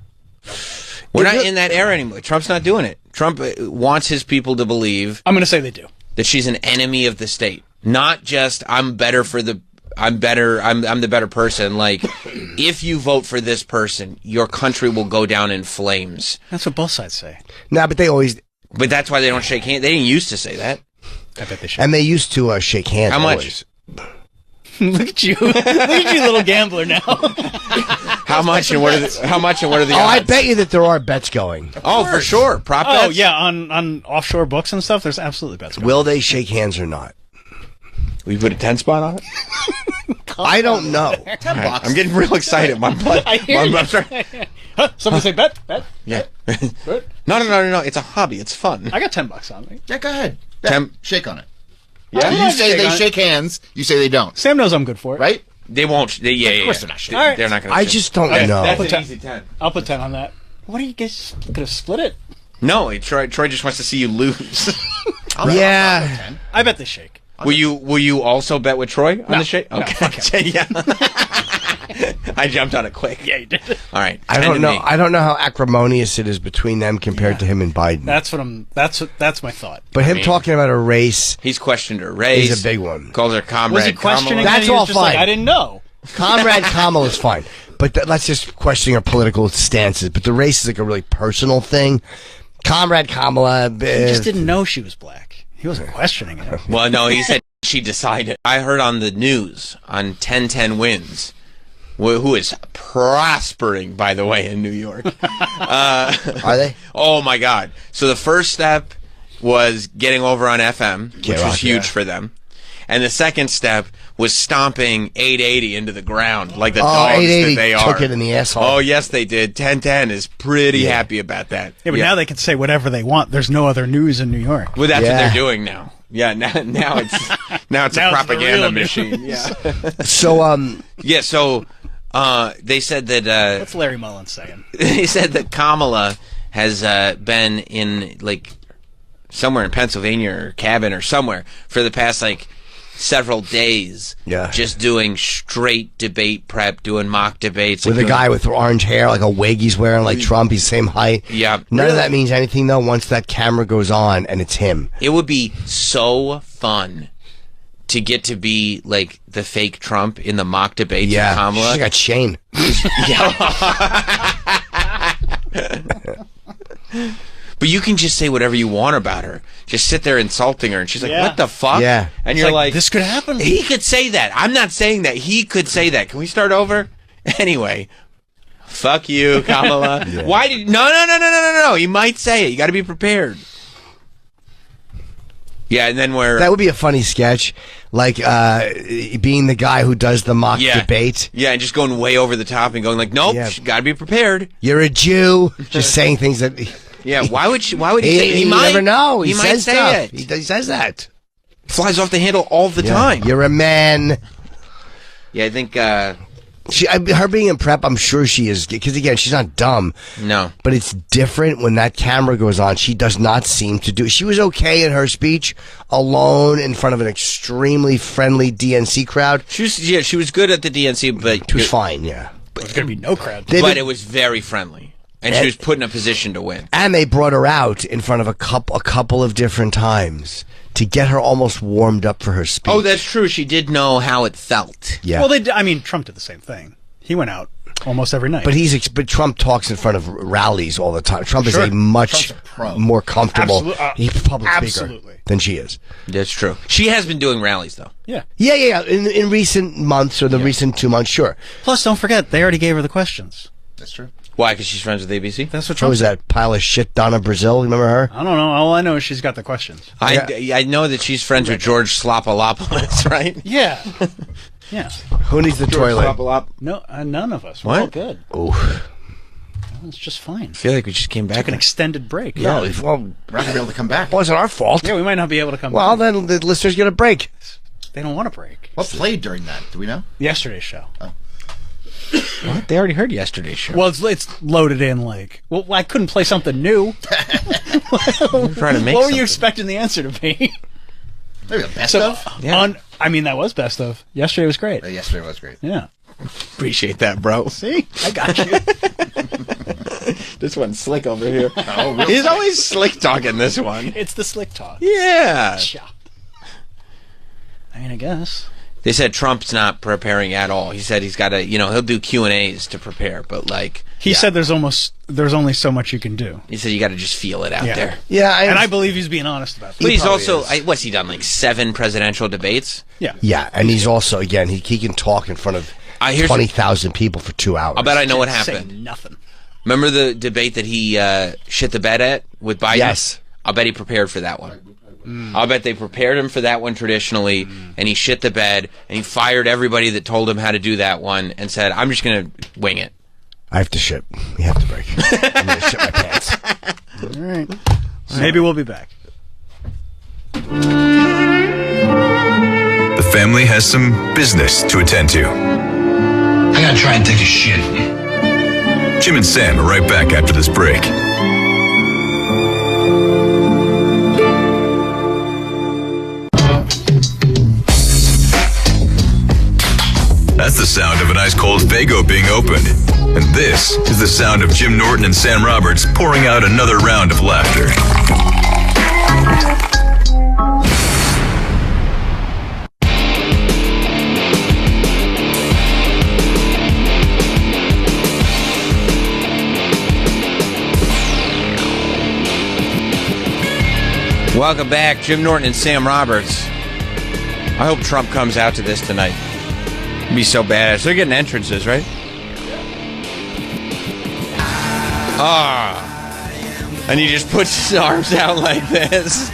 We're not in that era anymore. Trump's not doing it. Trump wants his people to believe. I'm going to say they do. That she's an enemy of the state, not just I'm the better person. Like, if you vote for this person, your country will go down in flames. That's what both sides say. Nah, but they always. But that's why they don't shake hands. They didn't used to say that. I bet they should. And they used to shake hands. How much? Always. Look at you. Look at you, little gambler now. How much and what are the odds? I bet you that there are bets going. Oh, for sure. Prop bets? Oh, yeah, on offshore books and stuff, there's absolutely bets going. Will they shake hands or not? Will you put a 10 spot on it? I don't know. $10. I'm getting real excited. My blood. Huh? Somebody say bet. Yeah. No. It's a hobby. It's fun. I got $10 on me. Yeah, go ahead. Shake on it. Yeah. You say they shake hands. You say they don't. Sam knows I'm good for it. Right? They won't. Of course they're not shaking. They're not going to. I just don't know. That's an easy 10. I'll put 10 on that. What do you guys could have split it? No, Troy just wants to see you lose. Yeah. I bet they shake. Will you also bet with Troy on the shake? No, Okay. Yeah. I jumped on it quick. Yeah, you did. All right. I don't know. I don't know how acrimonious it is between them compared to him and Biden. That's my thought. But him talking about a race, he's questioned her race. Is a big one. Calls her comrade. Was he questioning? Kamala. That's all just fine. Like, I didn't know. Comrade Kamala is fine, but that's just questioning her political stances. But the race is like a really personal thing. Comrade Kamala, He just didn't know she was black. He wasn't questioning it. Well, no, he said she decided. I heard on the news on 10-10 Wins, who is prospering, by the way, in New York. Are they? Oh, my God. So the first step was getting over on FM, which was huge for them. And the second step was stomping 880 into the ground like the dogs that they are. Took it in the asshole. Oh, yes, they did. 10-10 is pretty happy about that. Yeah, but now they can say whatever they want. There's no other news in New York. Well, that's what they're doing now. Yeah, now it's a propaganda machine. Yeah. So they said that What's Larry Mullins saying? They said that Kamala has been in like somewhere in Pennsylvania or cabin or somewhere for the past like several days. Yeah. Just doing straight debate prep, doing mock debates. with a guy with orange hair, like a wig he's wearing, like Trump, he's same height. Yeah. None of that means anything, though, once that camera goes on and it's him. It would be so fun to get to be like the fake Trump in the mock debates with Kamala. She got Shane. But you can just say whatever you want about her. Just sit there insulting her, and she's like, "What the fuck?" Yeah. And It's you're like, like, this could happen. He could say that. I'm not saying that. He could say that. Can we start over? Anyway, fuck you, Kamala. Why did No. He might say it. You got to be prepared. Yeah, and then that would be a funny sketch, like being the guy who does the mock debate. Yeah, and just going way over the top and going like, "Nope, you got to be prepared." You're a Jew. Just saying things that. Yeah, why would he say it? He might never know. He might says say stuff. it. He says that. Flies off the handle all the time. You're a man. Yeah, I think her being in prep, I'm sure she is, because again, she's not dumb. No. But it's different when that camera goes on. She does not seem to do. She was okay in her speech alone in front of an extremely friendly DNC crowd. She was good at the DNC, but she was fine. Yeah, There's going to be no crowd. But it was very friendly, and she was put in a position to win. And they brought her out in front of a couple of different times to get her almost warmed up for her speech. Oh, that's true. She did know how it felt. Yeah. Well, Trump did the same thing. He went out almost every night. But Trump talks in front of rallies all the time. Trump is a much more comfortable public speaker than she is. That's true. She has been doing rallies, though. Yeah. Yeah. In recent months or the recent 2 months, sure. Plus, don't forget, they already gave her the questions. That's true. Why? Because she's friends with ABC? That's what Who Trump was that pile of shit, Donna Brazil? Remember her? I don't know. All I know is she's got the questions. I know that she's friends with George Slopalopoulos, right? Yeah. Yeah. Who needs the toilet? No, none of us. We're What? all good. Oh. It's just fine. I feel like we just came back. Took an extended break. No, Yeah. well, We're not going to be able to come back. it wasn't our fault. Yeah, we might not be able to come Well, back. then the listeners get a break. They don't want to break. What played during that? Do we know? Yesterday's show. What? They already heard yesterday's show. Well, it's loaded in like. Well, I couldn't play something new. Trying to make what were you something. expecting the answer to be? Maybe the best So, of? Yeah. that was best of. Yesterday was great. Yesterday was great. Yeah. Appreciate that, bro. See? I got you. This one's slick over here. Oh, real He's slick. always slick talking this one. It's the slick talk. Yeah. I mean, I guess. They said Trump's not preparing at all. He said he's got to, he'll do Q&As to prepare, but like... He said there's only so much you can do. He said you got to just feel it out there. Yeah, and I believe he's being honest about that. But he's also, what's he done, like 7 presidential debates? Yeah. Yeah, and he's also, again, he can talk in front of 20,000 people for 2 hours. I bet I know what Say happened. nothing. Remember the debate that he shit the bed at with Biden? Yes. I'll bet he prepared for that one. I'll bet they prepared him for that one traditionally, and he shit the bed, and he fired everybody that told him how to do that one, and said, I'm just going to wing it. I have to shit. We have to break. I'm going to shit my pants. All right. Maybe we'll be back. The family has some business to attend to. I gotta try and take a shit. Jim and Sam are right back after this break. ice-cold Faygo being opened. And this is the sound of Jim Norton and Sam Roberts pouring out another round of laughter. Welcome back, Jim Norton and Sam Roberts. I hope Trump comes out to this tonight. It'd be so badass. They're getting entrances, right? And he just puts his arms out like this.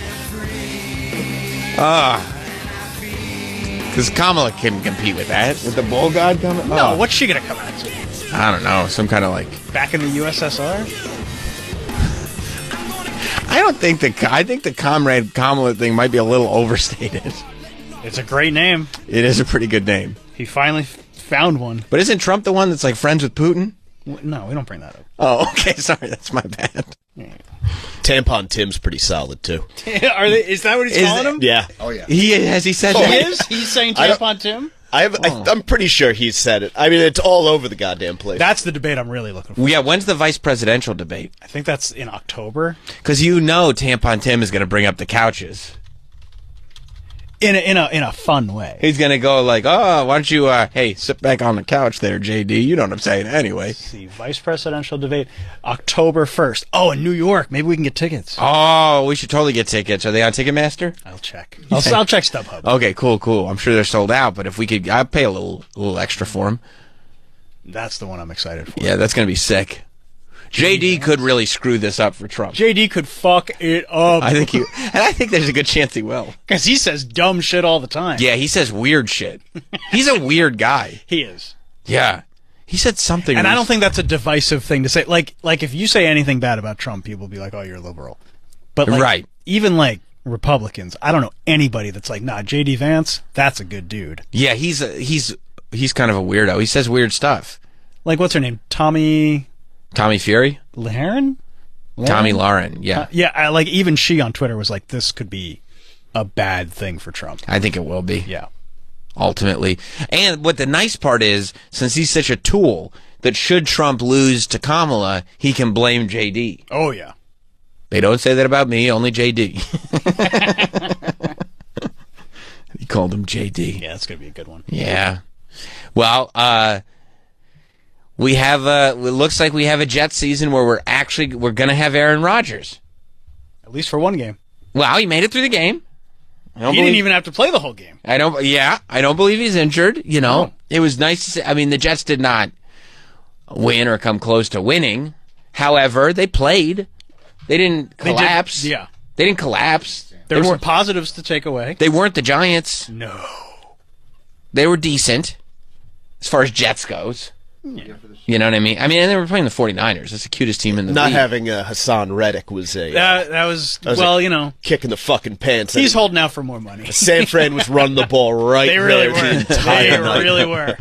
Because Kamala can compete with that. With the bull god coming? No, what's she going to come out to? I don't know. Some kind of like... Back in the USSR? I think the Comrade Kamala thing might be a little overstated. It's a great name. It is a pretty good name. He finally found one. But isn't Trump the one that's like friends with Putin? No, we don't bring that up. Oh, okay. Sorry, that's my bad. Tampon Tim's pretty solid too. Is that what he's calling him? Yeah. Oh yeah. Has he said He that? is? He's saying Tampon Tim? I'm pretty sure he's said it. I mean, it's all over the goddamn place. That's the debate I'm really looking for. Yeah, when's the vice presidential debate? I think that's in October. Because Tampon Tim is going to bring up the couches. In a fun way. He's going to go like, oh, why don't you, hey, sit back on the couch there, JD. You know what I'm saying anyway. Let's see, vice presidential debate, October 1st. Oh, in New York. Maybe we can get tickets. Oh, we should totally get tickets. Are they on Ticketmaster? I'll check. I'll check StubHub. Okay, cool. I'm sure they're sold out, but if we could, I'd pay a little extra for them. That's the one I'm excited for. Yeah, that's going to be sick. JD could really screw this up for Trump. JD could fuck it up. I think there's a good chance he will. Because he says dumb shit all the time. Yeah, he says weird shit. He's a weird guy. He is. Yeah. He said something. And I don't think that's a divisive thing to say. Like if you say anything bad about Trump, people will be like, oh, you're a liberal. But right. Even like Republicans, I don't know anybody that's like, nah, JD Vance, that's a good dude. Yeah, he's kind of a weirdo. He says weird stuff. Like, what's her name? Tommy Fury? Lauren? Tommy Lauren, yeah. Like even she on Twitter was like, this could be a bad thing for Trump. I think it will be. Yeah. Ultimately. And what the nice part is, since he's such a tool, that should Trump lose to Kamala, he can blame JD. Oh, yeah. They don't say that about me, only JD. He called him JD. Yeah, that's going to be a good one. Yeah. Well, we have it looks like we have a Jets season where we're going to have Aaron Rodgers. At least for one game. Well, he made it through the game. He didn't even have to play the whole game. I don't believe he's injured, No. It was nice to see. I mean, the Jets did not win or come close to winning. However, they played. They didn't collapse. They didn't collapse. There were some positives to take away. They weren't the Giants. No. They were decent as far as Jets goes. Yeah. You know what I mean? I mean, and they were playing the 49ers. That's the cutest team in the league. Not having Hassan Reddick was a... that was well, kick in the fucking pants. He's holding out for more money. San Fran was running the ball right they really there were. the entire night. They really were.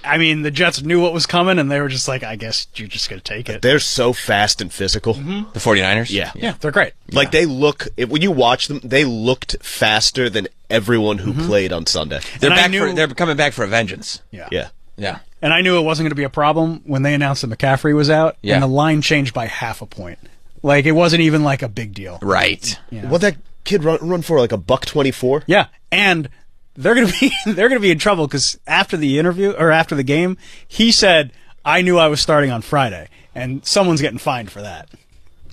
I mean, the Jets knew what was coming, and they were just like, I guess you're just going to take it. They're so fast and physical. Mm-hmm. The 49ers? Yeah, they're great. Like, they look... when you watch them, they looked faster than everyone who played on Sunday. They're coming back for a vengeance. Yeah. Yeah. And I knew it wasn't going to be a problem when they announced that McCaffrey was out, Yeah. and the line changed by half a point. Like, it wasn't even like a big deal. Right. Yeah. What that kid run for, like $124? Yeah, and they're gonna be in trouble because after the interview or after the game, he said, "I knew I was starting on Friday," and someone's getting fined for that.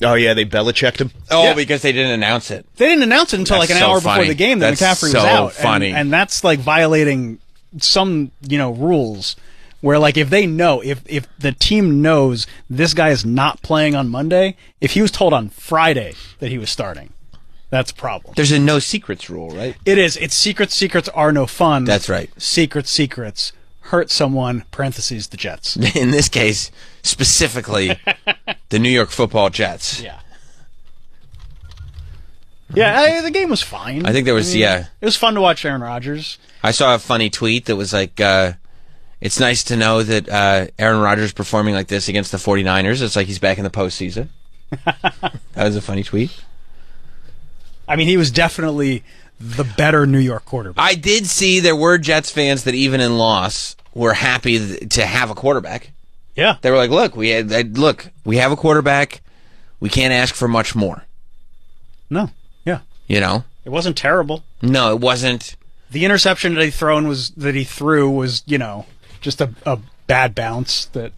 Oh yeah, they Belichicked him. Oh, Yeah. because they didn't announce it. They didn't announce it until That's like an so hour funny. before the game that That's McCaffrey so was out. funny. And that's like violating some rules where like if they know if the team knows this guy is not playing on Monday, if he was told on Friday that he was starting, that's a problem. There's a no secrets rule, right? It is. It's secrets. Secrets are no fun. That's right. Secrets hurt someone, parentheses, the Jets. In this case, specifically, the New York Football Jets. Yeah. Yeah, the game was fine. I think there was, It was fun to watch Aaron Rodgers. I saw a funny tweet that was like, it's nice to know that Aaron Rodgers performing like this against the 49ers. It's like he's back in the postseason. That was a funny tweet. I mean, he was definitely the better New York quarterback. I did see there were Jets fans that even in loss were happy to have a quarterback. Yeah. They were like, look, we have a quarterback. We can't ask for much more. No. Yeah. You know? It wasn't terrible. No, it wasn't. The interception that he threw was, just a bad bounce. That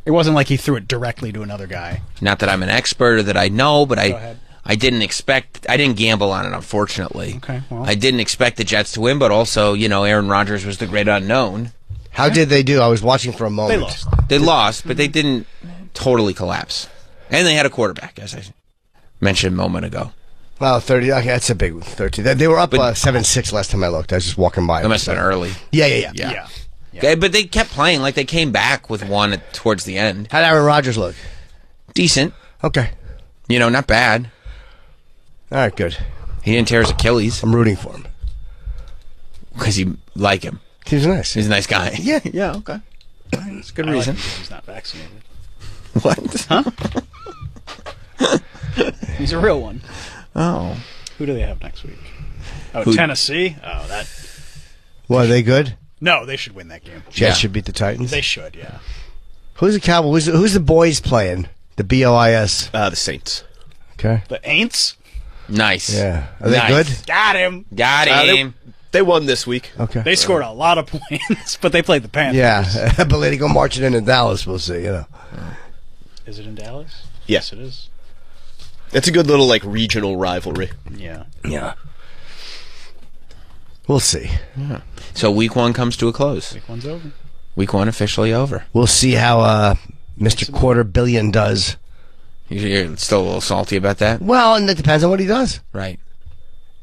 it wasn't like he threw it directly to another guy. Not that I'm an expert or that I know, but Go ahead. I didn't gamble on it, unfortunately. Okay, well. I didn't expect the Jets to win, but also, Aaron Rodgers was the great unknown. How did they do? I was watching for a moment. They lost, but they didn't totally collapse. And they had a quarterback, as I mentioned a moment ago. Well, 30. Okay, that's a big 13. They were up 7-6 last time I looked. I was just walking by. That must have been early. Yeah. Okay, but they kept playing. Like, they came back with one towards the end. How did Aaron Rodgers look? Decent. Okay. Not bad. All right, good. He didn't tear his Achilles. I'm rooting for him. Because you like him. He's nice. He's a nice guy. Yeah, okay. That's a good reason. He's not vaccinated. What? Huh? He's a real one. Oh. Who do they have next week? Oh, Who? Tennessee? Oh, that... Well, are they good? No, they should win that game. Jets should beat the Titans? They should, yeah. Who's the Cowboys? Who's the boys playing? The BOIS? The Saints. Okay. The Aints? Nice. Yeah. Are they Nice. good? Got him. Got him. They won this week. Okay. They scored a lot of points, but they played the Panthers. Yeah. But they go marching into Dallas, we'll see, Is it in Dallas? Yeah. Yes, it is. It's a good little regional rivalry. Yeah. Yeah. We'll see. Yeah. So week 1 comes to a close. Week 1's over. Week 1 officially over. We'll see how Mr. Quarter Billion does. You're still a little salty about that? Well, and it depends on what he does. Right.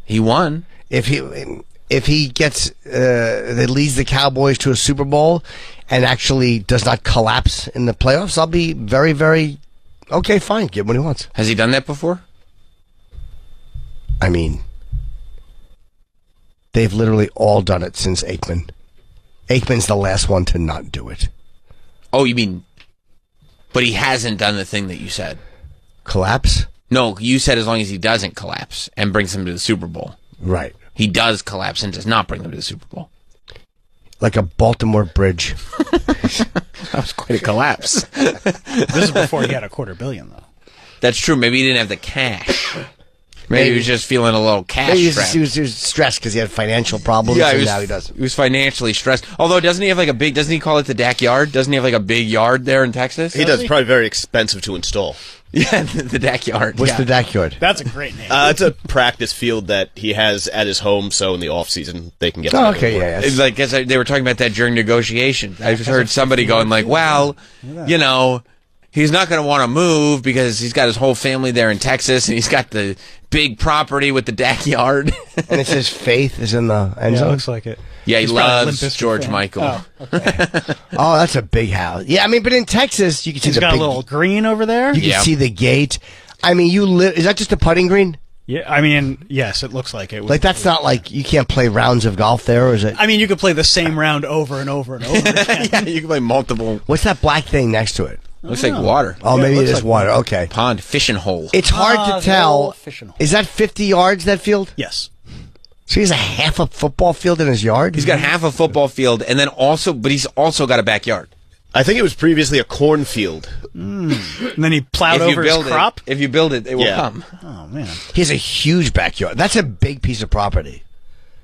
He won. If he gets that leads the Cowboys to a Super Bowl and actually does not collapse in the playoffs, I'll be very, very okay. Fine, give him what he wants. Has he done that before? I mean, they've literally all done it since Aikman. Aikman's the last one to not do it. Oh, you mean? But he hasn't done the thing that you said. Collapse? No, you said as long as he doesn't collapse and brings them to the Super Bowl. Right. He does collapse and does not bring them to the Super Bowl. Like a Baltimore bridge. That was quite a collapse. This is before he had $250 million, though. That's true. Maybe he didn't have the cash. Maybe he was just feeling a little cash Maybe strapped. he was stressed because he had financial problems, and now he doesn't. He was financially stressed. Although, doesn't he have doesn't he call it the backyard? Doesn't he have like a big yard there in Texas? He does. Probably very expensive to install. Yeah, the backyard. What's the backyard? That's a great name. It's a practice field that he has at his home, so in the off season they can get. Oh, okay, yeah. It's like, guess they were talking about that during negotiations. I just heard somebody going like, "Well, he's not going to want to move because he's got his whole family there in Texas, and he's got the big property with the backyard." And it says Faith is in the end Yeah, zone? it looks like it. Yeah, he He's probably a Limp loves Bizkit George fan. Michael. Oh, okay. Oh, that's a big house. Yeah, I mean, but in Texas, you can see He's the got big, a little green over there. you can see the gate. I mean, is that just a putting green? Yeah, I mean, yes, it looks like it. Like, that's not like you can't play rounds of golf there, or is it? I mean, you could play the same round over and over and over again. Yeah, you can play multiple. What's that black thing next to it? Looks like water. Oh, Yeah, maybe it it is looks like water. Okay. Pond, fishing hole. It's hard to tell. Is that 50 yards, that field? Yes. So he has a half a football field in his yard? He's got half a football field, and then but he's also got a backyard. I think it was previously a cornfield. And then he plowed over his crop. If you build it, it will come. Oh man, He has a huge backyard. That's a big piece of property.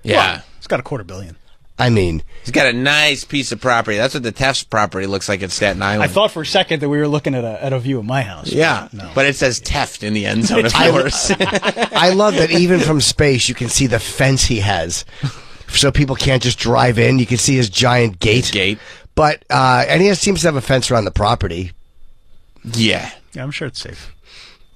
Yeah. It's got $250 million. I mean, He's got a nice piece of property. That's what the Tefts property looks like in Staten Island. I thought for a second that we were looking at a view of my house. Yeah, No. but it says Teft in the end zone, of course. I love that even from space you can see the fence he has. So people can't just drive in. You can see his giant gate. But, and he seems to have a fence around the property. Yeah. Yeah, I'm sure it's safe.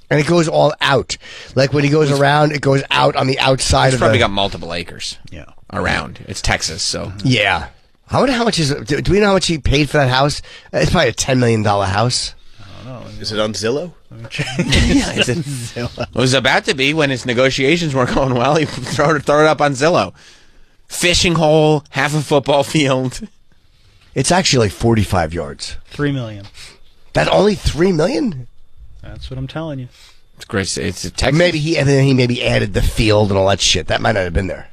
And it goes all out. Like when he goes around, it goes out on the outside He's of probably the... got multiple acres. Yeah. Around. It's Texas, so. Yeah. I wonder how much do we know how much he paid for that house? It's probably a $10 million house. I don't know. Is it on Zillow? Yeah, it was about to be when his negotiations weren't going well. He throw it up on Zillow. Fishing hole, half a football field. It's actually like 45 yards. $3 million. That's only $3 million? That's what I'm telling you. It's great. It's a Texas. Maybe he maybe added the field and all that shit. That might not have been there.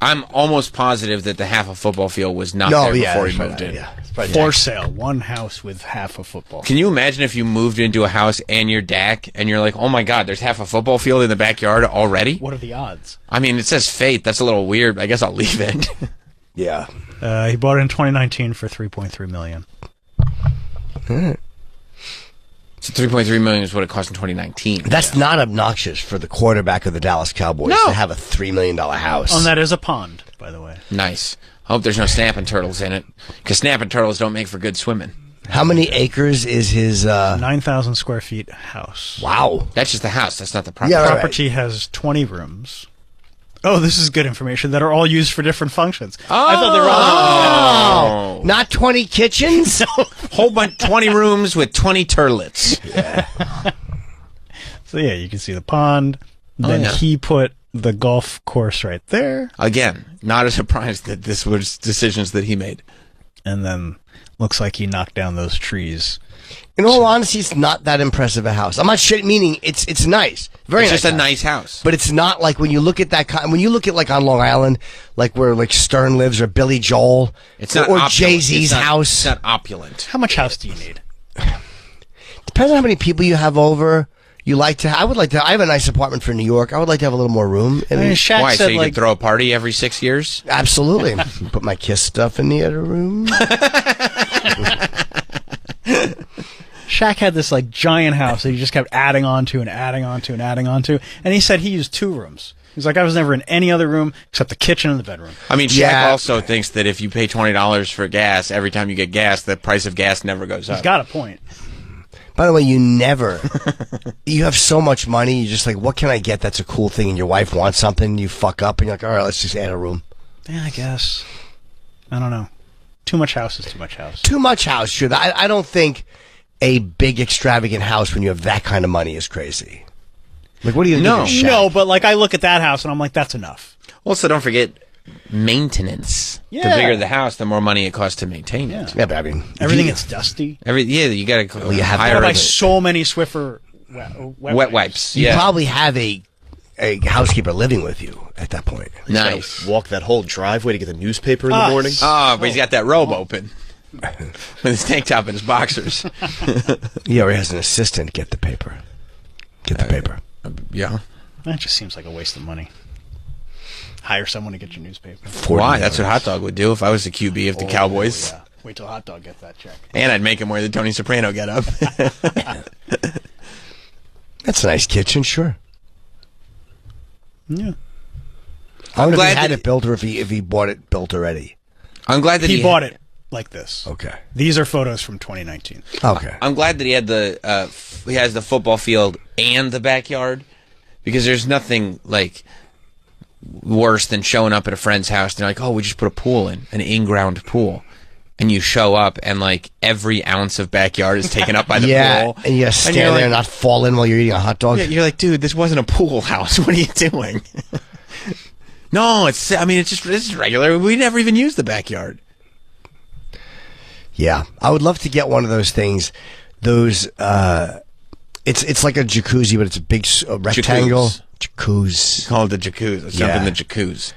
I'm almost positive that the half a football field was not there before he moved in. Yeah. For sale, one house with half a football. Can you imagine if you moved into a house and your deck, and you're like, oh my God, there's half a football field in the backyard already? What are the odds? I mean, it says fate. That's a little weird. I guess I'll leave it. Yeah. He bought it in 2019 for $3.3 million. All right. So $3.3 million is what it cost in 2019. That's not obnoxious for the quarterback of the Dallas Cowboys to have a $3 million house. Oh, and that is a pond, by the way. Nice. Hope there's no snapping turtles in it, because snapping turtles don't make for good swimming. How many acres is his... 9,000 square feet house. Wow. That's just the house. That's not the property. Yeah, right, Property has 20 rooms. Oh, this is good information that are all used for different functions. I thought they were all... Oh! Not 20 kitchens? Whole bunch, 20 rooms with 20 turlets. Yeah. So yeah, you can see the pond. Then he put the golf course right there. Again, not a surprise that this was decisions that he made. And then looks like he knocked down those trees. In all honesty, it's not that impressive a house. I'm not shit, meaning it's nice. Very it's nice. just a nice house. But it's not like when you look at when you look at like on Long Island, like where like Stern lives or Billy Joel, it's not or opulent. Jay-Z's house. It's not opulent. How much house do you need? Depends on how many people you have over. I have a nice apartment for New York. I would like to have a little more room. Shaq Why? said, So you could throw a party every 6 years? Absolutely. Put my Kiss stuff in the other room. Shaq had this like giant house that he just kept adding on to and adding on to and adding on to. And he said he used 2 rooms. He's like, I was never in any other room except the kitchen and the bedroom. I mean, Shaq also thinks that if you pay $20 for gas, every time you get gas, the price of gas never goes up. He's got a point. By the way, you have so much money, you're just like, what can I get that's a cool thing? And your wife wants something, you fuck up, and you're like, all right, let's just add a room. Yeah, I guess. I don't know. Too much house is too much house. Too much house, sure. I don't think a big, extravagant house when you have that kind of money is crazy. Like, what do you do? No, but like I look at that house and I'm like, that's enough. Also, don't forget maintenance. Yeah. The bigger the house, the more money it costs to maintain it. Yeah, but I mean, everything is dusty. You got to I buy so many Swiffer wet wipes. You probably have a housekeeper living with you at that point. Nice. Walk that whole driveway to get the newspaper in the morning. Oh, but he's got that robe open with his tank top and his boxers. Yeah, or he has an assistant get the paper. Yeah. That just seems like a waste of money. Hire someone to get your newspaper. Why? That's what Hot Dog would do if I was the QB of the Cowboys. Yeah. Wait till Hot Dog gets that check. And I'd make him wear the Tony Soprano getup. That's a nice kitchen, sure. Yeah. I wonder if he had it built or if he bought it built already. I'm glad that he bought it like this. Okay. These are photos from 2019. Okay. I'm glad that he had he has the football field and the backyard, because there's nothing like worse than showing up at a friend's house and they're like, oh, we just put a pool in, an in-ground pool. And you show up and like every ounce of backyard is taken up by the pool. And you gotta stand there and not fall in while you're eating a hot dog. Yeah, you're like, dude, this wasn't a pool house. What are you doing? No, it's just regular. We never even use the backyard. Yeah. I would love to get one of those things. Those it's like a jacuzzi, but it's a big rectangle. Jacuzzi. Called the jacuzzi. Let's jump in the jacuzzi.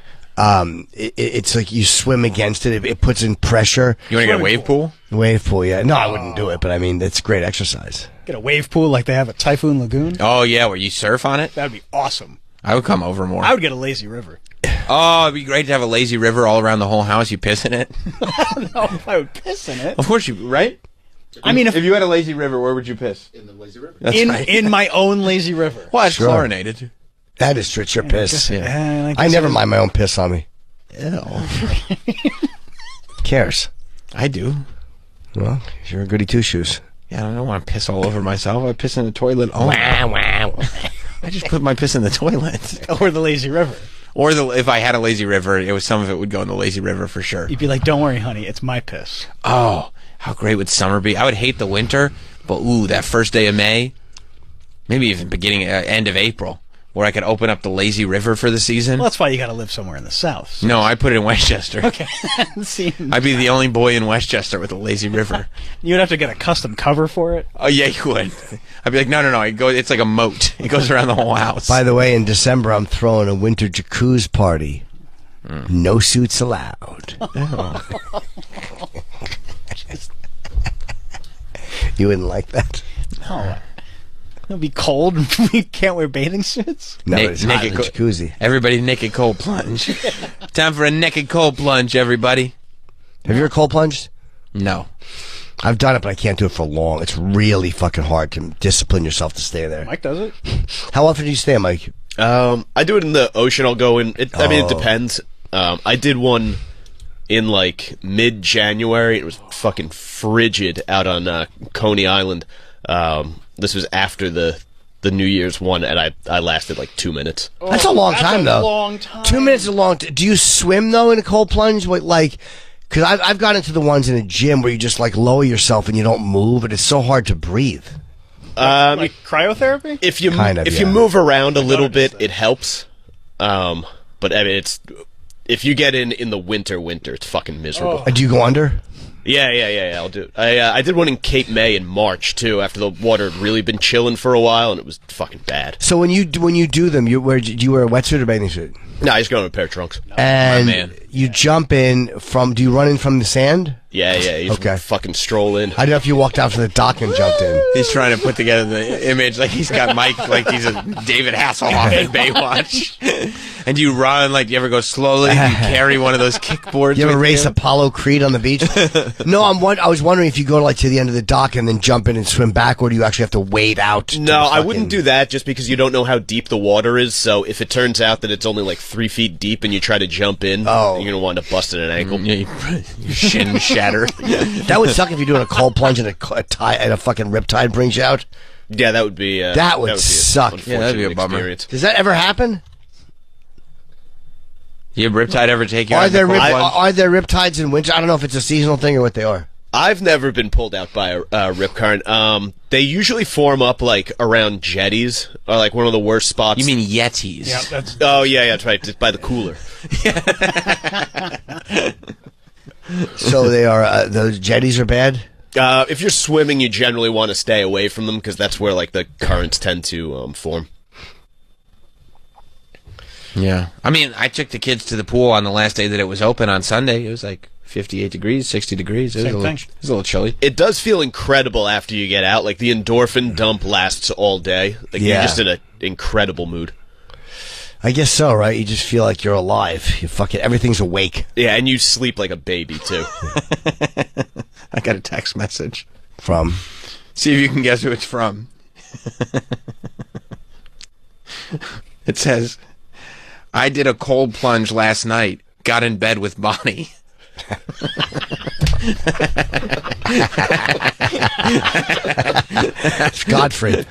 It's like you swim against it. It puts in pressure. You want to get a wave pool? Wave pool, yeah. No, I wouldn't do it, but I mean, it's great exercise. Get a wave pool like they have at Typhoon Lagoon. Oh, yeah, where you surf on it? That'd be awesome. I would come over more. I would get a lazy river. Oh, it'd be great to have a lazy river all around the whole house. You piss in it? No, I would piss in it. Of course you, right? I mean, if you had a lazy river, where would you piss? In the lazy river? That's right. In my own lazy river. Well, it's chlorinated. That is true. It's your piss. I never mind my own piss on me. Ew. Cares? I do. Well, you're a goody two-shoes. Yeah, I don't want to piss all over myself. I piss in the toilet. Oh, wow. I just put my piss in the toilet. Or the lazy river. Or if I had a lazy river, some of it would go in the lazy river for sure. You'd be like, don't worry, honey, it's my piss. Oh, how great would summer be? I would hate the winter, but that first day of May, maybe even end of April, where I could open up the lazy river for the season. Well, that's why you got to live somewhere in the South. So. No, I put it in Westchester. Okay. I'd be the only boy in Westchester with a lazy river. You'd have to get a custom cover for it. Oh, yeah, you would. I'd be like, no. It's like a moat. It goes around the whole house. By the way, in December, I'm throwing a winter jacuzzi party. No suits allowed. You wouldn't like that? No. It'll be cold. We can't wear bathing suits. No, it's hot in the jacuzzi. Everybody naked cold plunge. Time for a naked cold plunge, everybody. Have you ever cold plunged? No. I've done it, but I can't do it for long. It's really fucking hard to discipline yourself to stay there. Mike does it. How often do you stay, Mike? I do it in the ocean. I'll go in. I mean, it depends. I did one in like mid-January. It was fucking frigid out on Coney Island. This was after the New Year's one, and I lasted like 2 minutes. That's a long time, though. Long time. 2 minutes is a long time. Do you swim, though, in a cold plunge? Like, because I've gone into the ones in a gym where you just, like, lower yourself and you don't move, and it's so hard to breathe. Like cryotherapy? If you move around a little bit, it helps. But I mean, if you get in the winter, it's fucking miserable. Do you go under? Yeah. I'll do it. I did one in Cape May in March too, after the water had really been chilling for a while, and it was fucking bad. So when you do them, do you wear a wetsuit or bathing suit? No, I just go in a pair of trunks. And you jump in from. Do you run in from the sand? Yeah. You just fucking stroll in. I don't know if you walked out to the dock and jumped in. He's trying to put together the image like he's got Mike, like he's a David Hasselhoff in Baywatch. And you run, like, you ever go slowly? You carry one of those kickboards. You ever race Apollo Creed on the beach? No, I was wondering if you go to the end of the dock and then jump in and swim back, or do you actually have to wade out? No, I wouldn't do that just because you don't know how deep the water is. So if it turns out that it's only like 3 feet deep and you try to jump in, you're going to wind up busting an ankle. Your shin shatter. That would suck if you're doing a cold plunge and a fucking riptide brings you out. Yeah, that would be. That would suck. Yeah, that'd be a bummer. Experience. Does that ever happen? You riptide ever take you out? Are there riptides in winter? I don't know if it's a seasonal thing or what they are. I've never been pulled out by a rip current. They usually form up like around jetties, or like one of the worst spots. You mean Yetis? Yeah, that's. Oh yeah, that's right. Just by the cooler. So they are. Those jetties are bad. If you're swimming, you generally want to stay away from them because that's where like the currents tend to form. Yeah. I mean, I took the kids to the pool on the last day that it was open on Sunday. It was like 58 degrees, 60 degrees. It was a little chilly. It does feel incredible after you get out. Like, the endorphin dump lasts all day. Like, you're just in an incredible mood. I guess so, right? You just feel like you're alive. Everything's awake. Yeah, and you sleep like a baby, too. I got a text message. From? See if you can guess who it's from. It says, I did a cold plunge last night. Got in bed with Bonnie. It's Godfrey.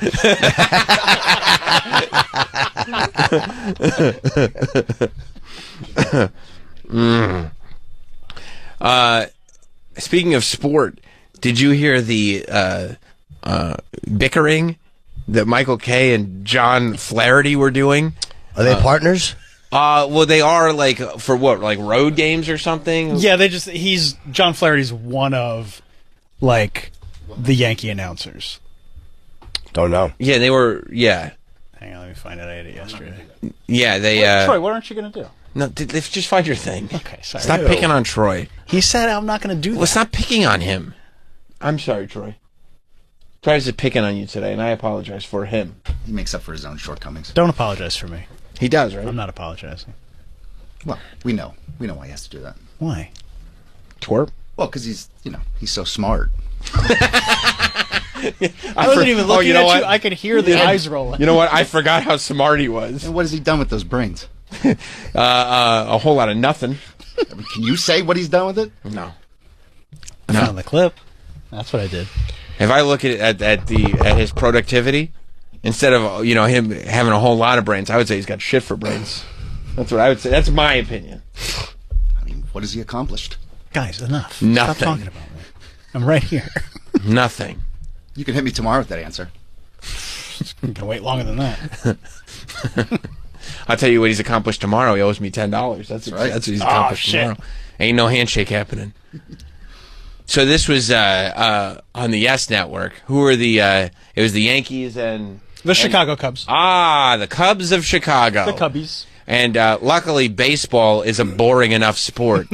Speaking of sport, did you hear the bickering that Michael Kay and John Flaherty were doing? Are they partners? Well, they are, like, for what, like road games or something? Yeah, John Flaherty's one of, like, the Yankee announcers. Don't know. Yeah, they were, yeah. Hang on, let me find it. I had it yesterday. Yeah, they, Troy, what aren't you going to do? No, just find your thing. Okay, sorry. Stop picking on Troy. He said I'm not going to do that. Well, stop picking on him. I'm sorry, Troy. Troy's picking on you today, and I apologize for him. He makes up for his own shortcomings. Don't apologize for me. He does, right? I'm not apologizing. Well, we know why he has to do that. Why? Twerp? Well, because he's so smart. I wasn't even looking at you. I could hear the eyes rolling. You know what? I forgot how smart he was. And what has he done with those brains? A whole lot of nothing. I mean, can you say what he's done with it? No. I found the clip. That's what I did. If I look at his productivity, instead of him having a whole lot of brains, I would say he's got shit for brains. That's what I would say. That's my opinion. I mean, what has he accomplished? Guys, enough. Nothing. Stop talking about me. I'm right here. Nothing. You can hit me tomorrow with that answer. I'm gonna wait longer than that. I'll tell you what he's accomplished tomorrow. He owes me $10. That's right. That's what he's accomplished tomorrow. Ain't no handshake happening. So this was on the Yes Network. Who were the? It was the Yankees and the Chicago Cubs. Ah, the Cubs of Chicago. The Cubbies. And luckily, baseball is a boring enough sport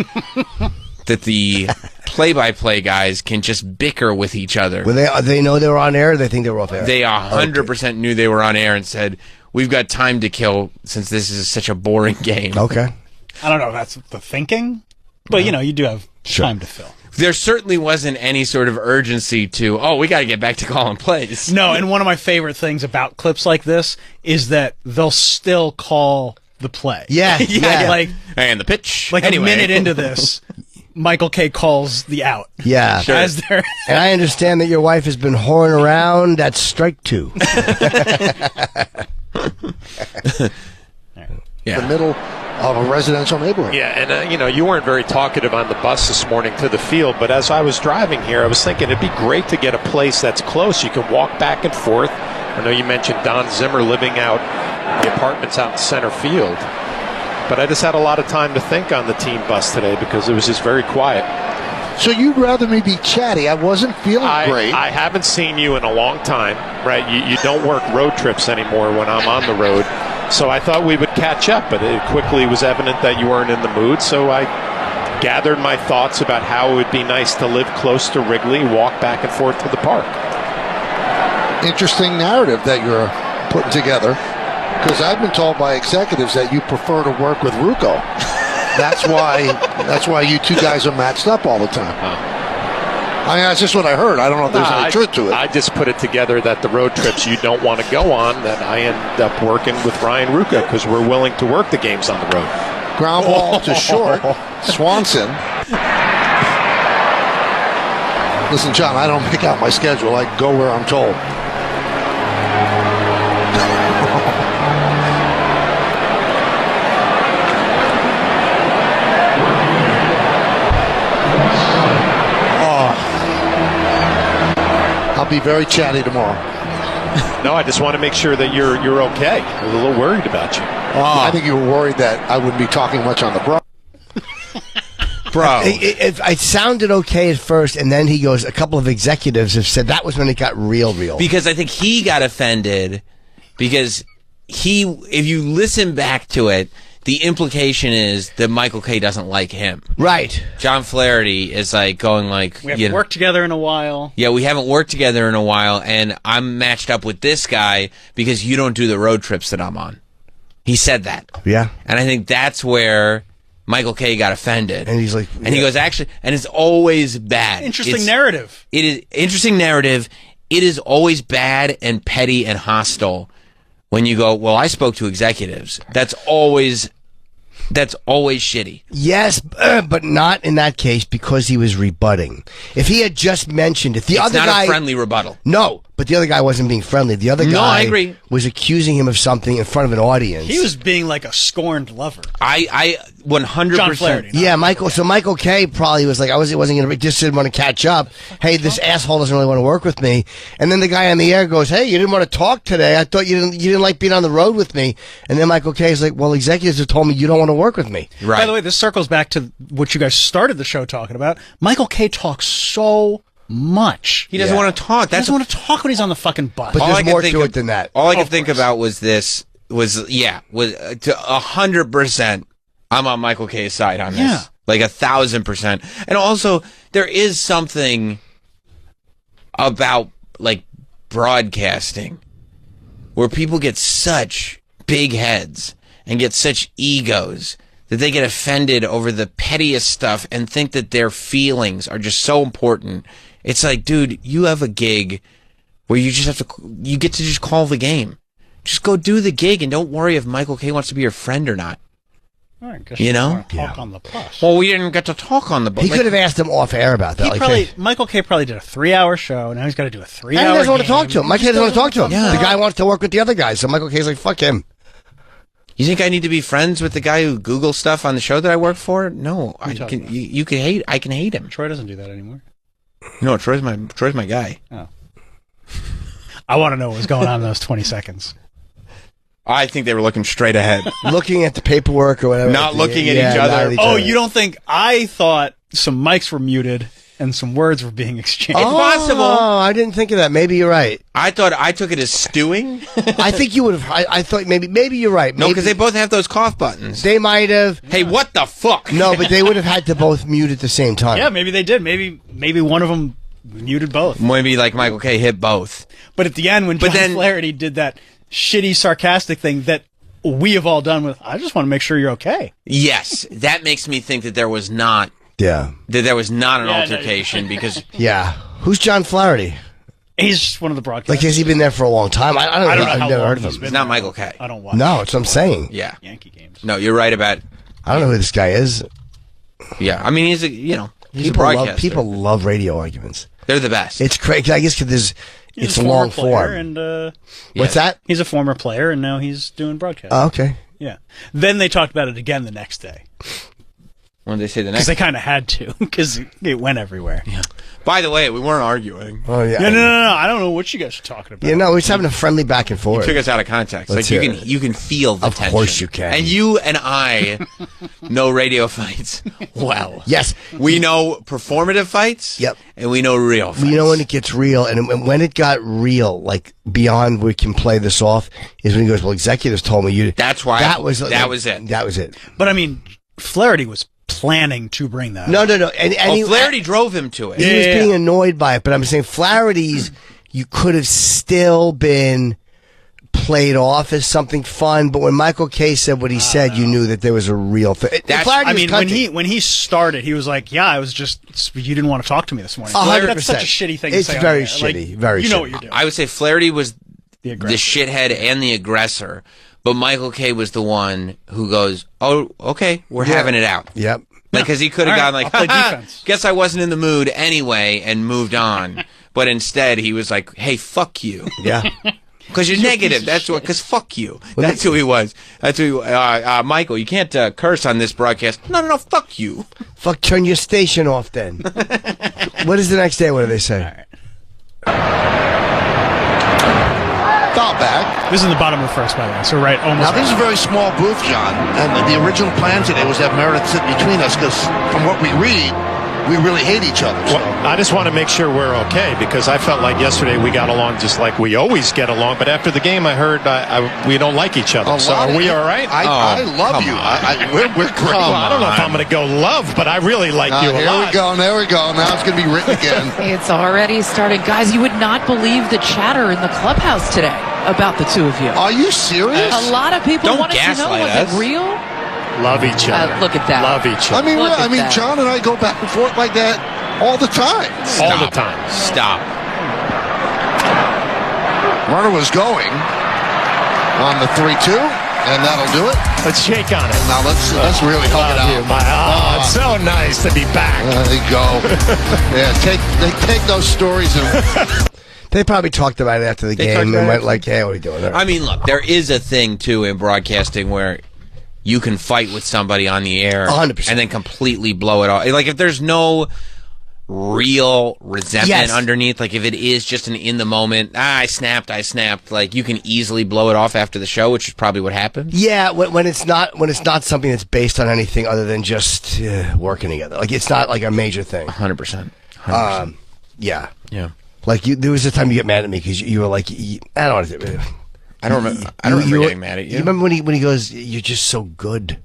that the play-by-play guys can just bicker with each other. Well, they know they were on air, or they think they were off air? They 100% knew they were on air and said, we've got time to kill since this is such a boring game. Okay. I don't know if that's the thinking, but, you do have time to fill. There certainly wasn't any sort of urgency to, we got to get back to calling plays. No, and one of my favorite things about clips like this is that they'll still call the play. Yeah. Like, and the pitch. Like anyway. a minute into this, Michael K. calls the out. Yeah. Sure. And I understand that your wife has been whoring around. That's strike 2. The middle of a residential neighborhood. Yeah, and you weren't very talkative on the bus this morning to the field, but as I was driving here, I was thinking it'd be great to get a place that's close. You can walk back and forth. I know you mentioned Don Zimmer living out the apartments out in center field, but I just had a lot of time to think on the team bus today because it was just very quiet. So you'd rather me be chatty? I wasn't feeling great. I haven't seen you in a long time, right? You don't work road trips anymore when I'm on the road. So I thought we would catch up, but it quickly was evident that you weren't in the mood. So I gathered my thoughts about how it would be nice to live close to Wrigley, walk back and forth to the park. Interesting narrative that you're putting together, because I've been told by executives that you prefer to work with Rucco. That's why you two guys are matched up all the time. I mean, that's just what I heard. I don't know if there's any truth to it. I just put it together that the road trips you don't want to go on, that I end up working with Ryan Rucco because we're willing to work the games on the road. Ground ball to short. Swanson. Listen, John, I don't pick out my schedule. I go where I'm told. I'll be very chatty tomorrow. No, I just want to make sure that you're okay. I was a little worried about you. I think you were worried that I wouldn't be talking much on the bro. It sounded okay at first, and then he goes, a couple of executives have said that was when it got real. Because I think he got offended because if you listen back to it, the implication is that Michael K. doesn't like him. Right. John Flaherty is like going like... We haven't worked together in a while. Yeah, we haven't worked together in a while, and I'm matched up with this guy because you don't do the road trips that I'm on. He said that. Yeah. And I think that's where Michael K. got offended. And he's like... And he goes, actually... And it's always bad. Interesting narrative. It is interesting narrative. It is always bad and petty and hostile when you go, well, I spoke to executives. That's always shitty. Yes, but not in that case because he was rebutting. If he had just mentioned it, It's not a friendly rebuttal. No, but the other guy wasn't being friendly. The other guy I agree. was accusing him of something in front of an audience. He was being like a scorned lover. I 100%. John Flaherty. Yeah, Michael. So Michael K. probably was like, wasn't going to, just didn't want to catch up. Hey, this asshole doesn't really want to work with me. And then the guy on the air goes, hey, you didn't want to talk today. I thought you didn't like being on the road with me. And then Michael K. is like, well, executives have told me you don't want to work with me. Right. By the way, this circles back to what you guys started the show talking about. Michael K. talks so much. He doesn't want to talk. He doesn't want to talk when he's on the fucking bus. But there's more to it than that. All I could think about was to 100%. I'm on Michael K.'s side on this. Yeah. Like 1,000%. And also, there is something about like broadcasting where people get such big heads and get such egos that they get offended over the pettiest stuff and think that their feelings are just so important. It's like, dude, you have a gig where you get to just call the game. Just go do the gig and don't worry if Michael K. wants to be your friend or not. All right, you know? want to talk on the bus. Well, we didn't get to talk on the bus. He could have asked him off air about that. Michael K. probably did a 3-hour show. Now he's got to do a 3-hour And he doesn't want to game. talk to him. Michael K. doesn't want to talk to him. Yeah. The guy wants to work with the other guy. So Michael K.'s like, fuck him. You think I need to be friends with the guy who Googles stuff on the show that I work for? No, I can hate him. Troy doesn't do that anymore. No, Troy's my guy. Oh. I want to know what was going on in those 20 seconds. I think they were looking straight ahead. Looking at the paperwork or whatever. Not looking at each other. Oh, you don't think... I thought some mics were muted and some words were being exchanged. It's possible. Oh, I didn't think of that. Maybe you're right. I took it as stewing. I think you would have. I thought maybe you're right. No, because they both have those cough buttons. They might have. Hey, what the fuck? No, but they would have had to both mute at the same time. Yeah, maybe they did. Maybe one of them muted both. Maybe like Michael K hit both. But at the end, when John Flaherty did that shitty sarcastic thing that we have all done with, I just want to make sure you're okay. Yes, that makes me think that there was not. Yeah. That there was not an altercation because. Yeah. Who's John Flaherty? He's just one of the broadcasters. Like, has he been there for a long time? I don't know. I've never heard of him. It's not Michael K. I don't watch. No, it's what I'm saying. Yeah. Yankee games. No, you're right about. I don't know who this guy is. Yeah, I mean he's a he's a people broadcaster. people love radio arguments. They're the best. It's crazy. I guess because it's long form. And, what's that? He's a former player, and now he's doing broadcasting. Oh, okay. Yeah. Then they talked about it again the next day. When did they say the next? Because they kind of had to, because it went everywhere. Yeah. By the way, we weren't arguing. Oh yeah. No. I don't know what you guys are talking about. Yeah, no, we're just having a friendly back and forth. You took us out of context. Let's like hear you can feel the tension. Of course you can. And you and I know radio fights well. Yes. We know performative fights. Yep. And we know real fights. You know when it gets real, and when it got real, like beyond we can play this off, is when he goes, well, executives told me you. That's why. That was it. That was it. But I mean, Flaherty was planning to bring that No. up. And Flaherty drove him to it. He was being annoyed by it, but I'm saying Flaherty's, you could have still been played off as something fun, but when Michael K said what he said, you knew that there was a real thing. I mean, when he started, he was like, "Yeah, I was just you didn't want to talk to me this morning." 100%. That's such a shitty thing. It's to say very on the air. shitty. Like, very. You know shitty. what you're doing. I would say Flaherty was the shithead and the aggressor, but Michael K was the one who goes, "Oh, okay, we're having it out." Yep. Like, because he could have gone like, I'll play defense. guess I wasn't in the mood anyway, and moved on. But instead, he was like, hey, fuck you. Yeah. Because you're negative. That's what. Because fuck you. That's who he was. That's who. Michael, you can't curse on this broadcast. No. Fuck you. Fuck. Turn your station off. Then. What is the next day? What do they say? All right. Foul back. This is in the bottom of the first, by the way. So almost. Now, this is a very small booth, John, and the original plan today was to have Meredith sit between us because from what we read, we really hate each other. So. Well, I just want to make sure we're okay because I felt like yesterday we got along just like we always get along. But after the game, I heard we don't like each other. So are we all right? I love you. We're great. Well, I don't know if I'm going to go love, but I really like you a lot. There we go. Now it's going to be written again. It's already started. Guys, you would not believe the chatter in the clubhouse today about the two of you. Are you serious? A lot of people Don't wanted to know, was gaslight us. it real? Love each other. Look at that. Love each other. I mean, John and I go back and forth like that all the time. All the time. Stop. Runner was going on the 3-2, and that'll do it. Let's shake on it. Now let's really hug it out. It's so nice to be back. There you go. Yeah, take those stories and. They probably talked about it after the game and went like, "Hey, what are we doing?" I mean, look, there is a thing too in broadcasting where you can fight with somebody on the air 100%. and then completely blow it off. Like if there's no real resentment underneath, like if it is just an in the moment, I snapped, like you can easily blow it off after the show, which is probably what happened. Yeah, when it's not something that's based on anything other than just working together. Like it's not like a major thing. 100%. Yeah. Yeah. Like there was a time you get mad at me because you were like, I don't want to. I don't remember. I don't remember getting mad at you. You remember when he goes, "You're just so good."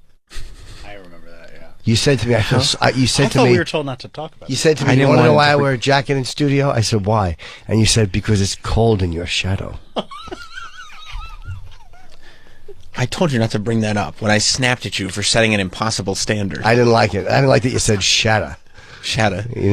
I remember that. Yeah. You said to me, "I feel." You said to thought me, we were told not to talk about. You said to me, "You want to know why I wear a jacket in studio?" I said, "Why?" And you said, "Because it's cold in your shadow." I told you not to bring that up when I snapped at you for setting an impossible standard. I didn't like it. I didn't like that you said "shadow." Shadow.